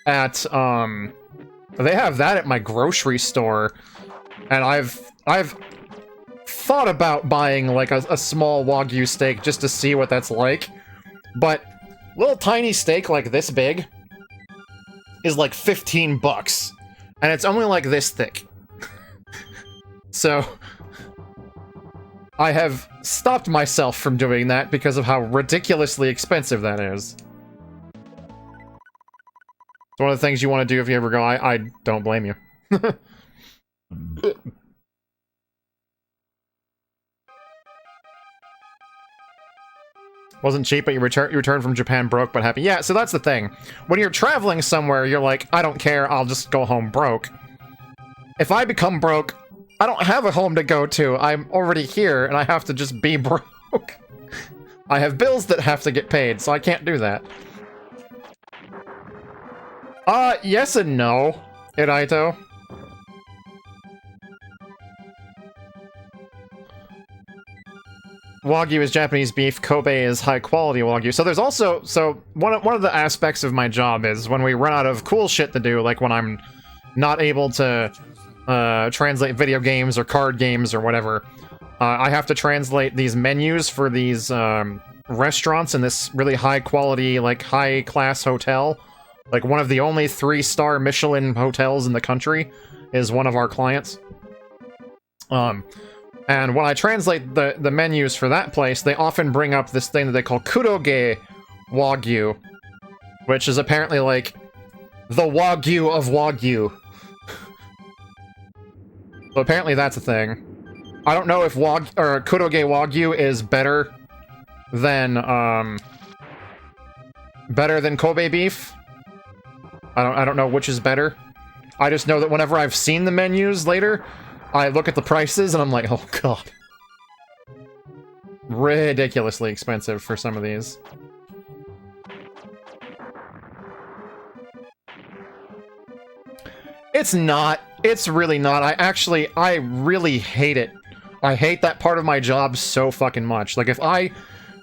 at, they have that at my grocery store, and I've thought about buying, like, a small Wagyu steak just to see what that's like, but little tiny steak like this big is like 15 bucks, and it's only like this thick. So, I have stopped myself from doing that because of how ridiculously expensive that is. It's one of the things you want to do if you ever go. I don't blame you. Wasn't cheap, but you return from Japan broke but happy. Yeah, so that's the thing. When you're traveling somewhere, you're like, I don't care, I'll just go home broke. If I become broke, I don't have a home to go to. I'm already here, and I have to just be broke. I have bills that have to get paid, so I can't do that. Yes and no, Eraito. Wagyu is Japanese beef, Kobe is high quality Wagyu. So there's also, one of the aspects of my job is when we run out of cool shit to do, like when I'm not able to translate video games or card games or whatever, I have to translate these menus for these restaurants in this really high quality, like high class hotel. Like one of the only 3-star Michelin hotels in the country is one of our clients. And when I translate the menus for that place, they often bring up this thing that they call Kuroge Wagyu, which is apparently like the Wagyu of Wagyu. So apparently that's a thing. I don't know if Kuroge Wagyu is better than Kobe beef. I don't know which is better. I just know that whenever I've seen the menus later, I look at the prices and I'm like, oh god. Ridiculously expensive for some of these. It's not. It's really not. I really hate it. I hate that part of my job so fucking much. Like, if I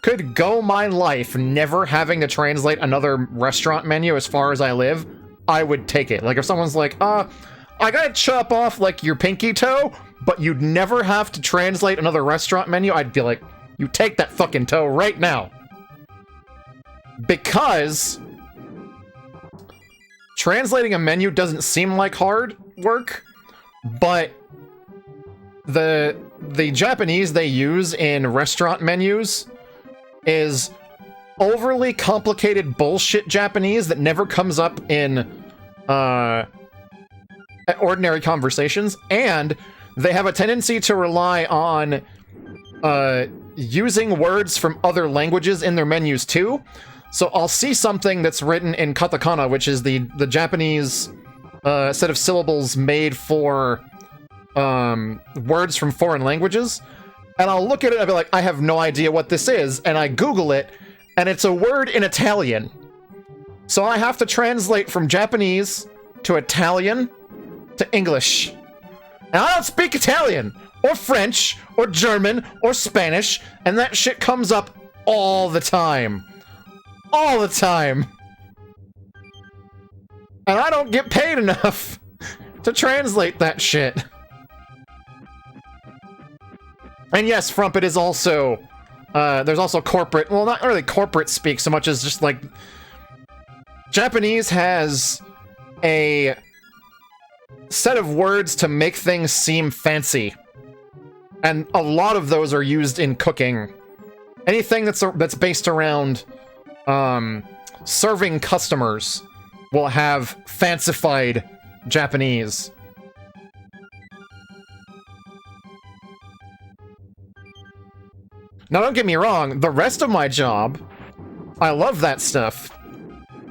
could go my life never having to translate another restaurant menu as far as I live, I would take it. Like, if someone's like, I gotta chop off, like, your pinky toe, but you'd never have to translate another restaurant menu, I'd be like, you take that fucking toe right now. Because translating a menu doesn't seem like hard work, but the Japanese they use in restaurant menus is overly complicated bullshit Japanese that never comes up in ordinary conversations, and they have a tendency to rely on using words from other languages in their menus too. So I'll see something that's written in katakana, which is the Japanese set of syllables made for words from foreign languages, and I'll look at it and I'll be like, I have no idea what this is, and I Google it, and it's a word in Italian. So I have to translate from Japanese to Italian to English. And I don't speak Italian, or French, or German, or Spanish, and that shit comes up all the time. All the time. And I don't get paid enough to translate that shit. And yes, Frumpet is also, there's also corporate, well, not really corporate speak so much as just like, Japanese has a set of words to make things seem fancy. And a lot of those are used in cooking. Anything that's based around, serving customers will have fancified Japanese. Now, don't get me wrong, the rest of my job, I love that stuff,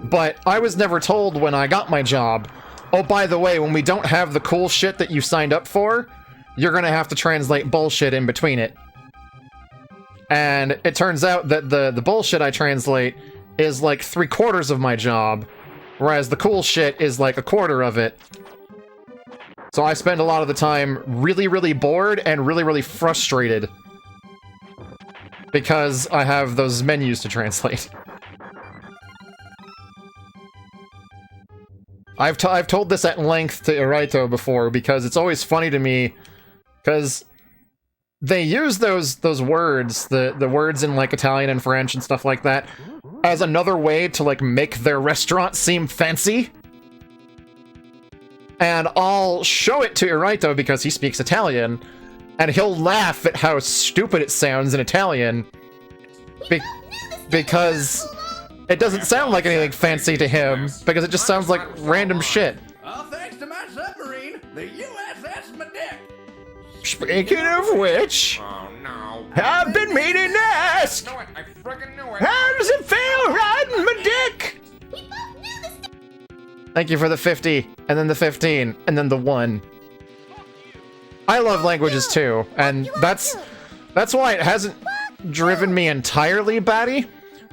but I was never told when I got my job, oh, by the way, when we don't have the cool shit that you signed up for, you're gonna have to translate bullshit in between it. And it turns out that the bullshit I translate is like 3/4 of my job, whereas the cool shit is like 1/4 of it. So I spend a lot of the time really, really bored and really, really frustrated because I have those menus to translate. I've told this at length to Iraito before because it's always funny to me because they use those words, the words in like Italian and French and stuff like that, as another way to like make their restaurant seem fancy. And I'll show it to Iraito because he speaks Italian, and he'll laugh at how stupid it sounds in Italian because it doesn't sound like anything fancy to him, because it just sounds like random shit. All thanks to my submarine, the USS Medic. Speaking of which, Oh no. I've been meaning to ask, Knew it. I friggin' knew it. how does it feel riding my dick? Thank you for the 50, and then the 15, and then the 1. I love languages too, and that's why it hasn't driven me entirely batty,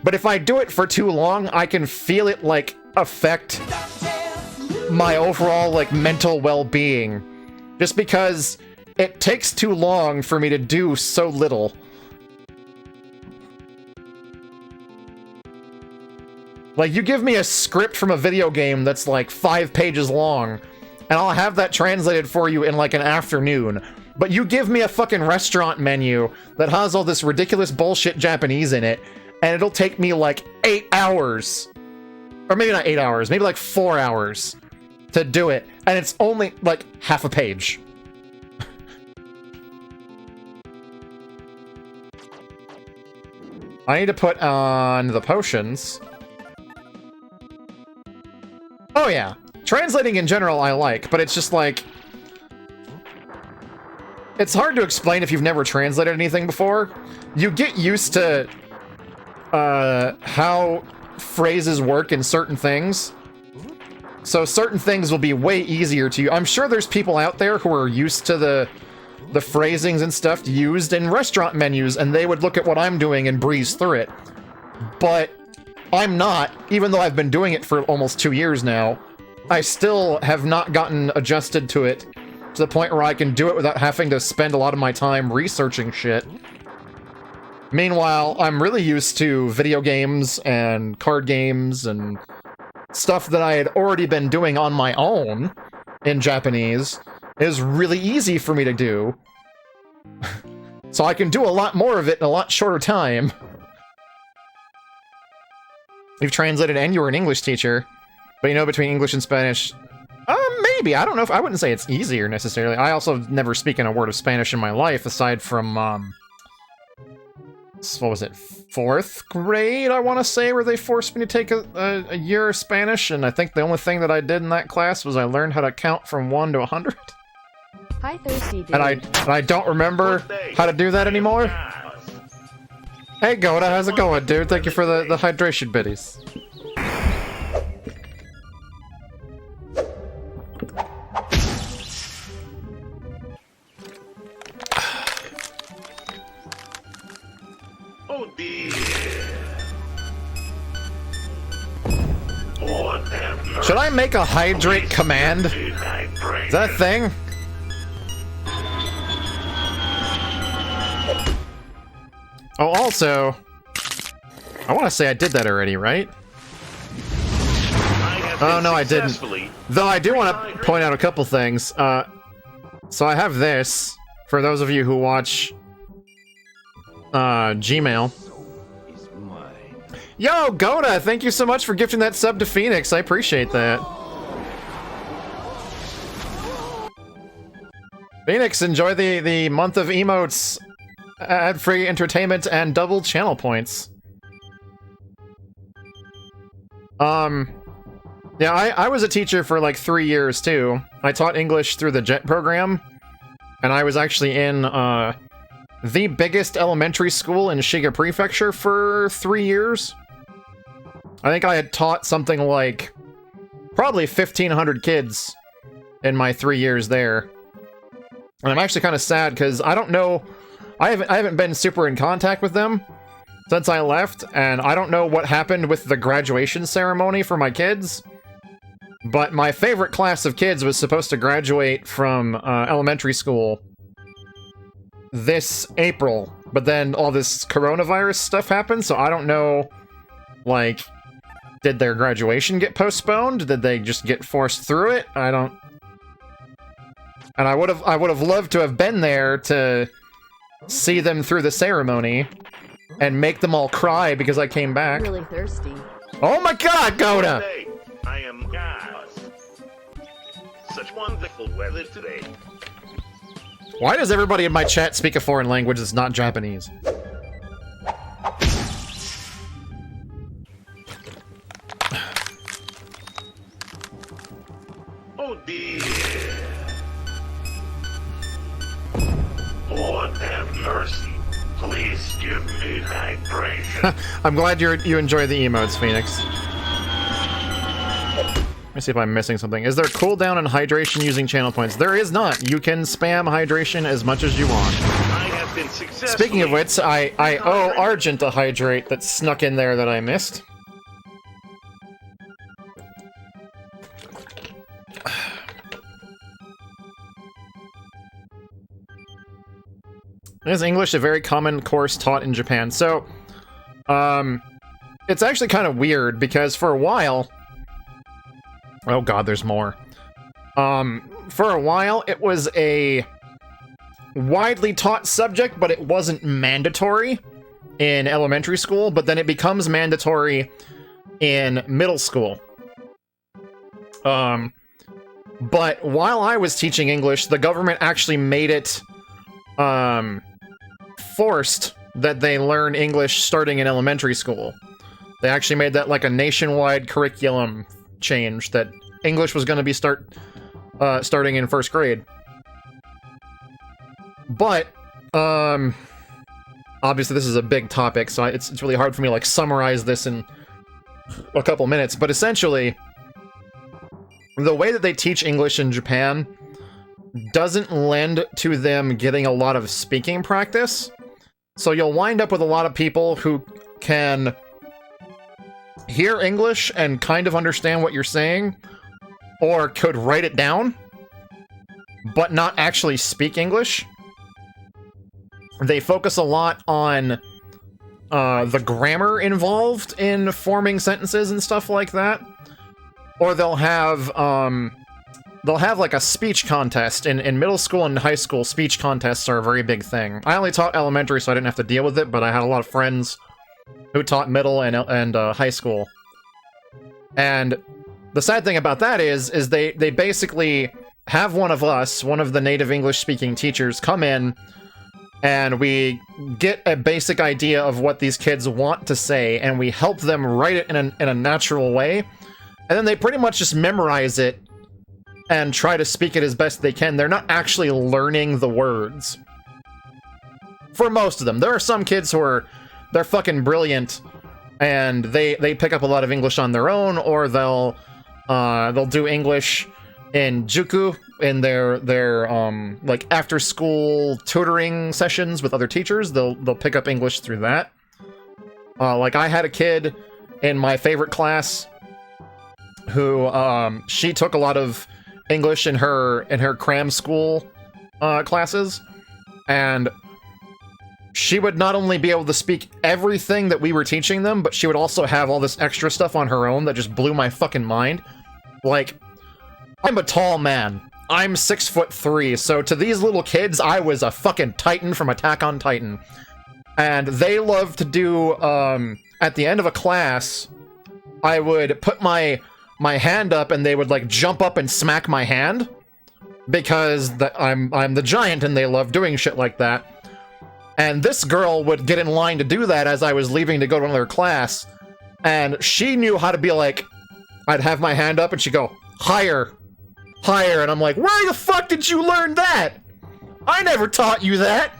but if I do it for too long, I can feel it, like, affect my overall, like, mental well-being. Just because it takes too long for me to do so little. Like, you give me a script from a video game that's like 5 pages long, and I'll have that translated for you in like an afternoon. But you give me a fucking restaurant menu that has all this ridiculous bullshit Japanese in it, and it'll take me like 8 hours. Or maybe not 8 hours, maybe like 4 hours to do it. And it's only like half a page. I need to put on the potions. Oh yeah, translating in general I like, but it's just like... It's hard to explain if you've never translated anything before. You get used to how phrases work in certain things. So certain things will be way easier to you. I'm sure there's people out there who are used to the phrasings and stuff used in restaurant menus, and they would look at what I'm doing and breeze through it. But I'm not, even though I've been doing it for almost 2 years now. I still have not gotten adjusted to it to the point where I can do it without having to spend a lot of my time researching shit. Meanwhile, I'm really used to video games and card games and stuff that I had already been doing on my own in Japanese. It is really easy for me to do. So I can do a lot more of it in a lot shorter time. You've translated and you were an English teacher, but you know between English and Spanish... maybe. I don't know if... I wouldn't say it's easier, necessarily. I also have never spoken a word of Spanish in my life, aside from, what was it? 4th grade, I want to say, where they forced me to take a year of Spanish, and I think the only thing that I did in that class was I learned how to count from 1 to 100. Hi, Thirsty Dude. And I don't remember how to do that anymore. Hey, Goda, how's it going, dude? Thank you for the hydration biddies. Oh dear. Should I make a hydrate command? Is that a thing? Oh, also, I want to say I did that already, right? Oh, no, I didn't. Though I do want to point out a couple things. So I have this, for those of you who watch Gmail. Yo, Goda, thank you so much for gifting that sub to Phoenix. I appreciate that. Phoenix, enjoy the month of emotes, ad-free entertainment, and double channel points. Yeah, I was a teacher for like 3 years too. I taught English through the JET program, and I was actually in the biggest elementary school in Shiga Prefecture for 3 years. I think I had taught something like probably 1,500 kids in my 3 years there. And I'm actually kind of sad because I don't know, I haven't been super in contact with them since I left, and I don't know what happened with the graduation ceremony for my kids. But my favorite class of kids was supposed to graduate from elementary school this April, but then all this coronavirus stuff happened, so I don't know, like, did their graduation get postponed? Did they just get forced through it? I don't... And I would have loved to have been there to see them through the ceremony and make them all cry because I came back. Really thirsty. Oh my god, Goda! Hey, I am God. Such wonderful weather today. Why does everybody in my chat speak a foreign language that's not Japanese? Oh dear. Lord have mercy. Please give me hydration. I'm glad you enjoy the emotes, Phoenix. Let me see if I'm missing something. Is there cooldown and hydration using channel points? There is not. You can spam hydration as much as you want. I have been successful. Speaking of which, I owe Argent a hydrate that snuck in there that I missed. Is English a very common course taught in Japan? So, it's actually kind of weird because for a while, oh god, there's more. For a while, it was a widely taught subject, but it wasn't mandatory in elementary school, but then it becomes mandatory in middle school. But while I was teaching English, the government actually made it, forced that they learn English starting in elementary school. They actually made that like a nationwide curriculum change, that English was going to be starting in first grade. But, obviously this is a big topic, so it's really hard for me to like summarize this in a couple minutes, but essentially, the way that they teach English in Japan doesn't lend to them getting a lot of speaking practice. So you'll wind up with a lot of people who can hear English and kind of understand what you're saying, or could write it down, but not actually speak English. They focus a lot on the grammar involved in forming sentences and stuff like that. Or they'll have like a speech contest. In middle school and high school, speech contests are a very big thing. I only taught elementary, so I didn't have to deal with it, but I had a lot of friends who taught middle and high school. And the sad thing about that is they basically have one of the native English-speaking teachers come in, and we get a basic idea of what these kids want to say, and we help them write it in a natural way, and then they pretty much just memorize it and try to speak it as best they can. They're not actually learning the words. For most of them. There are some kids who they're fucking brilliant, and they pick up a lot of English on their own, or they'll do English in Juku, in their like after school tutoring sessions with other teachers. They'll pick up English through that. Like I had a kid in my favorite class who she took a lot of English in her cram school classes, and she would not only be able to speak everything that we were teaching them, but she would also have all this extra stuff on her own that just blew my fucking mind. Like, I'm a tall man. I'm 6'3", so to these little kids, I was a fucking Titan from Attack on Titan. And they love to do, at the end of a class, I would put my hand up and they would, like, jump up and smack my hand. Because I'm the giant and they love doing shit like that. And this girl would get in line to do that as I was leaving to go to another class. And she knew how to be like, I'd have my hand up and she'd go, higher. Higher, and I'm like, where the fuck did you learn that? I never taught you that.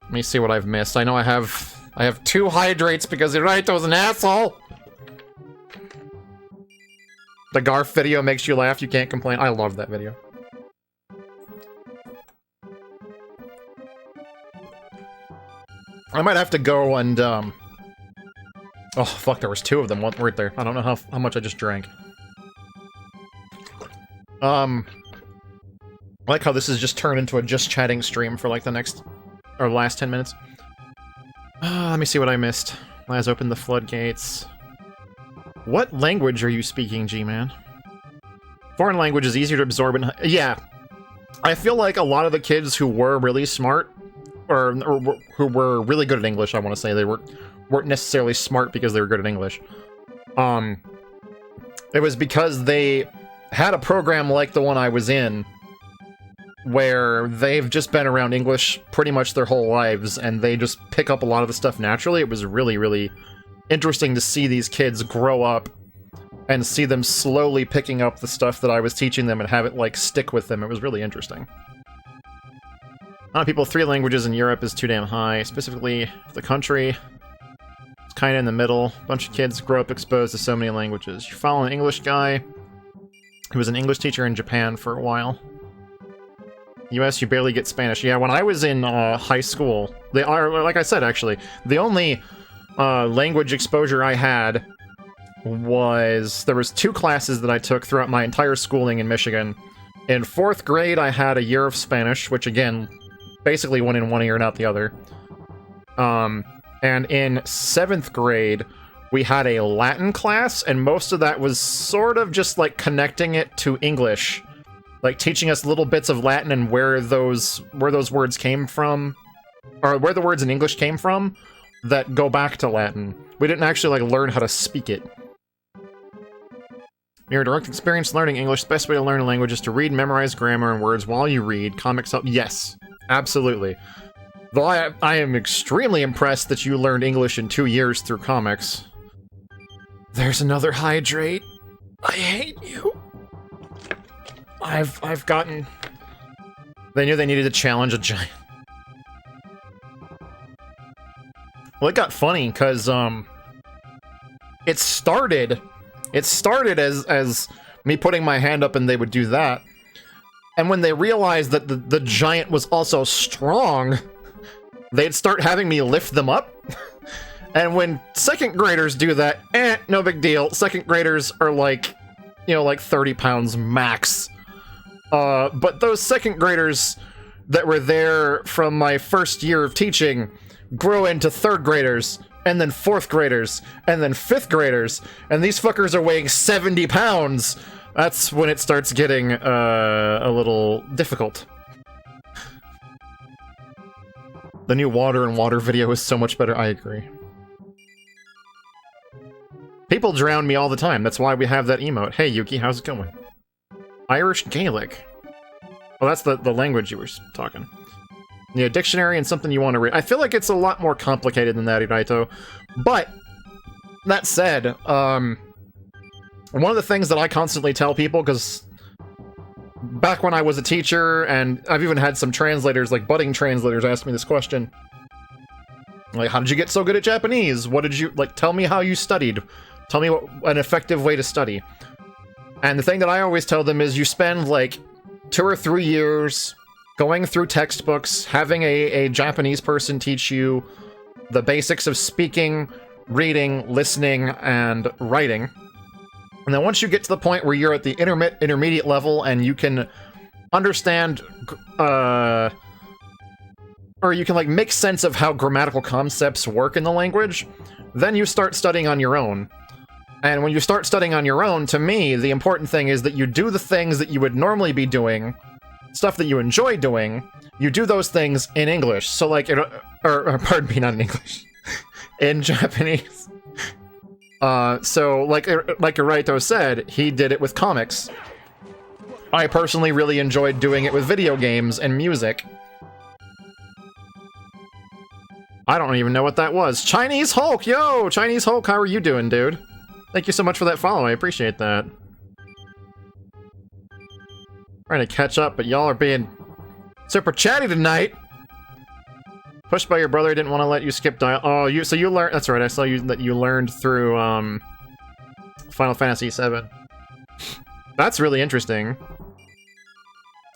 Let me see what I've missed. I know I have 2 hydrates because Iraito's an asshole. The Garf video makes you laugh, you can't complain. I love that video. I might have to go and, oh, fuck, there was 2 of them right there. I don't know how much I just drank. I like how this has just turned into a just chatting stream for, like, the next, or last 10 minutes. Let me see what I missed. Laz opened the floodgates. What language are you speaking, G-Man? Foreign language is easier to absorb and... Yeah. I feel like a lot of the kids who were really smart, or who were really good at English, I want to say. They weren't necessarily smart because they were good at English. It was because they had a program like the one I was in, where they've just been around English pretty much their whole lives, and they just pick up a lot of the stuff naturally. It was really, really interesting to see these kids grow up, and see them slowly picking up the stuff that I was teaching them and have it, like, stick with them. It was really interesting. A lot of people, 3 languages in Europe is too damn high. Specifically, the country, it's kind of in the middle. A bunch of kids grow up exposed to so many languages. You follow an English guy who was an English teacher in Japan for a while. US, you barely get Spanish. Yeah, when I was in high school, they are, like I said, actually, the only language exposure I had was, there was 2 classes that I took throughout my entire schooling in Michigan. In 4th grade, I had a year of Spanish, which again, basically went in one ear and out the other. And in 7th grade, we had a Latin class, and most of that was sort of just like connecting it to English. Like teaching us little bits of Latin and where those words came from, or where the words in English came from that go back to Latin. We didn't actually like learn how to speak it. Your direct experience learning English, the best way to learn a language is to read, memorize grammar and words while you read. Comics help. Yes, absolutely. Though I am extremely impressed that you learned English in 2 years through comics. There's another hydrate. I hate you. I've gotten... They knew they needed to challenge a giant. Well, it got funny, because, it started as me putting my hand up and they would do that. And when they realized that the giant was also strong, they'd start having me lift them up. And when 2nd graders do that, no big deal. 2nd graders are like, you know, like 30 pounds max. But those 2nd graders that were there from my first year of teaching grow into 3rd graders, and then 4th graders, and then 5th graders, and these fuckers are weighing 70 pounds. That's when it starts getting, a little difficult. The new Water and Water video is so much better, I agree. People drown me all the time, that's why we have that emote. Hey Yuki, how's it going? Irish Gaelic. Well, that's the language you were talking. Yeah, dictionary and something you want to read. I feel like it's a lot more complicated than that, Iraito. But, that said, one of the things that I constantly tell people, because back when I was a teacher, and I've even had some translators, like budding translators, ask me this question. Like, how did you get so good at Japanese? What did you, like, tell me how you studied. Tell me an effective way to study. And the thing that I always tell them is you spend, like, 2 or 3 years going through textbooks, having a Japanese person teach you the basics of speaking, reading, listening, and writing. And then once you get to the point where you're at the intermediate level and you can understand, or you can, like, make sense of how grammatical concepts work in the language, then you start studying on your own. And when you start studying on your own, to me, the important thing is that you do the things that you would normally be doing, stuff that you enjoy doing, you do those things in English. So, like, or pardon me, not in English. In Japanese. So, like Iraito said, he did it with comics. I personally really enjoyed doing it with video games and music. I don't even know what that was. Chinese Hulk! Yo! Chinese Hulk, how are you doing, dude? Thank you so much for that follow, I appreciate that. Trying to catch up, but y'all are being super chatty tonight. Pushed by your brother, didn't want to let you skip dial. Oh, so you learned. That's right. I saw that you learned through Final Fantasy VII. That's really interesting.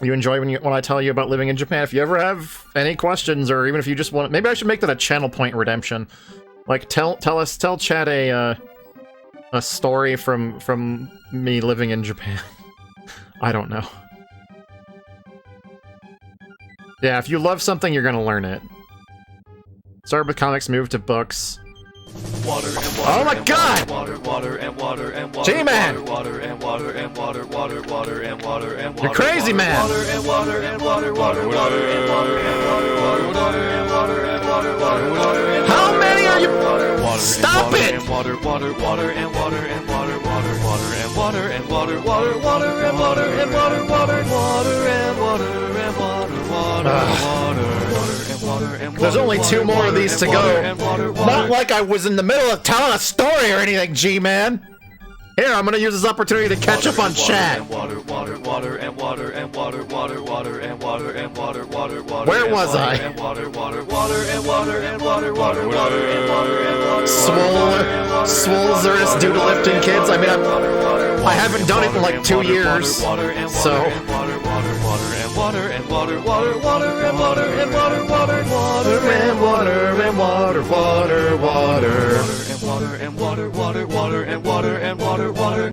You enjoy when I tell you about living in Japan. If you ever have any questions, or even if you just want, maybe I should make that a channel point redemption. Like tell Chad a story from me living in Japan. I don't know. Yeah, if you love something, you're gonna learn it. Start with comics, move to books. Water and water. Oh my God! Water, water and water and water. G-Man! Water and water and water, water, water and water and water. You're crazy, man! Water and water and water, water, water and water and water, water, water and water and water, water, water and water. How many are you? Water, Stop it! And water, water, water and water and water, water, water and water and water, water, water and water and water, water, water and water and water, water, water. There's only 2 more of these to go. Not like I was in the middle of telling a story or anything, G-Man. Here, I'm gonna use this opportunity to catch up on chat. Water, water, water, and water, and water, water, water, and water, and water, water, water. Where was I? And water, water, water, and water, and water, water, water, and water, and water. Swolzerous Doodle Lifting Kids. I mean, I haven't done it in like 2 years, so. Water and water and water, water, water and water and water, water, water and water and water, water, water and water and water, water, water and water and water, water.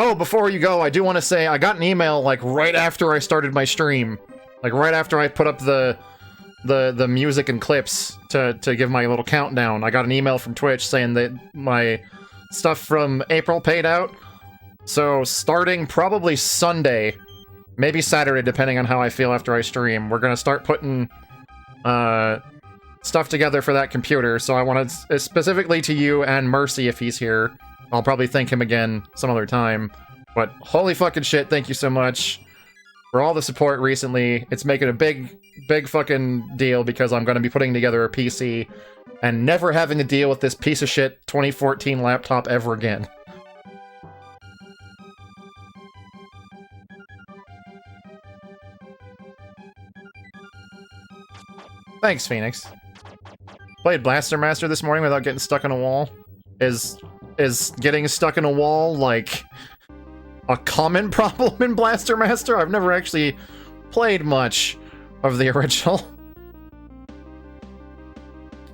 Oh, before you go, I do want to say I got an email like right after I started my stream. Like right after I put up the music and clips to give my little countdown. I got an email from Twitch saying that my stuff from April paid out. So starting probably Sunday, maybe Saturday, depending on how I feel after I stream, we're gonna start putting stuff together for that computer. So I wanted specifically to you and Mercy if he's here. I'll probably thank him again some other time. But holy fucking shit, thank you so much for all the support recently. It's making a big fucking deal because I'm going to be putting together a PC and never having to deal with this piece of shit 2014 laptop ever again. Thanks, Phoenix. Played Blaster Master this morning without getting stuck in a wall. Is getting stuck in a wall like a common problem in Blaster Master? I've never actually played much of the original.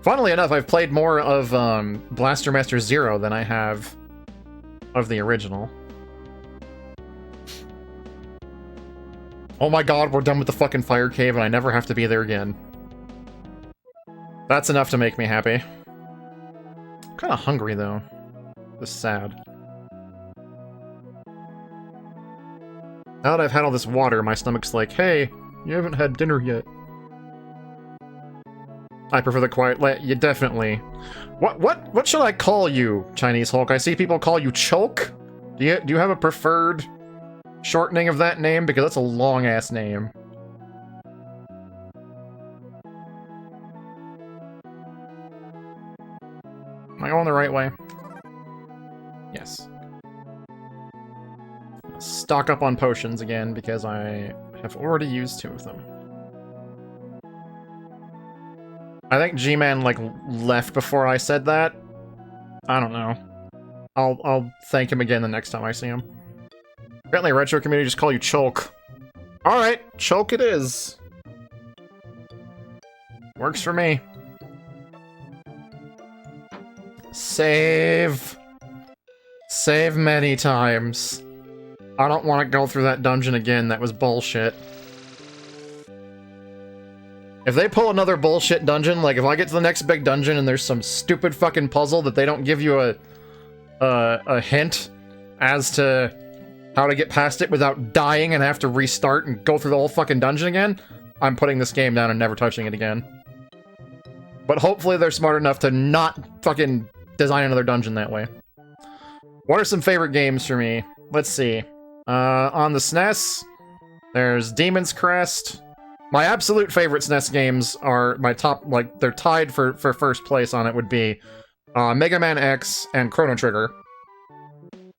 Funnily enough, I've played more of Blaster Master Zero than I have of the original. Oh my god, we're done with the fucking fire cave and I never have to be there again. That's enough to make me happy. I'm kinda hungry though. Just sad. Now that I've had all this water, my stomach's like, hey, you haven't had dinner yet. I prefer the quiet you definitely. What should I call you, Chinese Hulk? I see people call you Choke. Do you have a preferred shortening of that name? Because that's a long-ass name. Am I going the right way? Yes. Stock up on potions again, because I have already used 2 of them. I think G-Man, like, left before I said that. I don't know. I'll thank him again the next time I see him. Apparently Retro Community just call you Choke. Alright, Choke it is. Works for me. Save. Save many times. I don't want to go through that dungeon again, that was bullshit. If they pull another bullshit dungeon, like if I get to the next big dungeon and there's some stupid fucking puzzle that they don't give you a hint as to how to get past it without dying and have to restart and go through the whole fucking dungeon again, I'm putting this game down and never touching it again. But hopefully they're smart enough to not fucking design another dungeon that way. What are some favorite games for me? Let's see. On the SNES, there's Demon's Crest. My absolute favorite SNES games are my top, like, they're tied for first place on it would be Mega Man X and Chrono Trigger.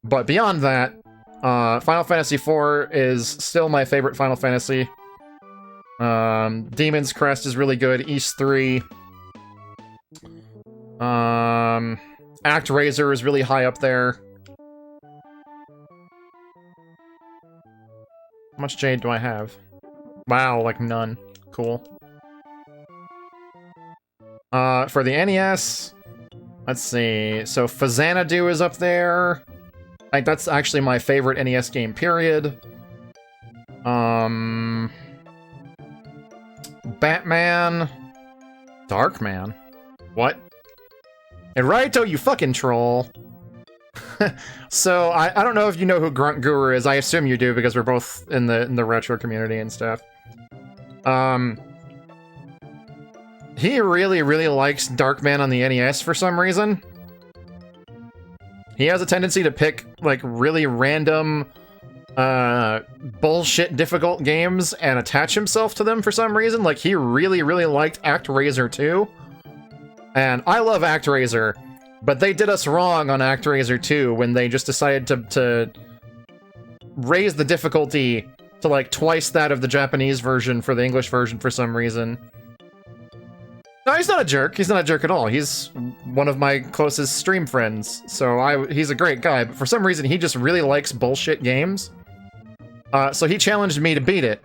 But beyond that, Final Fantasy IV is still my favorite Final Fantasy. Demon's Crest is really good. Ys 3. ActRaiser is really high up there. How much Jade do I have? Wow, like none. Cool. For the NES, let's see. So Phazanadu is up there. Like, that's actually my favorite NES game, period. Batman. Darkman. What? And Raito, you fucking troll. So, I don't know if you know who Grunt Guru is. I assume you do, because we're both in the retro community and stuff. He really, really likes Darkman on the NES for some reason. He has a tendency to pick, like, really random, bullshit difficult games and attach himself to them for some reason. Like, he really, really liked ActRaiser 2. And I love ActRaiser, but they did us wrong on ActRaiser 2 when they just decided to raise the difficulty to, like, twice that of the Japanese version for the English version for some reason. No, he's not a jerk. He's not a jerk at all. He's one of my closest stream friends, so he's a great guy, but for some reason he just really likes bullshit games. So he challenged me to beat it.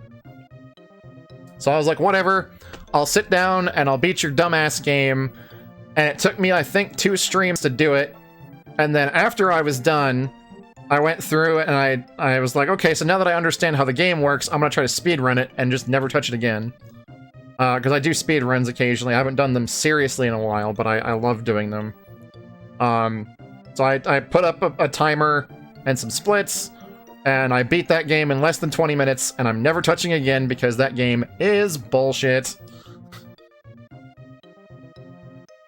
So I was like, whatever, I'll sit down and I'll beat your dumbass game. And it took me, I think, 2 streams to do it. And then after I was done, I went through it and I was like, okay, so now that I understand how the game works, I'm gonna try to speedrun it and just never touch it again. Because I do speedruns occasionally. I haven't done them seriously in a while, but I love doing them. So I put up a timer and some splits, and I beat that game in less than 20 minutes, and I'm never touching again because that game is bullshit.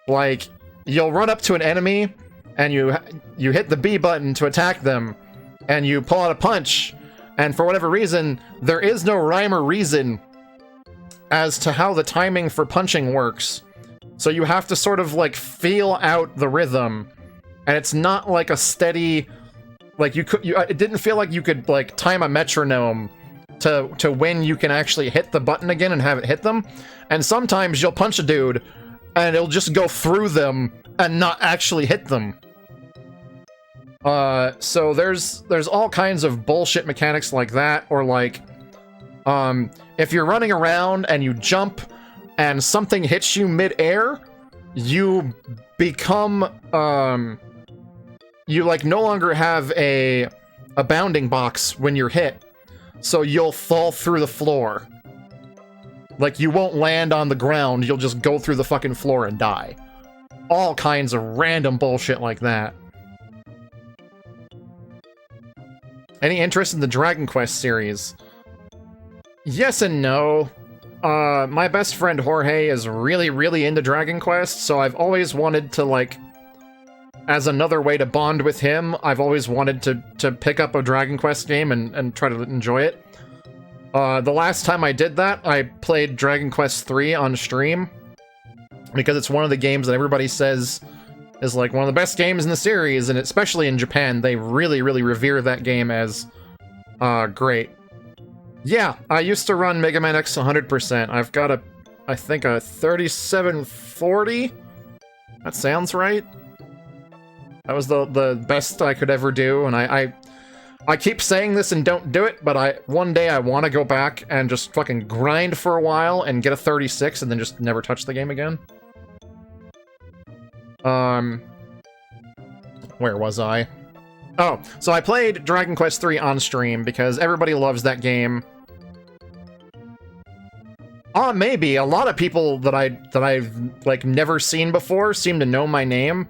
Like, you'll run up to an enemy, and you hit the B button to attack them, and you pull out a punch, and for whatever reason, there is no rhyme or reason as to how the timing for punching works. So you have to sort of, like, feel out the rhythm, and it's not like a steady... Like, it didn't feel like you could, like, time a metronome to when you can actually hit the button again and have it hit them. And sometimes you'll punch a dude, and it'll just go through them and not actually hit them. So there's all kinds of bullshit mechanics like that, or like, if you're running around and you jump and something hits you mid-air, you become, you like no longer have a bounding box when you're hit, so you'll fall through the floor. Like, you won't land on the ground, you'll just go through the fucking floor and die. All kinds of random bullshit like that. Any interest in the Dragon Quest series? Yes and no. My best friend Jorge is really, really into Dragon Quest, so I've always wanted to, like, as another way to bond with him, I've always wanted to pick up a Dragon Quest game and try to enjoy it. The last time I did that, I played Dragon Quest III on stream, because it's one of the games that everybody says is like one of the best games in the series, and especially in Japan, they really, really revere that game as great. Yeah, I used to run Mega Man X 100%. I've got I think a 3740? That sounds right. That was the best I could ever do, and I keep saying this and don't do it, but one day I want to go back and just fucking grind for a while and get a 36 and then just never touch the game again. Where was I? Oh, so I played Dragon Quest III on stream because everybody loves that game. Maybe a lot of people that I've like never seen before seem to know my name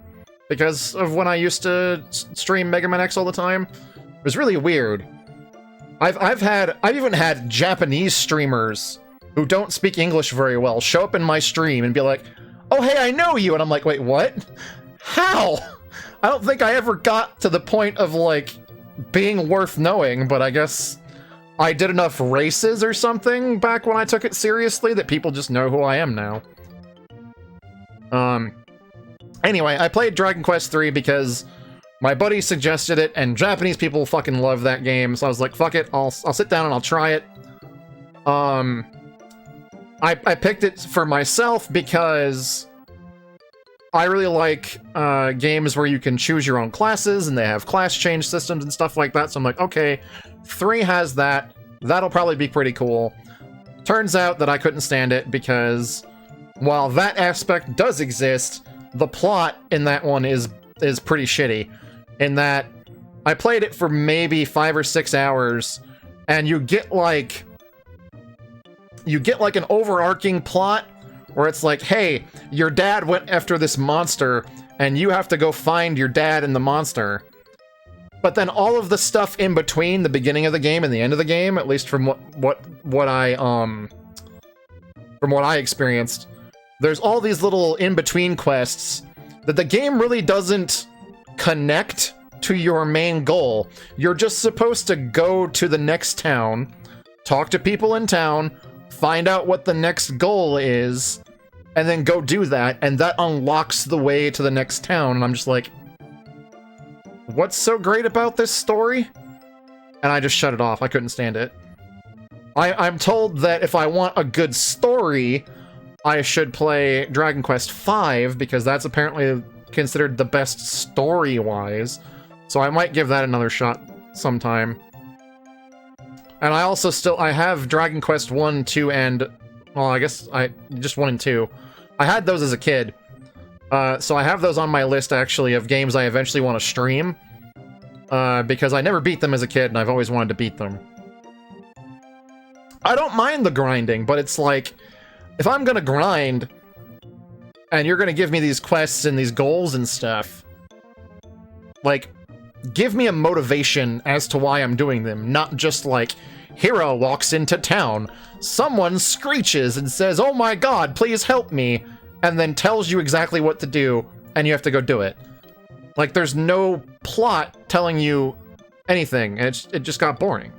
because of when I used to stream Mega Man X all the time. It was really weird. I've even had Japanese streamers who don't speak English very well show up in my stream and be like, "Oh hey, I know you," and I'm like, "Wait, what? How?" I don't think I ever got to the point of like being worth knowing, but I guess I did enough races or something back when I took it seriously that people just know who I am now. Anyway, I played Dragon Quest III because my buddy suggested it, and Japanese people fucking love that game, so I was like, fuck it, I'll sit down and I'll try it. I picked it for myself because I really like games where you can choose your own classes, and they have class change systems and stuff like that, so I'm like, okay, 3 has that, that'll probably be pretty cool. Turns out that I couldn't stand it because, while that aspect does exist, the plot in that one is pretty shitty. In that, I played it for maybe 5 or 6 hours, and you get like an overarching plot where it's like, hey, your dad went after this monster, and you have to go find your dad and the monster. But then all of the stuff in between the beginning of the game and the end of the game, at least from what I experienced, there's all these little in-between quests that the game really doesn't connect to your main goal. You're just supposed to go to the next town, talk to people in town, find out what the next goal is, and then go do that, and that unlocks the way to the next town, and I'm just like, what's so great about this story? And I just shut it off. I couldn't stand it. I'm told that if I want a good story, I should play Dragon Quest V, because that's apparently considered the best story-wise. So I might give that another shot sometime. And I also I have Dragon Quest 1, 2, and... well, I guess just 1 and 2. I had those as a kid. So I have those on my list, actually, of games I eventually want to stream. because I never beat them as a kid, and I've always wanted to beat them. I don't mind the grinding, but it's like, if I'm gonna grind, and you're gonna give me these quests and these goals and stuff, like, give me a motivation as to why I'm doing them, not just like, hero walks into town, someone screeches and says, "Oh my god, please help me," and then tells you exactly what to do, and you have to go do it. Like, there's no plot telling you anything, and it just got boring.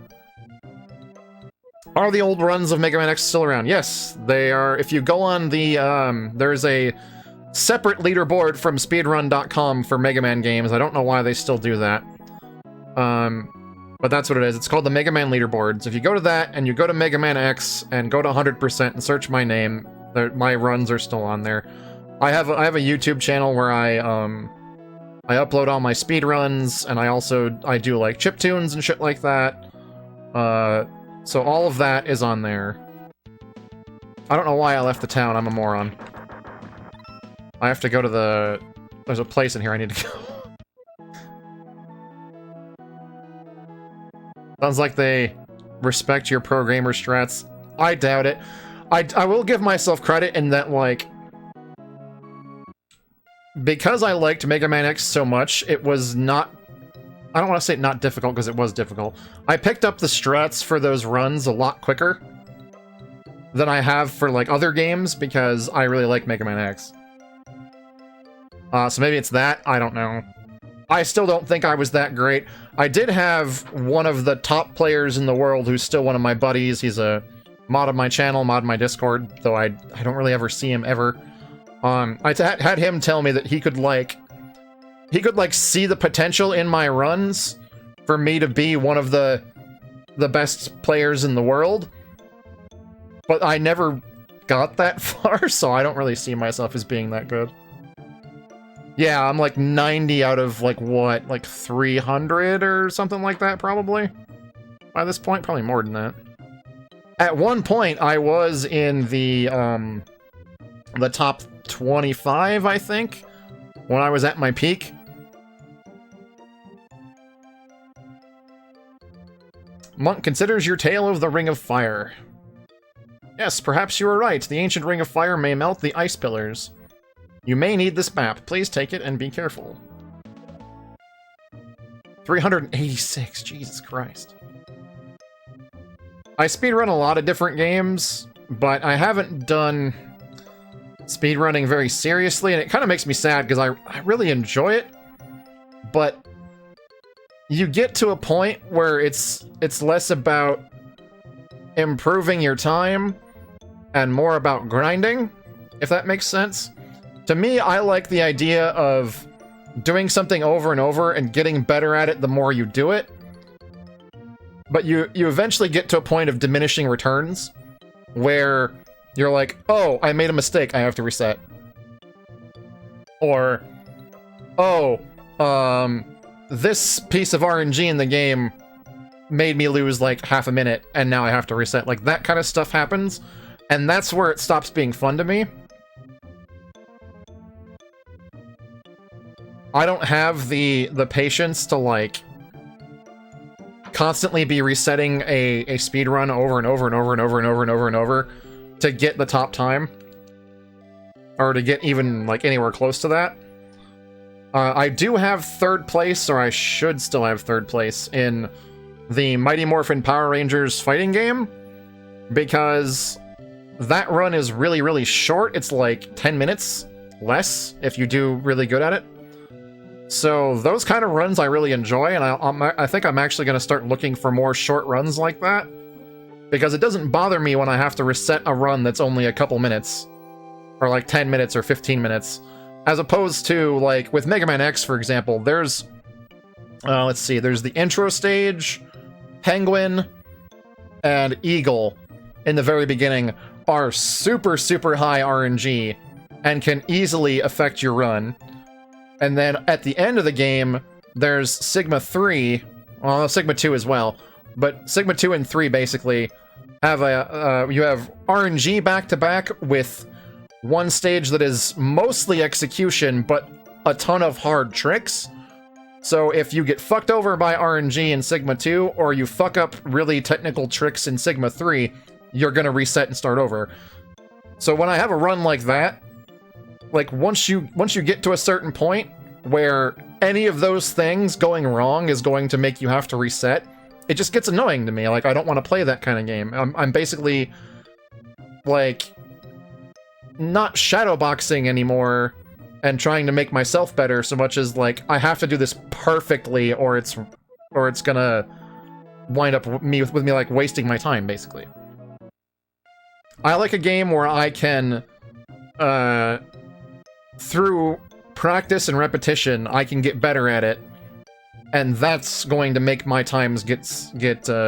Are the old runs of Mega Man X still around? Yes, they are. If you go on the, there's a separate leaderboard from speedrun.com for Mega Man games. I don't know why they still do that. But that's what it is. It's called the Mega Man leaderboards. If you go to that, and you go to Mega Man X, and go to 100% and search my name, my runs are still on there. I have a YouTube channel where I upload all my speed runs, and I do like chiptunes and shit like that. So all of that is on there. I don't know why I left the town, I'm a moron. I have to go to the... There's a place in here I need to go. Sounds like they respect your pro-gamer strats. I doubt it. I will give myself credit in that, like... Because I liked Mega Man X so much, it was not... I don't want to say not difficult, because it was difficult. I picked up the strats for those runs a lot quicker than I have for, like, other games, because I really like Mega Man X. So maybe it's that, I don't know. I still don't think I was that great. I did have one of the top players in the world who's still one of my buddies. He's a mod of my channel, mod of my Discord, though I don't really ever see him ever. I had him tell me that he could see the potential in my runs for me to be one of the best players in the world. But I never got that far, so I don't really see myself as being that good. Yeah, I'm like 90 out of like what, like 300 or something like that probably. By this point, probably more than that. At one point, I was in the top 25, I think, when I was at my peak. Monk considers your tale of the Ring of Fire. Yes, perhaps you are right. The ancient Ring of Fire may melt the ice pillars. You may need this map. Please take it and be careful. 386, Jesus Christ. I speedrun a lot of different games, but I haven't done speedrunning very seriously, and it kind of makes me sad because I really enjoy it, but you get to a point where it's less about improving your time and more about grinding, if that makes sense. To me, I like the idea of doing something over and over and getting better at it the more you do it. But you eventually get to a point of diminishing returns where you're like, oh, I made a mistake, I have to reset. Or, oh, this piece of RNG in the game made me lose like half a minute and now I have to reset. Like, that kind of stuff happens, and that's where it stops being fun to me. I don't have the patience to, like, constantly be resetting a speedrun over and over and over and over and over and over and over to get the top time. Or to get even, like, anywhere close to that. I do have third place, or I should still have third place, in the Mighty Morphin Power Rangers fighting game, because that run is really, really short. It's like 10 minutes less if you do really good at it. So those kind of runs I really enjoy, and I think I'm actually going to start looking for more short runs like that, because it doesn't bother me when I have to reset a run that's only a couple minutes, or like 10 minutes or 15 minutes, as opposed to, like, with Mega Man X, for example, there's, let's see, there's the intro stage, Penguin, and Eagle in the very beginning are super, super high RNG, and can easily affect your run. And then at the end of the game, there's Sigma 3, well, Sigma 2 as well, but Sigma 2 and 3 basically have you have RNG back-to-back with one stage that is mostly execution, but a ton of hard tricks. So if you get fucked over by RNG in Sigma 2, or you fuck up really technical tricks in Sigma 3, you're gonna reset and start over. So when I have a run like that, like once you get to a certain point where any of those things going wrong is going to make you have to reset, it just gets annoying to me. Like, I don't want to play that kind of game. I'm basically, like, not shadowboxing anymore and trying to make myself better so much as, like, I have to do this perfectly or it's gonna wind up with me, like, wasting my time, basically. I like a game where I can, through practice and repetition, I can get better at it, and that's going to make my times get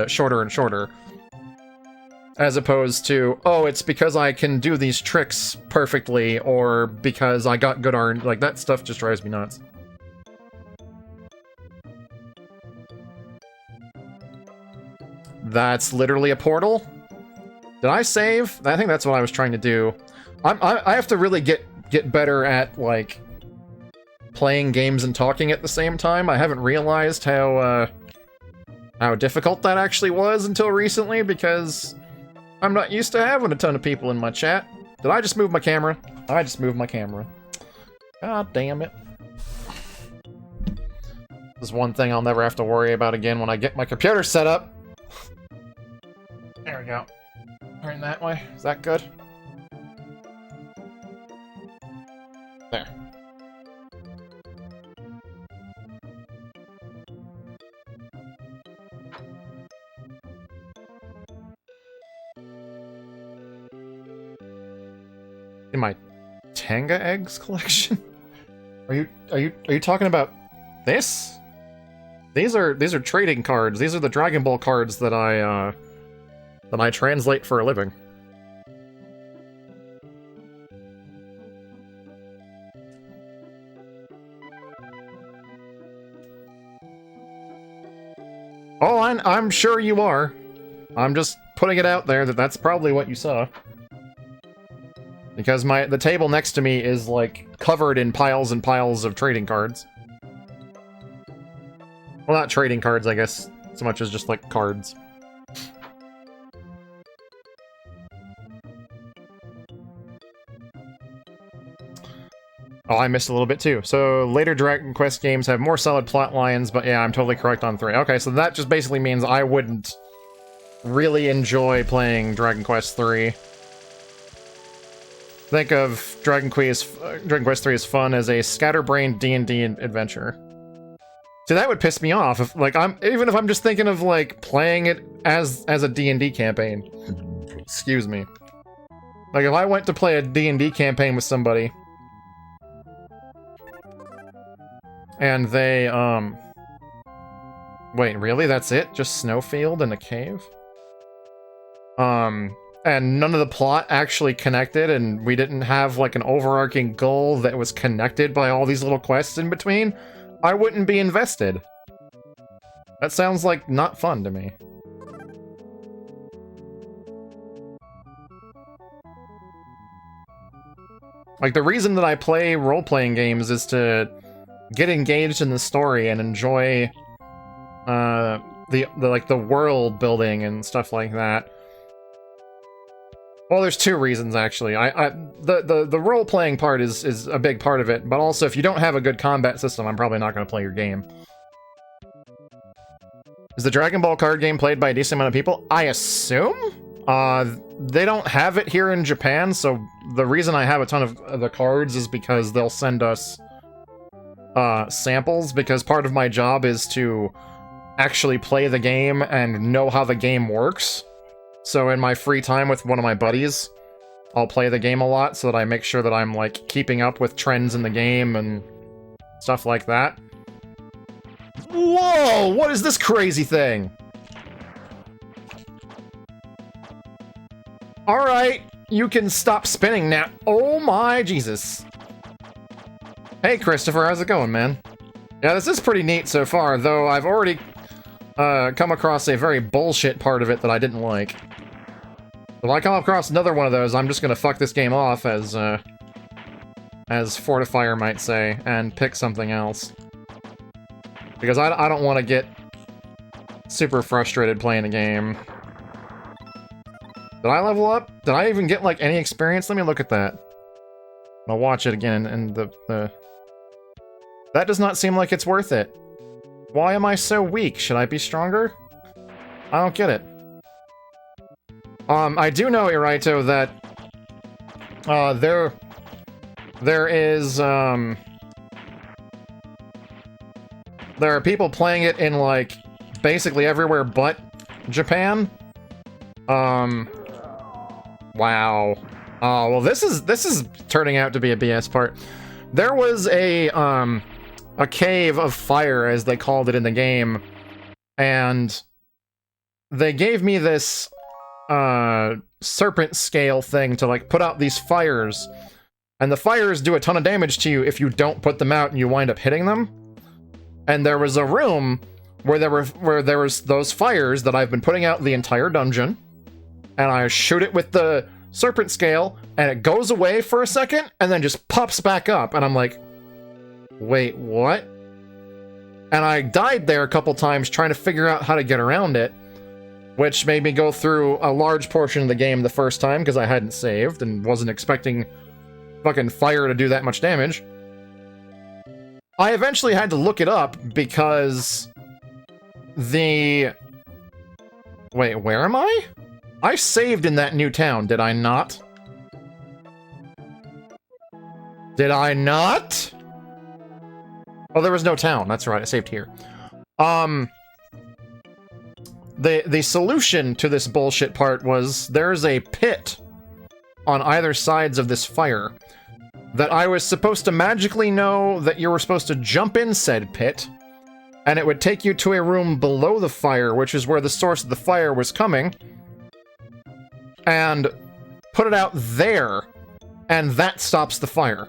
shorter and shorter. As opposed to, oh, it's because I can do these tricks perfectly, or because I got good RNG. Like, that stuff just drives me nuts. That's literally a portal? Did I save? I think that's what I was trying to do. I have to really get better at, like, playing games and talking at the same time. I haven't realized how difficult that actually was until recently, because I'm not used to having a ton of people in my chat. Did I just move my camera? I just moved my camera. God damn it. This is one thing I'll never have to worry about again when I get my computer set up. There we go. Turn that way. Is that good? There. In my Tanga eggs collection? Are you talking about this? These are trading cards. These are the Dragon Ball cards that I translate for a living. Oh, I'm sure you are. I'm just putting it out there that that's probably what you saw. Because the table next to me is, like, covered in piles and piles of trading cards. Well, not trading cards, I guess, so much as just, like, cards. Oh, I missed a little bit too. So, later Dragon Quest games have more solid plot lines, but yeah, I'm totally correct on 3. Okay, so that just basically means I wouldn't really enjoy playing Dragon Quest 3. Think of Dragon Quest 3 as fun as a scatterbrained D&D adventure. See, that would piss me off if, like, even if I'm just thinking of, like, playing it as a D&D campaign. Excuse me. Like, if I went to play a D&D campaign with somebody, and they, wait, really? That's it? Just Snowfield and a cave? And none of the plot actually connected, and we didn't have, like, an overarching goal that was connected by all these little quests in between, I wouldn't be invested. That sounds like not fun to me. Like, the reason that I play role-playing games is to get engaged in the story and enjoy the world building and stuff like that. Well, there's 2 reasons, actually. The role-playing part is a big part of it, but also, if you don't have a good combat system, I'm probably not going to play your game. Is the Dragon Ball card game played by a decent amount of people? I assume? They don't have it here in Japan, so the reason I have a ton of the cards is because they'll send us samples, because part of my job is to actually play the game and know how the game works. So in my free time with one of my buddies, I'll play the game a lot so that I make sure that I'm, like, keeping up with trends in the game and stuff like that. Whoa! What is this crazy thing? Alright, you can stop spinning now. Oh my Jesus. Hey Christopher, how's it going, man? Yeah, this is pretty neat so far, though I've already come across a very bullshit part of it that I didn't like. If I come across another one of those, I'm just gonna fuck this game off, as Fortifier might say, and pick something else. Because I don't want to get super frustrated playing a game. Did I level up? Did I even get, like, any experience? Let me look at that. I'll watch it again, and the... That does not seem like it's worth it. Why am I so weak? Should I be stronger? I don't get it. I do know, Iraito, that... There is, there are people playing it in, like, basically everywhere but Japan. Wow. Oh, well, this is turning out to be a BS part. There was a cave of fire, as they called it in the game, and they gave me this, serpent scale thing to, like, put out these fires, and the fires do a ton of damage to you if you don't put them out and you wind up hitting them. And there was a room where there was those fires that I've been putting out the entire dungeon, and I shoot it with the serpent scale, and it goes away for a second, and then just pops back up, and I'm like, wait, what? And I died there a couple times trying to figure out how to get around it, which made me go through a large portion of the game the first time, because I hadn't saved, and wasn't expecting fucking fire to do that much damage. I eventually had to look it up, because the... Wait, where am I? I saved in that new town, did I not? Did I not? Oh, there was no town. That's right, I saved here. The solution to this bullshit part was there's a pit on either sides of this fire that I was supposed to magically know that you were supposed to jump in said pit, and it would take you to a room below the fire, which is where the source of the fire was coming, and put it out there, and that stops the fire.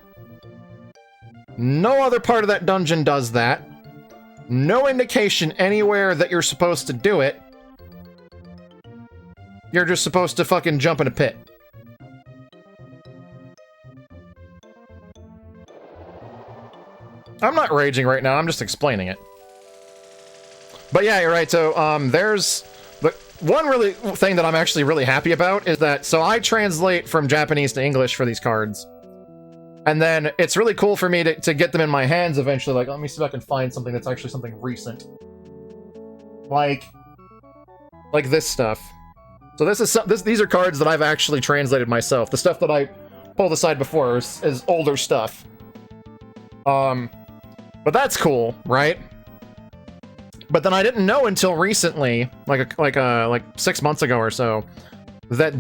No other part of that dungeon does that. No indication anywhere that you're supposed to do it. You're just supposed to fucking jump in a pit. I'm not raging right now, I'm just explaining it. But yeah, you're right, so, there's... But one really thing that I'm actually really happy about is that, so I translate from Japanese to English for these cards. And then it's really cool for me to get them in my hands eventually, like, let me see if I can find something that's actually something recent. Like this stuff. So these are cards that I've actually translated myself. The stuff that I pulled aside before is older stuff. But that's cool, right? But then I didn't know until recently, like 6 months ago or so, that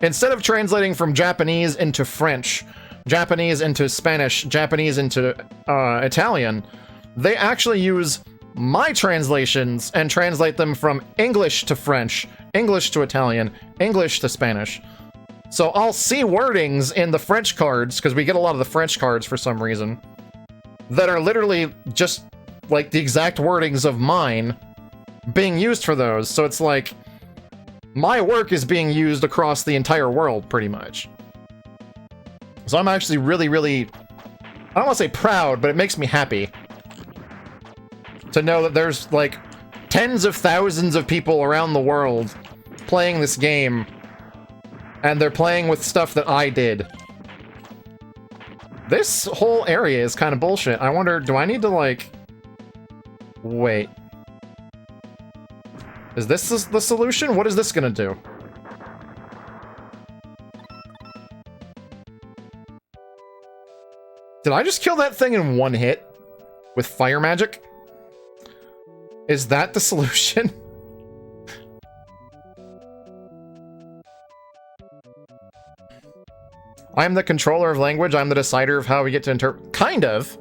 instead of translating from Japanese into French, Japanese into Spanish, Japanese into Italian, they actually use my translations and translate them from English to French, English to Italian, English to Spanish. So I'll see wordings in the French cards, because we get a lot of the French cards for some reason, that are literally just like the exact wordings of mine being used for those. So it's like, my work is being used across the entire world, pretty much. So I'm actually really, really, I don't want to say proud, but it makes me happy to know that there's like tens of thousands of people around the world playing this game, and they're playing with stuff that I did. This whole area is kind of bullshit. I wonder, do I need to like... Wait. Is this the solution? What is this gonna do? Did I just kill that thing in one hit? With fire magic? Is that the solution? I'm the controller of language, I'm the decider of how we get to interpret... Kind of.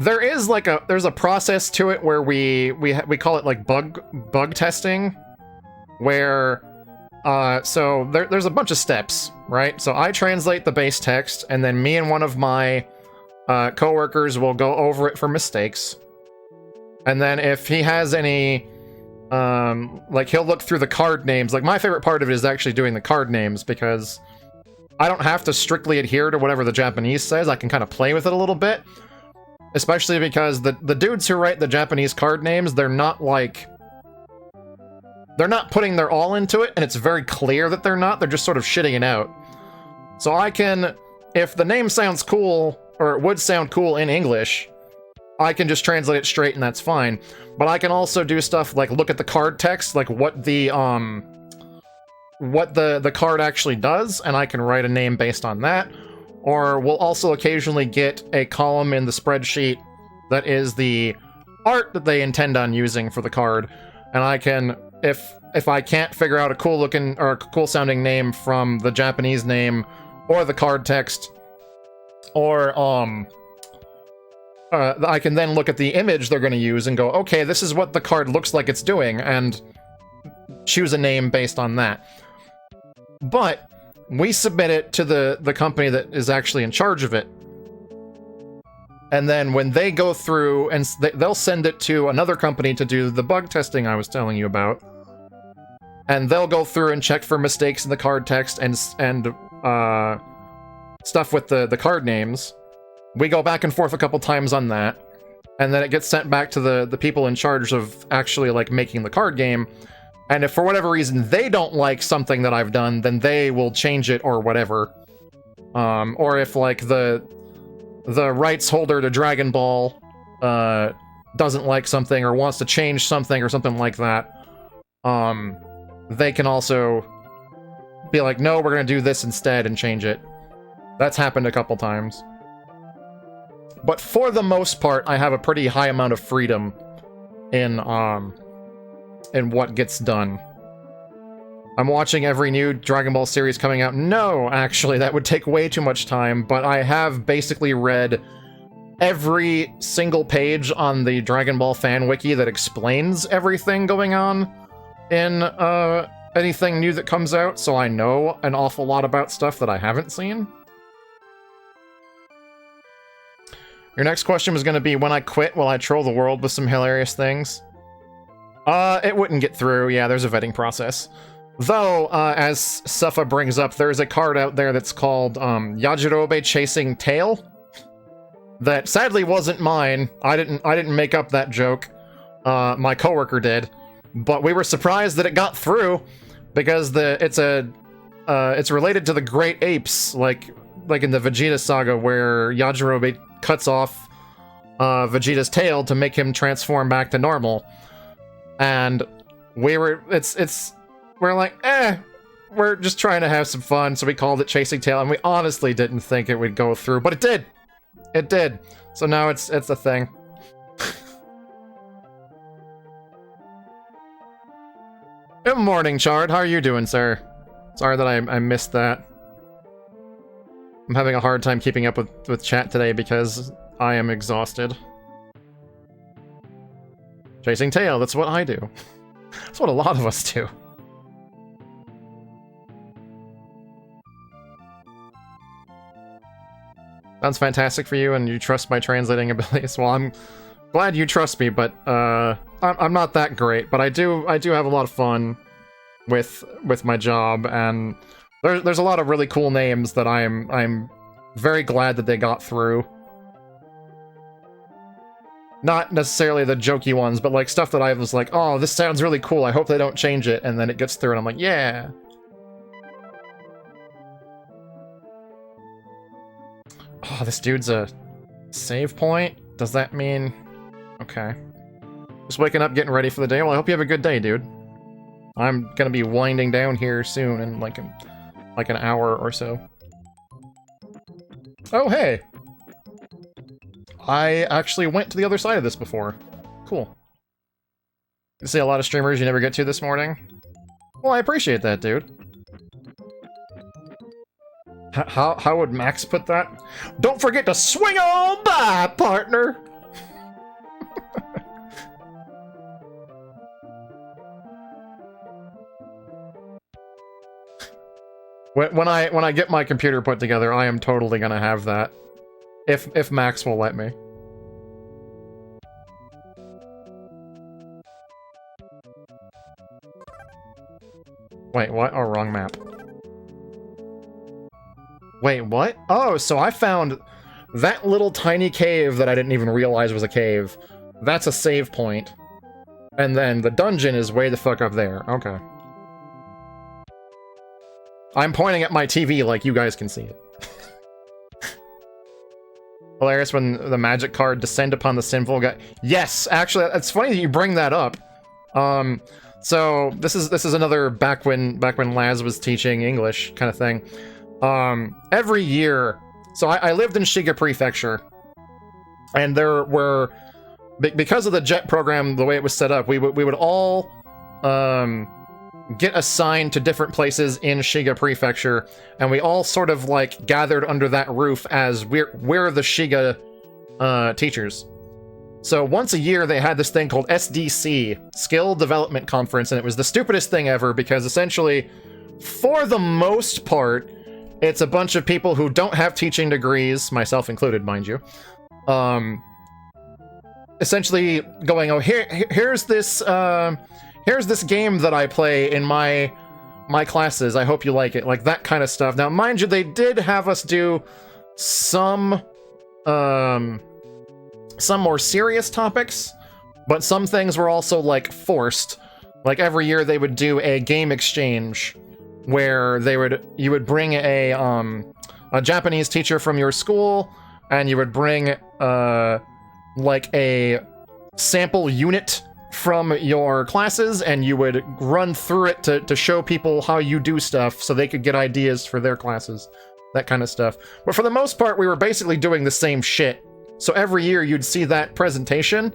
There is like there's a process to it where we call it like bug testing, where so there's a bunch of steps, right? So I translate the base text, and then me and one of my coworkers will go over it for mistakes, and then if he has any like, he'll look through the card names. Like, my favorite part of it is actually doing the card names, because I don't have to strictly adhere to whatever the Japanese says. I can kind of play with it a little bit. Especially because the dudes who write the Japanese card names, they're not putting their all into it, and it's very clear that they're not. They're just sort of shitting it out. So I can, if the name sounds cool, or it would sound cool in English, I can just translate it straight and that's fine. But I can also do stuff like look at the card text, like what the card actually does, and I can write a name based on that. Or we'll also occasionally get a column in the spreadsheet that is the art that they intend on using for the card, and I can, if I can't figure out a cool looking or cool sounding name from the Japanese name or the card text, or I can then look at the image they're going to use and go, okay, this is what the card looks like it's doing, and choose a name based on that. But we submit it to the company that is actually in charge of it. And then when they go through, and they'll send it to another company to do the bug testing I was telling you about. And they'll go through and check for mistakes in the card text and stuff with the card names. We go back and forth a couple times on that. And then it gets sent back to the people in charge of actually, like, making the card game. And if for whatever reason they don't like something that I've done, then they will change it or whatever. Or if, like, the rights holder to Dragon Ball doesn't like something or wants to change something or something like that, they can also be like, no, we're gonna do this instead and change it. That's happened a couple times. But for the most part, I have a pretty high amount of freedom in what gets done. I'm watching every new Dragon Ball series coming out. No, actually, that would take way too much time, but I have basically read every single page on the Dragon Ball fan wiki that explains everything going on in anything new that comes out, so I know an awful lot about stuff that I haven't seen. Your next question was going to be, when I quit, will I troll the world with some hilarious things? It wouldn't get through. Yeah, there's a vetting process. Though, as Suffa brings up, there's a card out there that's called Yajirobe Chasing Tail. That sadly wasn't mine. I didn't make up that joke. My coworker did. But we were surprised that it got through, because it's related to the Great Apes, like in the Vegeta saga, where Yajirobe cuts off Vegeta's tail to make him transform back to normal. And we're like, we're just trying to have some fun, so we called it Chasing Tail, and we honestly didn't think it would go through, but it did. It did. So now it's a thing. Good morning, Chard. How are you doing, sir? Sorry that I missed that. I'm having a hard time keeping up with chat today because I am exhausted. Chasing Tail, that's what I do. That's what a lot of us do. Sounds fantastic for you, and you trust my translating abilities. Well, I'm glad you trust me, but I'm not that great. But I do have a lot of fun with my job, and there's a lot of really cool names that I'm very glad that they got through. Not necessarily the jokey ones, but like stuff that I was like, oh, this sounds really cool, I hope they don't change it, and then it gets through and I'm like, yeah. Oh, this dude's a save point? Does that mean... Okay. Just waking up, getting ready for the day. Well, I hope you have a good day, dude. I'm gonna be winding down here soon in like an hour or so. Oh, hey! I actually went to the other side of this before. Cool. You see a lot of streamers you never get to this morning? Well, I appreciate that, dude. How would Max put that? Don't forget to swing on by, partner! When I get my computer put together, I am totally gonna have that. If Max will let me. Wait, what? Oh, wrong map. Wait, what? Oh, so I found... that little tiny cave that I didn't even realize was a cave, that's a save point. And then the dungeon is way the fuck up there. Okay. I'm pointing at my TV like you guys can see it. Hilarious when the magic card descend upon the sinful guy. Yes, actually, it's funny that you bring that up. So this is another back when Laz was teaching English kind of thing. Every year, so I lived in Shiga Prefecture, and there were, because of the JET program, the way it was set up, we would all get assigned to different places in Shiga Prefecture, and we all sort of like gathered under that roof as we're the Shiga teachers. So once a year they had this thing called SDC, Skill Development Conference, and it was the stupidest thing ever because essentially, for the most part, it's a bunch of people who don't have teaching degrees, myself included, mind you, essentially going, oh, here's this game that I play in my classes. I hope you like it. Like that kind of stuff. Now, mind you, they did have us do some more serious topics, but some things were also like forced. Like every year they would do a game exchange where you would bring a Japanese teacher from your school, and you would bring like a sample unit from your classes, and you would run through it to show people how you do stuff so they could get ideas for their classes, that kind of stuff. But for the most part, we were basically doing the same shit. So every year you'd see that presentation,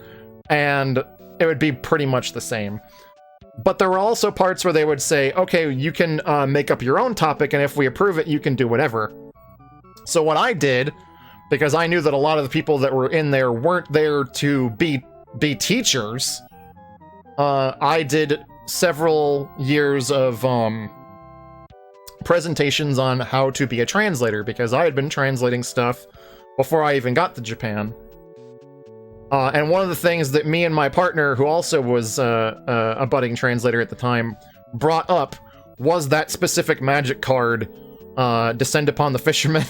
and it would be pretty much the same. But there were also parts where they would say, okay, you can make up your own topic, and if we approve it, you can do whatever. So what I did, because I knew that a lot of the people that were in there weren't there to be teachers, I did several years of presentations on how to be a translator, because I had been translating stuff before I even got to Japan. And one of the things that me and my partner, who also was a budding translator at the time, brought up was that specific magic card, Descend Upon the Fisherman.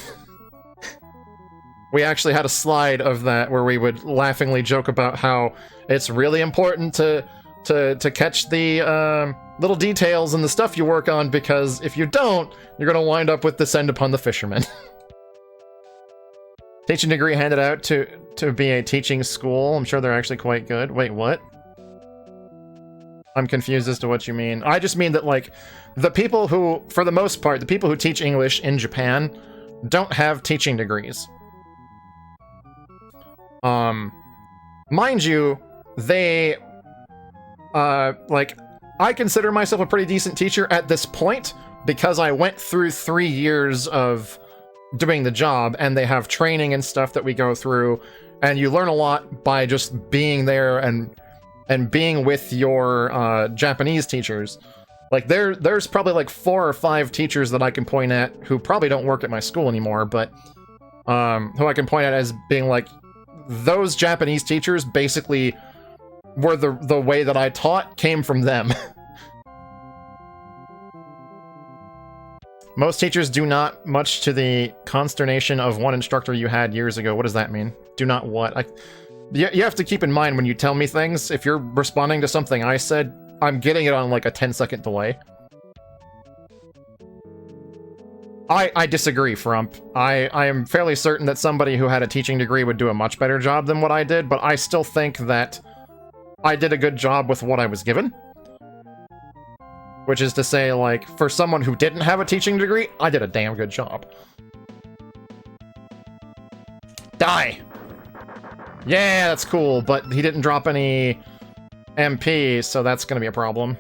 We actually had a slide of that where we would laughingly joke about how it's really important to catch the little details in the stuff you work on, because if you don't, you're going to wind up with Descend Upon the Fisherman. Teaching degree handed out to be a teaching school. I'm sure they're actually quite good. Wait, what? I'm confused as to what you mean. I just mean that, like, the people who, for the most part, the people who teach English in Japan don't have teaching degrees. Mind you, they, like, I consider myself a pretty decent teacher at this point because I went through 3 years of doing the job, and they have training and stuff that we go through, and you learn a lot by just being there and being with your Japanese teachers. Like there's probably like 4 or 5 teachers that I can point at who probably don't work at my school anymore, but who I can point at as being like, those Japanese teachers basically were the way that I taught came from them. Most teachers do not, much to the consternation of one instructor you had years ago. What does that mean? Do not what? You have to keep in mind when you tell me things, if you're responding to something I said, I'm getting it on like a 10-second delay. I disagree, Frump. I am fairly certain that somebody who had a teaching degree would do a much better job than what I did, but I still think that I did a good job with what I was given. Which is to say, like, for someone who didn't have a teaching degree, I did a damn good job. Die! Yeah, that's cool, but he didn't drop any MP, so that's gonna be a problem.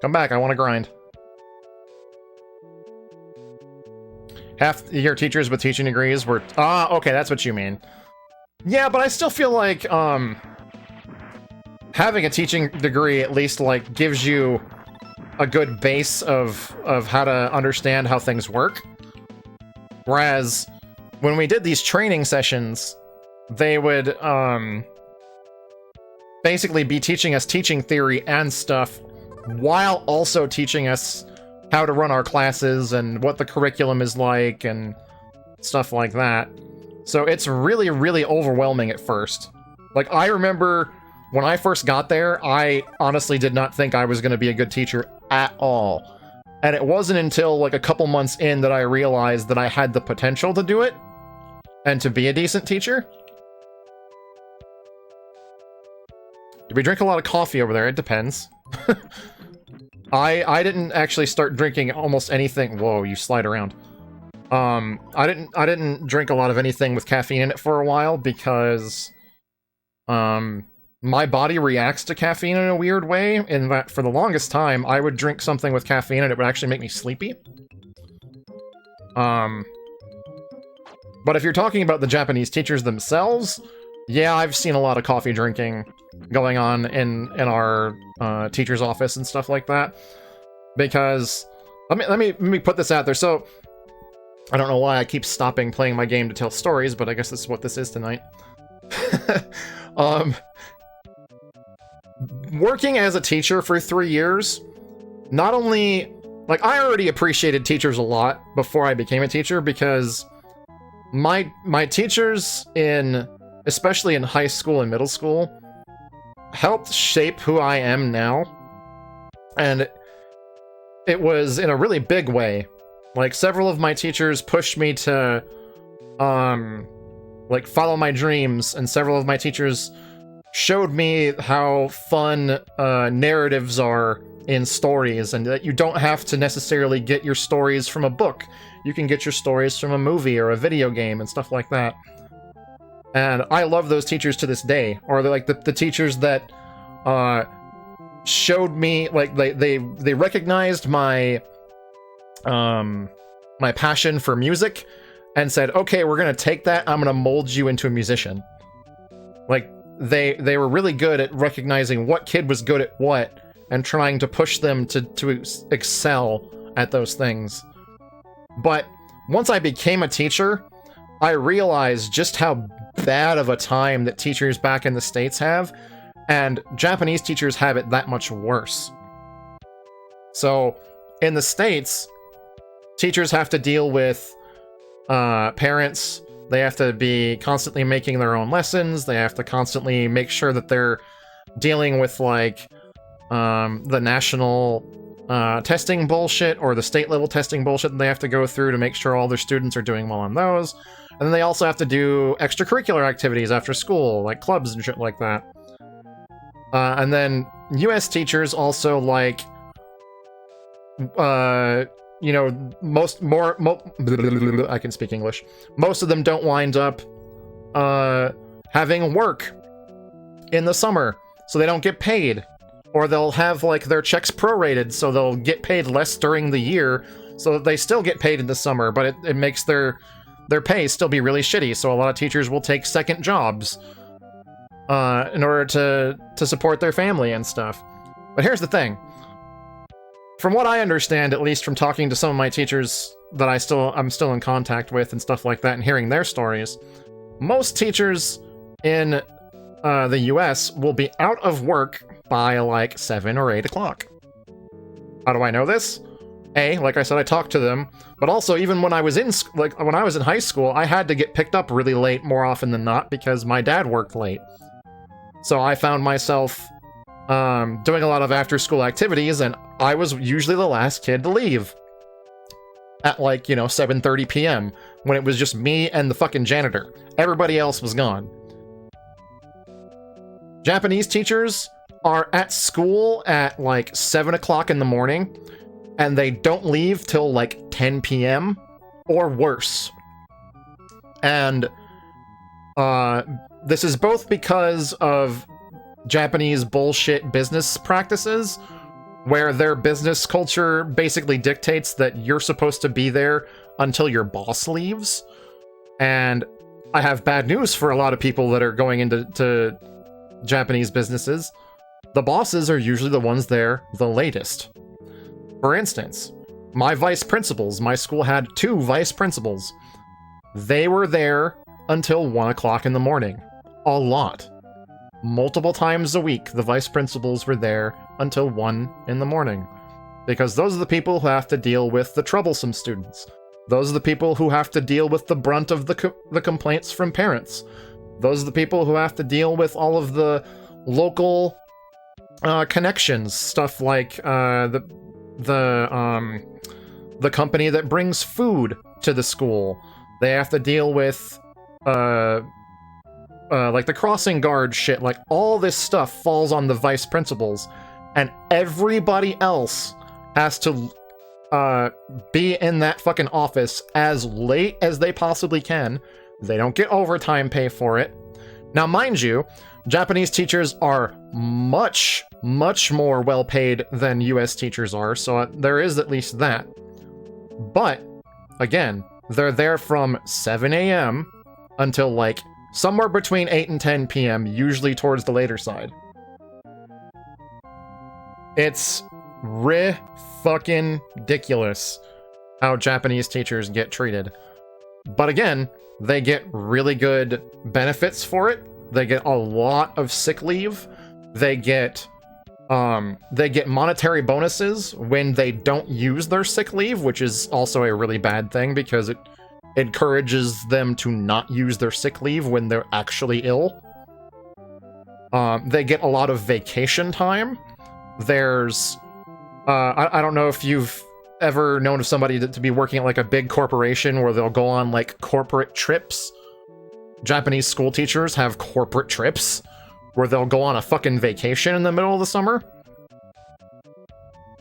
Come back, I want to grind. Half your teachers with teaching degrees were... Ah, okay, that's what you mean. Yeah, but I still feel like, having a teaching degree at least, like, gives you a good base of how to understand how things work. Whereas, when we did these training sessions, they would, basically be teaching us teaching theory and stuff, while also teaching us how to run our classes and what the curriculum is like and stuff like that. So it's really, really overwhelming at first. Like, I remember when I first got there, I honestly did not think I was going to be a good teacher at all. And it wasn't until like a couple months in that I realized that I had the potential to do it and to be a decent teacher. Do we drink a lot of coffee over there? It depends. I didn't actually start drinking almost anything. Whoa, you slide around. I didn't drink a lot of anything with caffeine in it for a while because my body reacts to caffeine in a weird way, in that for the longest time I would drink something with caffeine and it would actually make me sleepy. But if you're talking about the Japanese teachers themselves, yeah, I've seen a lot of coffee drinking going on in our teacher's office and stuff like that. Because let me put this out there. So I don't know why I keep stopping playing my game to tell stories, but I guess this is what this is tonight. Working as a teacher for 3 years, not only, like, I already appreciated teachers a lot before I became a teacher, because my teachers especially in high school and middle school, helped shape who I am now. And it was in a really big way. Like, several of my teachers pushed me to, like, follow my dreams, and several of my teachers showed me how fun narratives are in stories, and that you don't have to necessarily get your stories from a book. You can get your stories from a movie or a video game and stuff like that. And I love those teachers to this day. Or they're like the teachers that showed me, like, they recognized my my passion for music and said, okay, we're gonna take that, I'm gonna mold you into a musician. Like, they were really good at recognizing what kid was good at what and trying to push them to excel at those things. But once I became a teacher, I realized just how bad of a time that teachers back in the States have, and Japanese teachers have it that much worse. So, in the States, teachers have to deal with parents. They have to be constantly making their own lessons. They have to constantly make sure that they're dealing with, like, the national testing bullshit or the state level testing bullshit that they have to go through to make sure all their students are doing well on those. And then they also have to do extracurricular activities after school, like clubs and shit like that. And then US teachers also, like, you know, I can speak English. Most of them don't wind up having work in the summer, so they don't get paid. Or they'll have, like, their checks prorated, so they'll get paid less during the year, so that they still get paid in the summer, but it makes their pay still be really shitty, so a lot of teachers will take second jobs in order to support their family and stuff. But here's the thing. From what I understand, at least from talking to some of my teachers that I'm still in contact with and stuff like that, and hearing their stories, most teachers in the US will be out of work by, like, 7 or 8 o'clock. How do I know this? Like I said, I talked to them, but also even when I was in high school, I had to get picked up really late more often than not because my dad worked late. So I found myself doing a lot of after-school activities, and I was usually the last kid to leave at, like, you know, 7:30 p.m. when it was just me and the fucking janitor. Everybody else was gone. Japanese teachers are at school at, like, 7 o'clock in the morning, and they don't leave till, like, 10 p.m. or worse. And this is both because of Japanese bullshit business practices, where their business culture basically dictates that you're supposed to be there until your boss leaves. And I have bad news for a lot of people that are going into Japanese businesses. The bosses are usually the ones there the latest. For instance, my vice principals, my school had 2 vice principals. They were there until 1 o'clock in the morning. A lot. Multiple times a week, the vice principals were there until 1 in the morning. Because those are the people who have to deal with the troublesome students. Those are the people who have to deal with the brunt of the complaints from parents. Those are the people who have to deal with all of the local connections, stuff like the company that brings food to the school. They have to deal with like the crossing guard shit. Like, all this stuff falls on the vice principals, and everybody else has to be in that fucking office as late as they possibly can. They don't get overtime pay for it. Now, mind you, Japanese teachers are much, much more well paid than US teachers are, so there is at least that. But, again, they're there from 7 a.m. until, like, somewhere between 8 and 10 p.m., usually towards the later side. It's fucking ridiculous how Japanese teachers get treated. But again, they get really good benefits for it. They get a lot of sick leave. They get monetary bonuses when they don't use their sick leave, which is also a really bad thing because it encourages them to not use their sick leave when they're actually ill. They get a lot of vacation time. There's I don't know if you've ever known of somebody to be working at like a big corporation where they'll go on like corporate trips. Japanese school teachers have corporate trips where they'll go on a fucking vacation in the middle of the summer.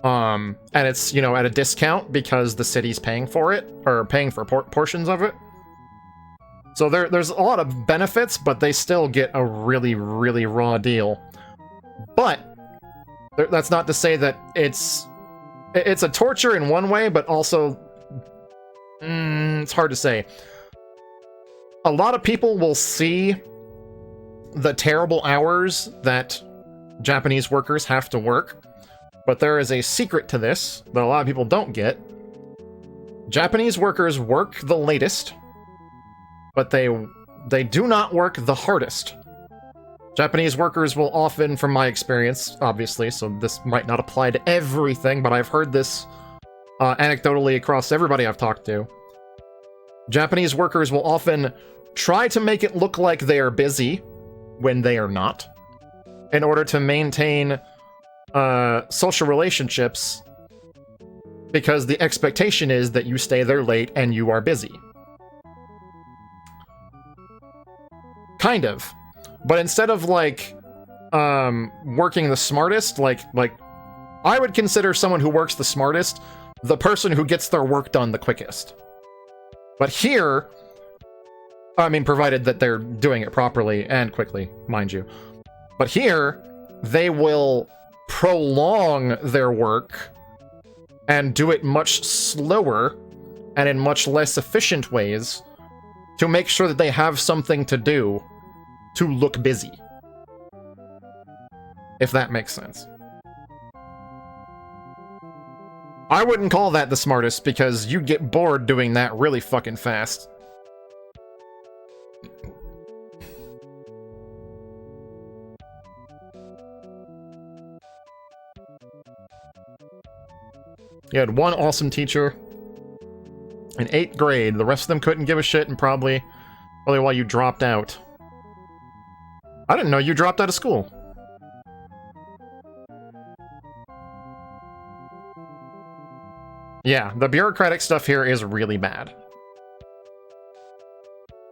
And it's, you know, at a discount because the city's paying for it, or paying for portions of it. So there's a lot of benefits, but they still get a really, really raw deal. But that's not to say that it's a torture in one way, but also it's hard to say. A lot of people will see the terrible hours that Japanese workers have to work, but there is a secret to this that a lot of people don't get. Japanese workers work the latest, but they do not work the hardest. Japanese workers will often, from my experience, obviously, so this might not apply to everything, but I've heard this anecdotally across everybody I've talked to. Japanese workers will often try to make it look like they are busy when they are not, in order to maintain social relationships, because the expectation is that you stay there late and you are busy. Kind of. But instead of, like, working the smartest, like, I would consider someone who works the smartest the person who gets their work done the quickest. But here, I mean, provided that they're doing it properly and quickly, mind you. But here, they will prolong their work and do it much slower and in much less efficient ways to make sure that they have something to do to look busy. If that makes sense. I wouldn't call that the smartest, because you get bored doing that really fucking fast. You had one awesome teacher in 8th grade. The rest of them couldn't give a shit, and probably why you dropped out. I didn't know you dropped out of school. Yeah, the bureaucratic stuff here is really bad.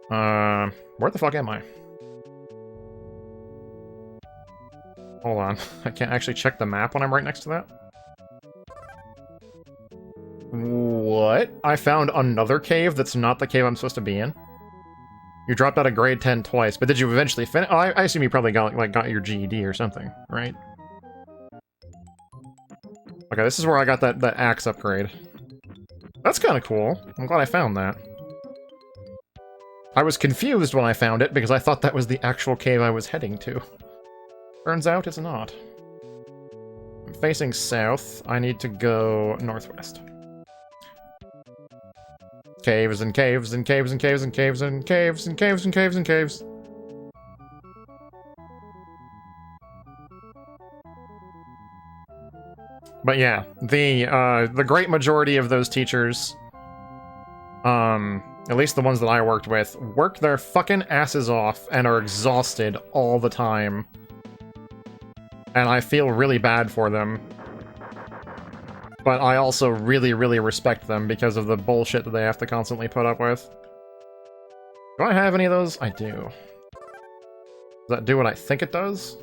Where the fuck am I? Hold on. I can't actually check the map when I'm right next to that. What? I found another cave that's not the cave I'm supposed to be in. You dropped out of grade 10 twice, but did you eventually finish? Oh, I assume you probably got your GED or something, right? Okay, this is where I got that axe upgrade. That's kind of cool. I'm glad I found that. I was confused when I found it because I thought that was the actual cave I was heading to. Turns out it's not. I'm facing south. I need to go northwest. Caves and caves and caves and caves and caves and caves and caves and caves and caves. But yeah, the great majority of those teachers at least the ones that I worked with, work their fucking asses off and are exhausted all the time. And I feel really bad for them. But I also really, really respect them because of the bullshit that they have to constantly put up with. Do I have any of those? I do. Does that do what I think it does?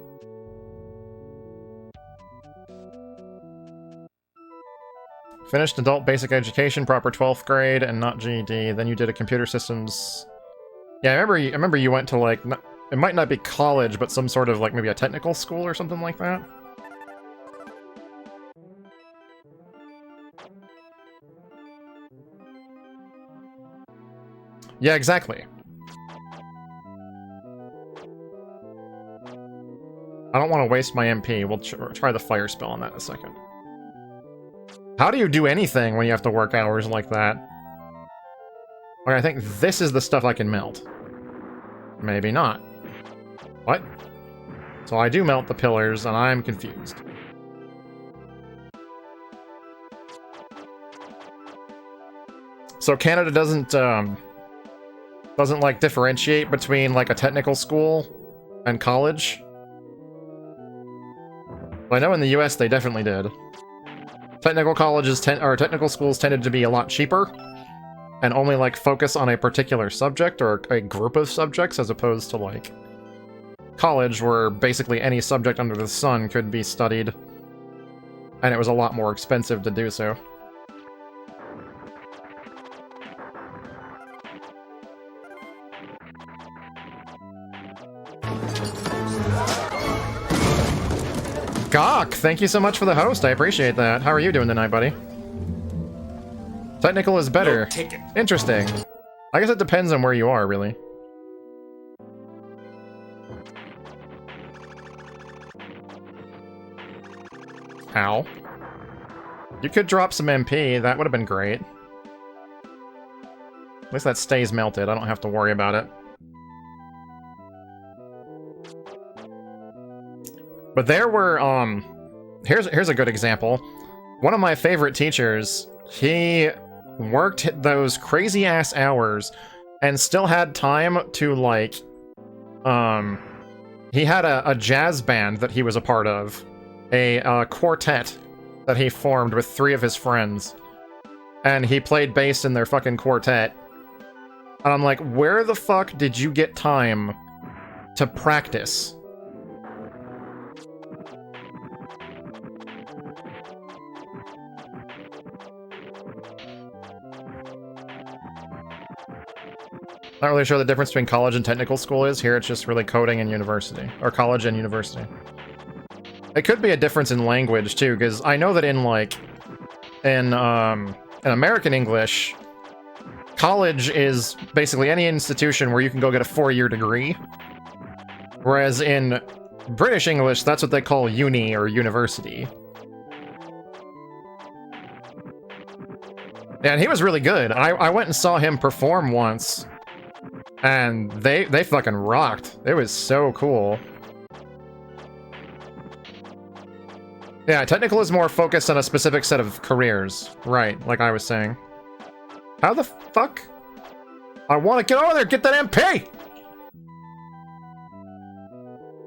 Finished adult basic education, proper 12th grade, and not GED. Then you did a computer systems... Yeah, I remember you went to, like... It might not be college, but some sort of, like, maybe a technical school or something like that. Yeah, exactly. I don't want to waste my MP. We'll try the fire spell on that in a second. How do you do anything when you have to work hours like that? Okay, I think this is the stuff I can melt. Maybe not. What? So I do melt the pillars, and I'm confused. So Canada doesn't like differentiate between like a technical school and college. Well, I know in the US they definitely did. Technical colleges or technical schools tended to be a lot cheaper and only like focus on a particular subject or a group of subjects, as opposed to like college where basically any subject under the sun could be studied, and it was a lot more expensive to do so. Gawk, thank you so much for the host. I appreciate that. How are you doing tonight, buddy? Technical is better. Interesting. I guess it depends on where you are, really. Ow. You could drop some MP. That would have been great. At least that stays melted. I don't have to worry about it. But there were, here's a good example. One of my favorite teachers, he worked those crazy-ass hours and still had time to, like, he had a jazz band that he was a part of. A quartet that he formed with 3 of his friends. And he played bass in their fucking quartet. And I'm like, where the fuck did you get time to practice? Not really sure the difference between college and technical school is. Here it's just really coding and university. Or college and university. It could be a difference in language, too, because I know that in, like... In American English, college is basically any institution where you can go get a 4-year degree. Whereas in British English, that's what they call uni or university. Yeah, and he was really good. I went and saw him perform once. And they fucking rocked. It was so cool. Yeah, technical is more focused on a specific set of careers. Right, like I was saying. How the fuck? I want to get over there, get that MP!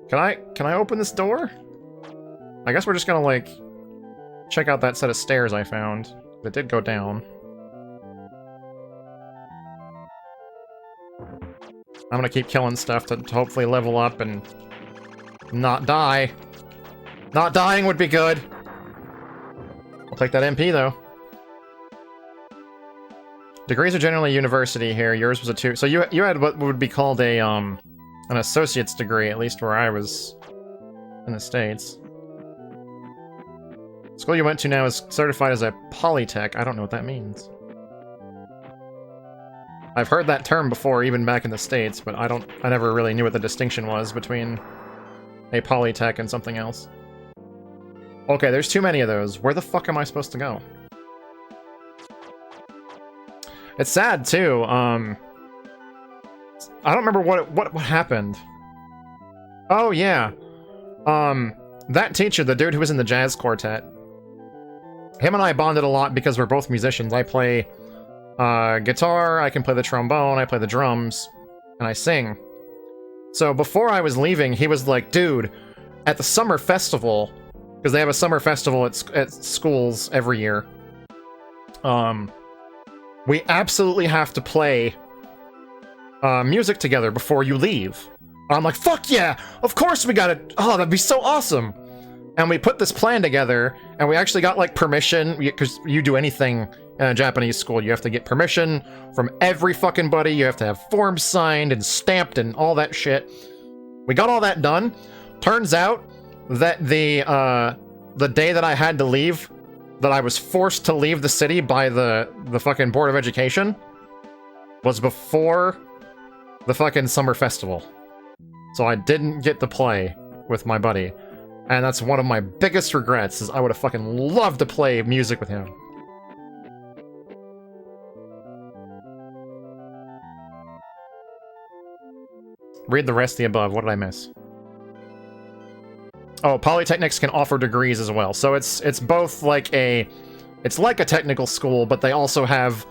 Can I open this door? I guess we're just gonna, like, check out that set of stairs I found. That did go down. I'm gonna keep killing stuff to hopefully level up and not die. Not dying would be good. I'll take that MP, though. Degrees are generally university here. Yours was a 2. So you had what would be called a, an associate's degree, at least where I was in the States. The school you went to now is certified as a polytech. I don't know what that means. I've heard that term before, even back in the States, but I never really knew what the distinction was between a polytech and something else. Okay, there's too many of those. Where the fuck am I supposed to go? It's sad, too. I don't remember what happened. Oh, yeah. That teacher, the dude who was in the jazz quartet, him and I bonded a lot because we're both musicians. I play guitar, I can play the trombone, I play the drums, and I sing. So before I was leaving, he was like, dude, at the summer festival, because they have a summer festival at schools every year, we absolutely have to play music together before you leave. I'm like, fuck yeah, of course we gotta, oh, that'd be so awesome. And we put this plan together, and we actually got, like, permission, because you do anything in a Japanese school, you have to get permission from every fucking buddy, you have to have forms signed and stamped and all that shit. We got all that done. Turns out that the day that I had to leave, that I was forced to leave the city by the fucking Board of Education, was before the fucking summer festival. So I didn't get to play with my buddy. And that's one of my biggest regrets, is I would have fucking loved to play music with him. Read the rest of the above. What did I miss? Oh, polytechnics can offer degrees as well. So it's both like it's like a technical school, but they also have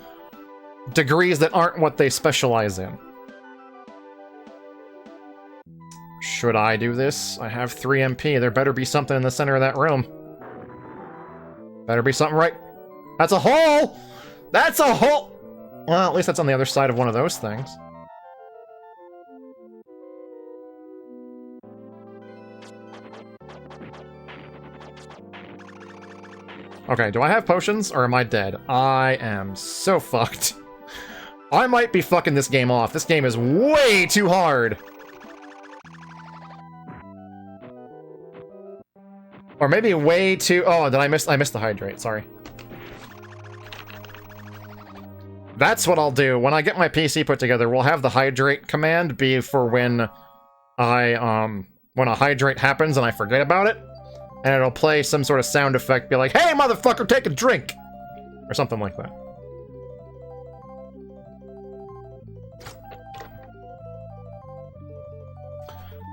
degrees that aren't what they specialize in. Should I do this? I have 3 MP. There better be something in the center of that room. Better be something right... That's a hole! That's a hole! Well, at least that's on the other side of one of those things. Okay, do I have potions, or am I dead? I am so fucked. I might be fucking this game off. This game is way too hard! Or maybe way too... Oh, did I miss the hydrate, sorry. That's what I'll do. When I get my PC put together, we'll have the hydrate command be for when when a hydrate happens and I forget about it. And it'll play some sort of sound effect, be like, hey, motherfucker, take a drink! Or something like that.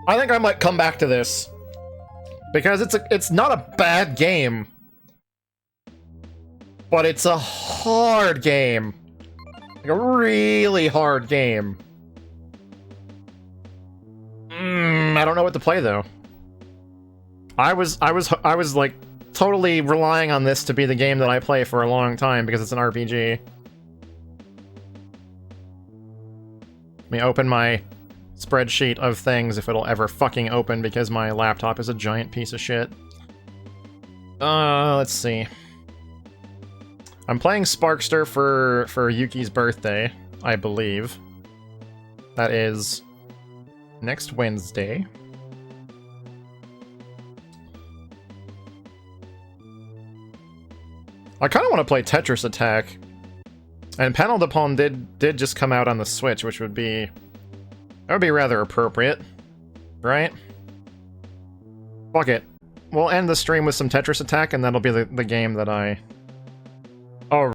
I think I might come back to this. Because it's not a bad game. But it's a hard game. Like a really hard game. I don't know what to play though. I was like totally relying on this to be the game that I play for a long time because it's an RPG. Let me open my spreadsheet of things if it'll ever fucking open because my laptop is a giant piece of shit. Let's see. I'm playing Sparkster for Yuki's birthday, I believe. That is next Wednesday. I kind of want to play Tetris Attack. And Panel de Pon did just come out on the Switch, which would be... That would be rather appropriate. Right? Fuck it. We'll end the stream with some Tetris Attack, and that'll be the game that I